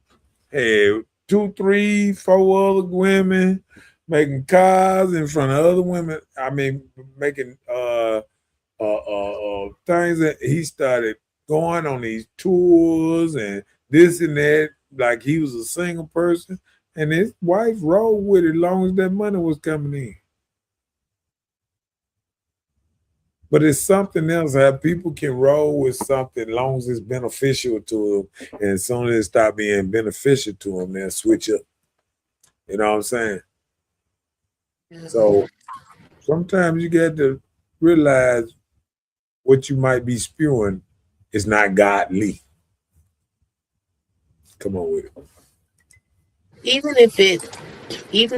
Had 2, 3, 4 other women, making cars in front of other women. I mean, making things that he started going on these tours and this and that, like he was a single person, and his wife rolled with it as long as that money was coming in. But it's something else how people can roll with something as long as it's beneficial to them, and as soon as it stop being beneficial to them, they'll switch up. You know what I'm saying? So sometimes you get to realize what you might be spewing is not godly. Come on with it. Even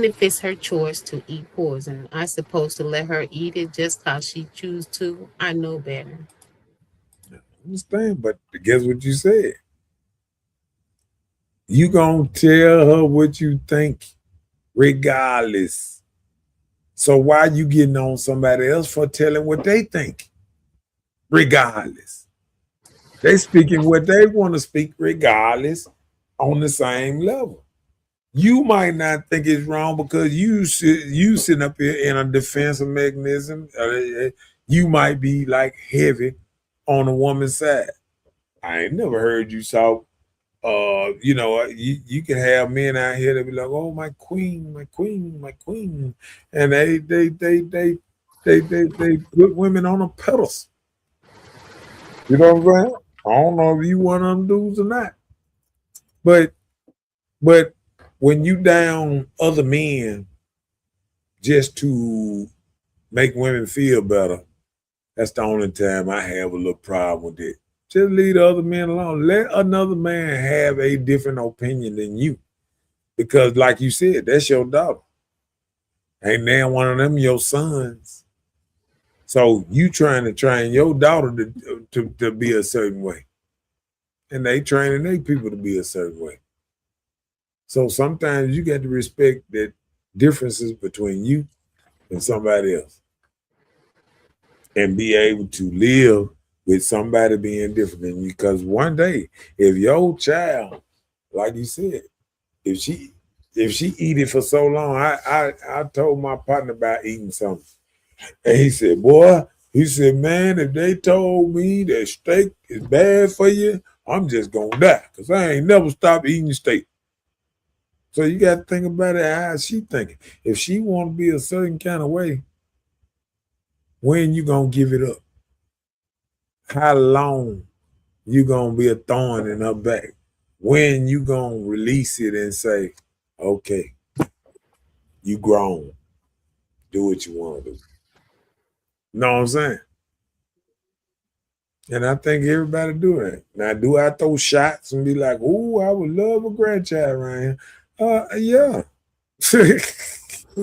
if it's her choice to eat poison, I supposed to let her eat it just cause she choose to. I know better. I understand, but guess what you said? You gonna tell her what you think, regardless. So why you getting on somebody else for telling what they think? Regardless. They speaking what they want to speak regardless on the same level. You might not think it's wrong because you sitting up here in a defensive mechanism. You might be like heavy on the woman's side. I ain't never heard you talk. You can have men out here that be like, "Oh, my queen, my queen, my queen," and they put women on a pedestal. You know what I'm saying? I don't know if you one of them dudes or not, but when you down other men just to make women feel better, that's the only time I have a little problem with it. Just leave the other men alone. Let another man have a different opinion than you. Because like you said, that's your daughter. Ain't now one of them your sons. So you trying to train your daughter to be a certain way. And they training their people to be a certain way. So sometimes you got to respect that differences between you and somebody else. And be able to live with somebody being different than you. Because one day, if your child, like you said, if she eat it for so long, I told my partner about eating something. And he said, boy, he said, man, if they told me that steak is bad for you, I'm just gonna die. Because I ain't never stopped eating steak. So you got to think about it how she thinking. If she want to be a certain kind of way, when you gonna give it up? How long you gonna be a thorn in her back? When you gonna release it and say, okay, you grown. Do what you want to do. Know what I'm saying? And I think everybody do that. Now, do I throw shots and be like, "Ooh, I would love a grandchild around here"? Yeah.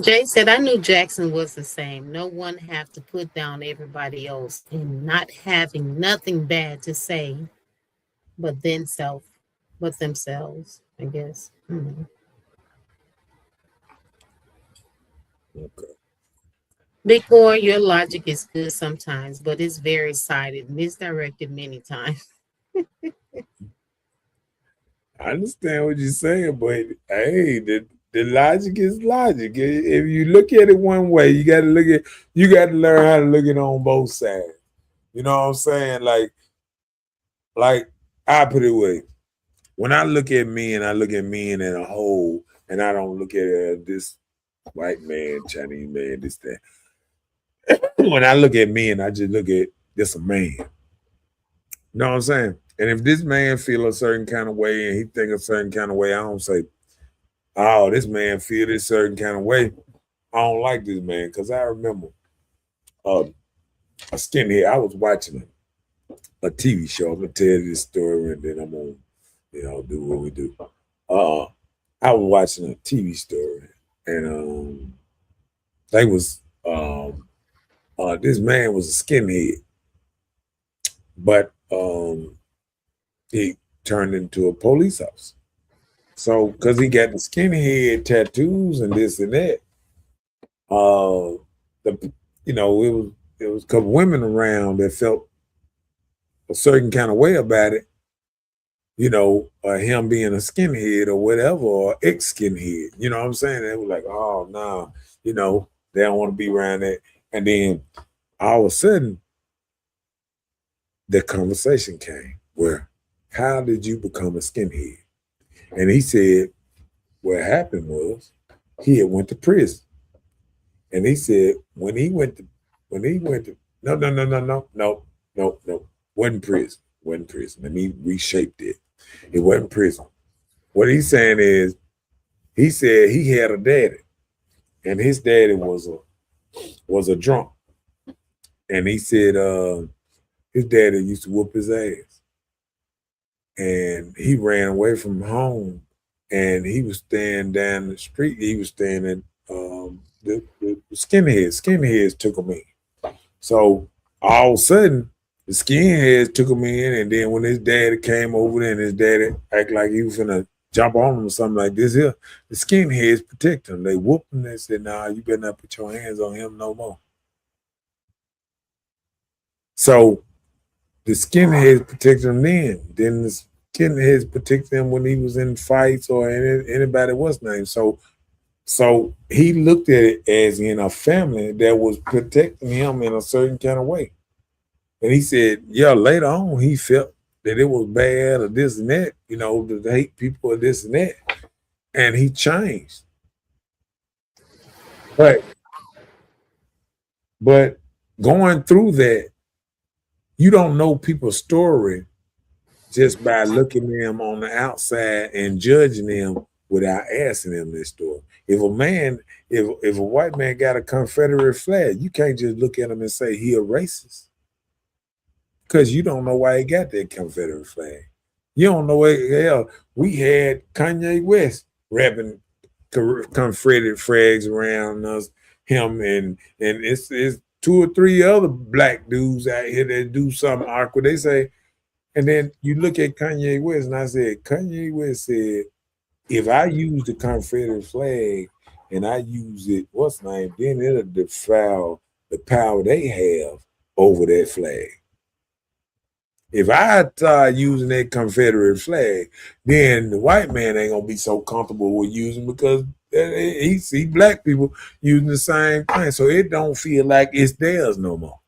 Jay said, I knew Jackson was the same. No one have to put down everybody else and not having nothing bad to say, but themselves, I guess. Okay. Big boy, your logic is good sometimes, but it's very sided, misdirected many times. I understand what you're saying, but hey, the logic is logic. If you look at it one way, you got to learn how to look at it on both sides. You know what I'm saying? Like I put it away. When I look at men, I look at men in a whole, and I don't look at it as this white man, Chinese man, this that. When I look at men, I just look at this a man. You know what I'm saying? And if this man feel a certain kind of way and he think a certain kind of way, I don't say, oh, this man feel this certain kind of way. I don't like this man. Because I remember a skinhead, I was watching a TV show. I'm going to tell you this story and then I'm going to, do what we do. I was watching a TV story and they was, this man was a skinhead, but he turned into a police officer. So, because he got the skinhead tattoos and this and that, it was a couple women around that felt a certain kind of way about it. Him being a skinhead or whatever, or ex-skinhead. You know what I'm saying? They were like, oh no, they don't want to be around that. And then all of a sudden, the conversation came where, how did you become a skinhead? And he said, what happened was he had went to prison. And he said, no, wasn't prison. Let me reshape it. It wasn't prison. What he's saying is, he said he had a daddy, and his daddy was a drunk. And he said his daddy used to whoop his ass. And he ran away from home, and he was staying down the street. He was staying at the skinheads. Skinheads took him in. So all of a sudden, the skinheads took him in, and then when his daddy came over there and his daddy acted like he was gonna jump on him or something like this here, the skinheads protect him. They whooped him and said, nah, you better not put your hands on him no more. So the skinheads protect him then. Then the skinheads protect him when he was in fights or anybody what's name. So he looked at it as in a family that was protecting him in a certain kind of way. And he said, yeah, later on he felt that it was bad or this and that, to hate people or this and that. And he changed. But going through that, you don't know people's story just by looking at them on the outside and judging them without asking them this story. If a white man got a Confederate flag, you can't just look at him and say he a racist, because you don't know why he got that Confederate flag. You don't know what hell. We had Kanye West wrapping Confederate flags around us, him and it's 2 or 3 other black dudes out here that do something awkward. They say, and then you look at Kanye West, and I said, Kanye West said, if I use the Confederate flag and I use it, then it'll defile the power they have over that flag. If I start using that Confederate flag, then the white man ain't gonna be so comfortable with using, because he see black people using the same thing, so it don't feel like it's theirs no more.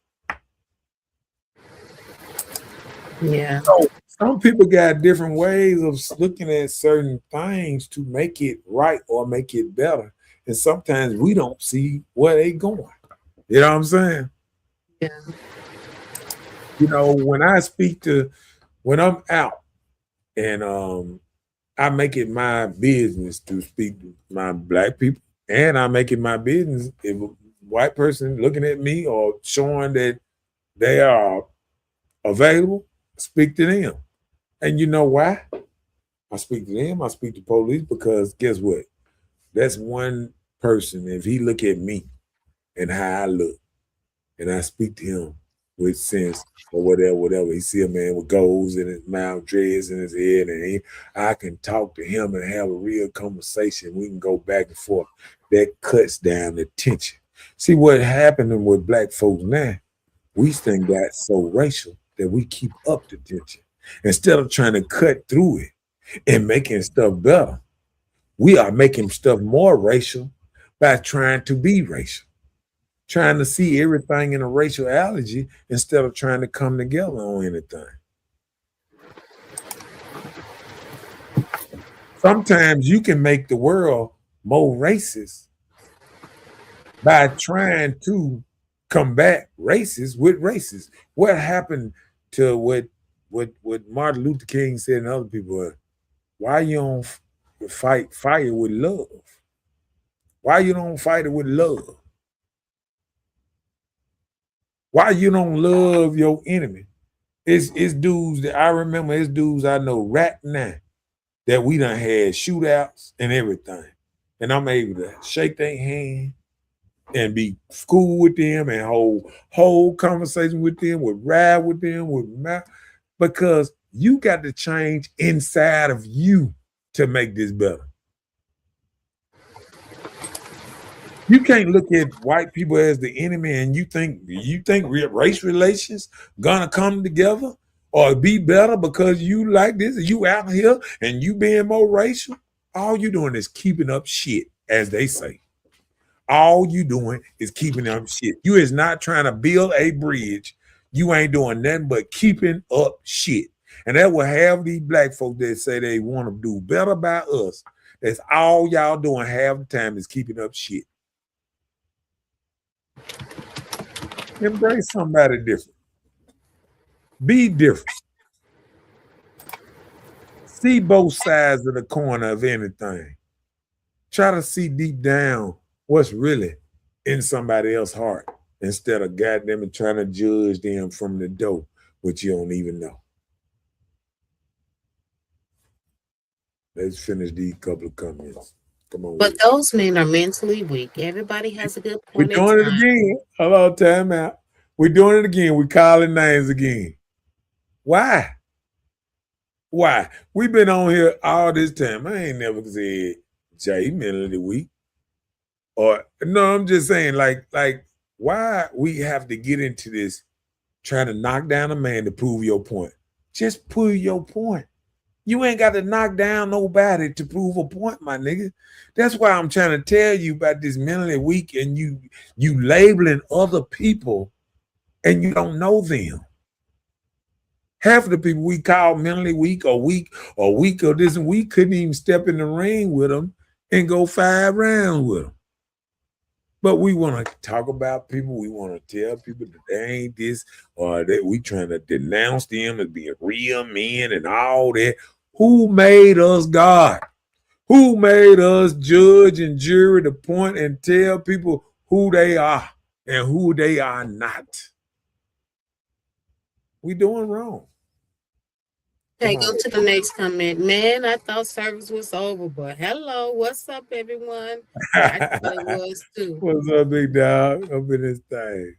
Yeah. So some people got different ways of looking at certain things to make it right or make it better, and sometimes we don't see where they going. You know what I'm saying? Yeah. When I'm out and I make it my business to speak to my black people, and I make it my business if a white person looking at me or showing that they are available, speak to them. And you know why? I speak to them, I speak to police, because guess what? That's one person, if he look at me and how I look, and I speak to him with sense or whatever. He see a man with goals in his mouth, dreads in his head, and I can talk to him and have a real conversation. We can go back and forth. That cuts down the tension. See what happening with black folks now? We think that's so racial that we keep up the tension instead of trying to cut through it and making stuff better. We are making stuff more racial by trying to be racial, trying to see everything in a raciality instead of trying to come together on anything. Sometimes you can make the world more racist by trying to combat racists with racists. What happened to what Martin Luther King said and other people? Why you don't fight fire with love? Why you don't fight it with love? Why you don't love your enemy? It's dudes that I remember. It's dudes I know right now that we done had shootouts and everything, and I'm able to shake their hand and be cool with them and whole conversation with them, would ride with them, because you got to change inside of you to make this better. You can't look at white people as the enemy and you think race relations gonna come together or be better because you like this and you out here and you being more racial. All you doing is keeping up shit, as they say. All you doing is keeping up shit. You is not trying to build a bridge. You ain't doing nothing but keeping up shit. And that will have these black folks that say they want to do better by us. That's all y'all doing half the time is keeping up shit. Embrace somebody different. Be different. See both sides of the corner of anything. Try to see deep down what's really in somebody else's heart instead of goddamn it trying to judge them from the door, which you don't even know. Let's finish these couple of comments. Come on. But those men are mentally weak. Everybody has a good We're point. doing it again. Hello, time out. We're doing it again. We're calling names again. Why? Why? We've been on here all this time. I ain't never said Jay mentally weak. Or no, I'm just saying, like, why we have to get into this trying to knock down a man to prove your point. Just prove your point. You ain't got to knock down nobody to prove a point, my nigga. That's why I'm trying to tell you about this mentally weak and you labeling other people and you don't know them. Half of the people we call mentally weak or weak or this, and we couldn't even step in the ring with them and go 5 rounds with them. But we want to talk about people. We want to tell people that they ain't this or that we trying to denounce them as being real men and all that. Who made us God? Who made us judge and jury to point and tell people who they are and who they are not? We doing wrong. Okay, go to the next comment. Man, I thought service was over, but hello, what's up, everyone? I thought it was too. What's up, big dog? Up in this thing.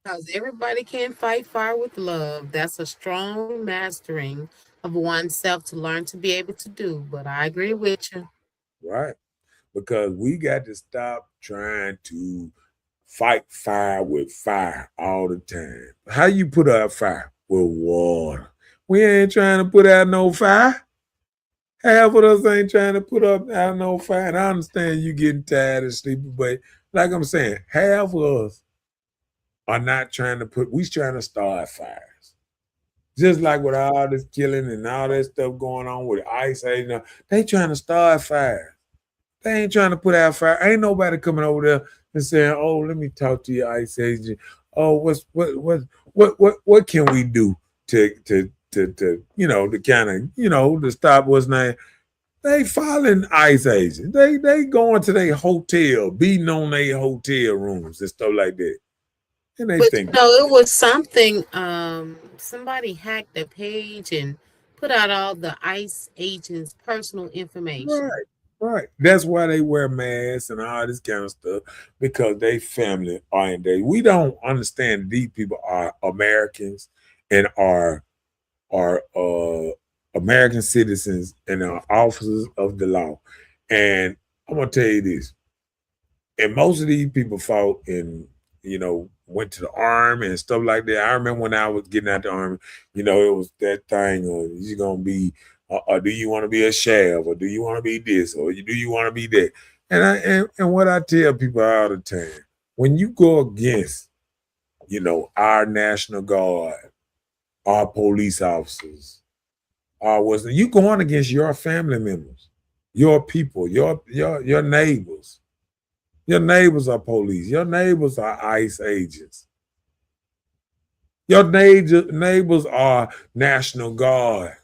Because everybody can fight fire with love. That's a strong mastering of oneself to learn to be able to do. But I agree with you. Right. Because we got to stop trying to fight fire with fire all the time. How you put out fire? With water. We ain't trying to put out no fire. Half of us ain't trying to put out no fire. And I understand you getting tired and sleepy, but like I'm saying, half of us are not trying to we trying to start fires. Just like with all this killing and all that stuff going on with Ice Age, they trying to start fires. They ain't trying to put out fire. Ain't nobody coming over there and saying, "Oh, let me talk to your Ice Age. Oh, what can we do to kind of to stop what's name?" They following Ice Age. They going to their hotel, beating on their hotel rooms and stuff like that. And they think it was something. Somebody hacked the page and put out all the ICE agents' personal information. Right. That's why they wear masks and all this kind of stuff, because they family oriented. We don't understand that these people are Americans and are American citizens and are officers of the law. And I'm gonna tell you this. And most of these people fought in went to the army and stuff like that. I remember when I was getting out the army, it was that thing of you're gonna be, or do you want to be a sheriff, or do you want to be this, or do you want to be that? And what I tell people all the time, when you go against, our National Guard, our police officers, you going against your family members, your people, your neighbors. Your neighbors are police. Your neighbors are ICE agents. Your neighbors are National Guard.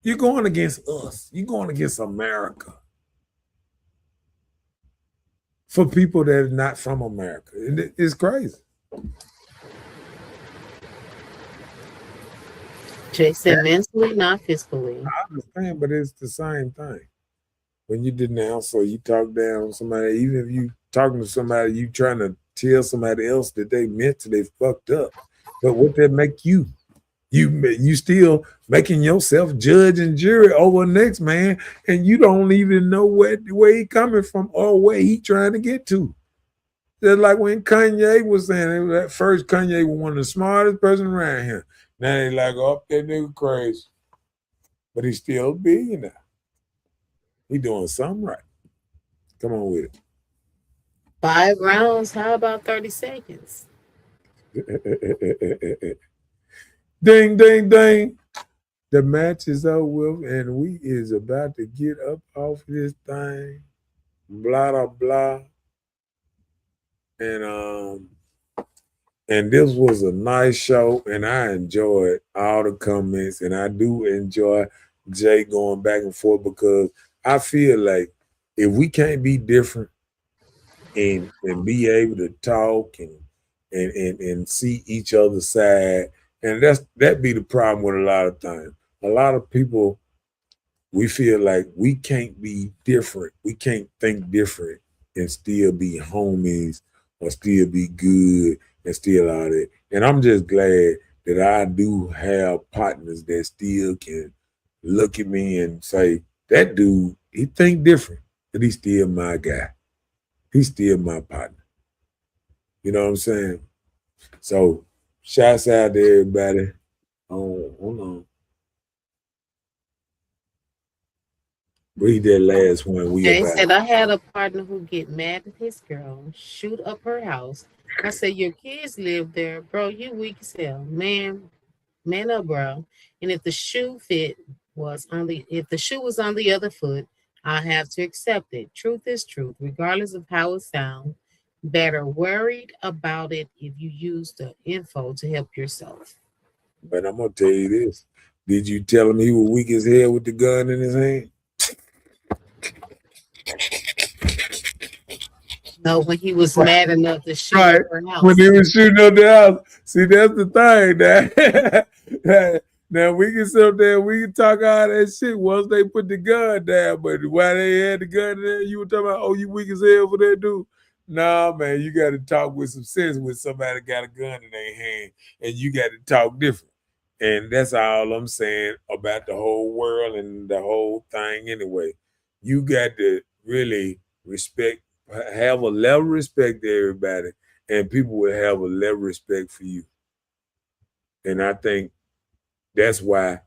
You're going against us. You're going against America. For people that are not from America. It's crazy. Jason, mentally, not physically. I understand, but it's the same thing. When you denounce or you talk down somebody, even if you talking to somebody, you trying to tell somebody else that they mentally fucked up. But what that make you? You still making yourself judge and jury over the next man, and you don't even know where he coming from or where he trying to get to. Just like when Kanye was saying, at first Kanye was one of the smartest person around here. Now they like, oh, that nigga crazy. But he's still a billionaire. He doing something right. Come on with it. 5 rounds. How about 30 seconds? Ding, ding, ding. The match is over and we is about to get up off this thing. Blah, blah, blah. And this was a nice show, and I enjoyed all the comments, and I do enjoy Jay going back and forth because I feel like if we can't be different and be able to talk and see each other's side, and that be the problem with a lot of times. A lot of people, we feel like we can't be different. We can't think different and still be homies or still be good and still all that. And I'm just glad that I do have partners that still can look at me and say, that dude, he think different, but he's still my guy. He's still my partner. You know what I'm saying? So shouts out to everybody. Oh, hold on. Read that last one. Jay said, I had a partner who get mad at his girl, shoot up her house. I said, your kids live there. Bro, you weak as hell. Man up, bro. And if the shoe was on the other foot, I have to accept it. Truth is truth, regardless of how it sounds. Better worried about it if you use the info to help yourself. But I'm going to tell you this. Did you tell him he was weak as hell with the gun in his hand? No, when he was mad enough to shoot up her house. When he was shooting up the house. See, that's the thing. Now, now we can sit up there, we can talk all that shit once they put the gun down. But while they had the gun there, you were talking about, oh, you weak as hell for that dude? Nah, man, you got to talk with some sense when somebody got a gun in their hand, and you got to talk different. And that's all I'm saying about the whole world and the whole thing anyway. You got to really have a level of respect to everybody, and people will have a level of respect for you. And I think that's why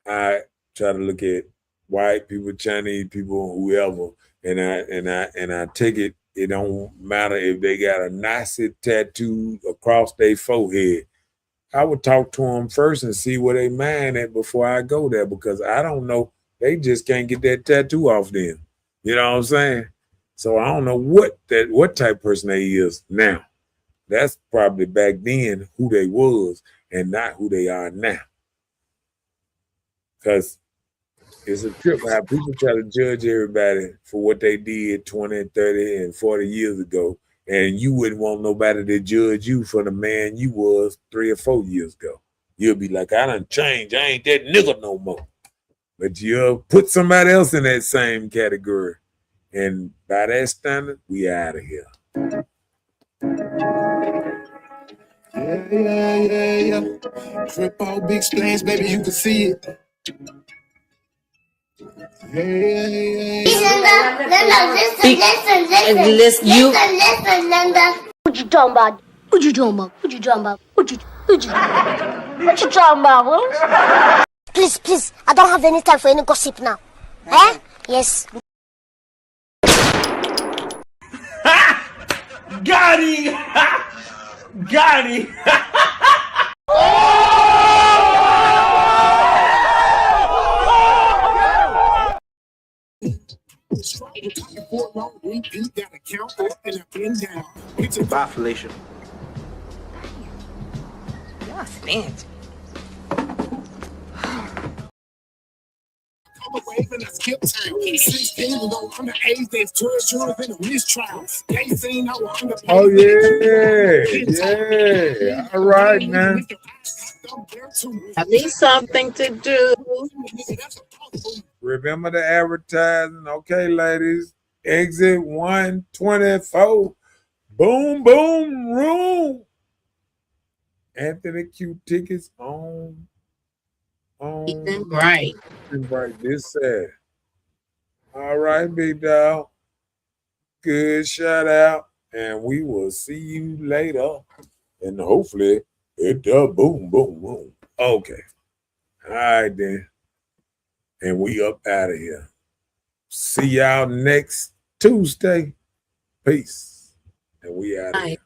I try to look at white people, Chinese people, whoever, and I take it. It don't matter if they got a Nazi tattoo across their forehead. I would talk to them first and see where they mind at before I go there, because I don't know. They just can't get that tattoo off them. You know what I'm saying? So I don't know what type of person they is now. That's probably back then who they was and not who they are now. Because it's a trip how people try to judge everybody for what they did 20, 30, and 40 years ago. And you wouldn't want nobody to judge you for the man you was 3 or 4 years ago. You'll be like, I done changed. I ain't that nigga no more. But you'll put somebody else in that same category. And by that standard, we out of here. Yeah. Trip all big splash, baby, you can see it. Yeah. Linda, listen, Linda. What you talking about? What you talking about? What you talking about? What you talking about, Willis? Please, I don't have any time for any gossip now. Eh? Yes. Got him! Got him! Bye, Felicia. Y'all fancy. I'm a wave and I skip town. 16 was on underage, there's 12 jurors in a mistrial. They seen I was under. Oh yeah. All right, man. At least something to do. Remember the advertising. Okay, ladies. Exit 124. Boom, boom, room. Anthony Q tickets on. Right. Right this side. All right, big dog. Good shout out. And we will see you later. And hopefully it does boom, boom, boom. Okay. All right then. And we up out of here. See y'all next Tuesday. Peace. And we out of here.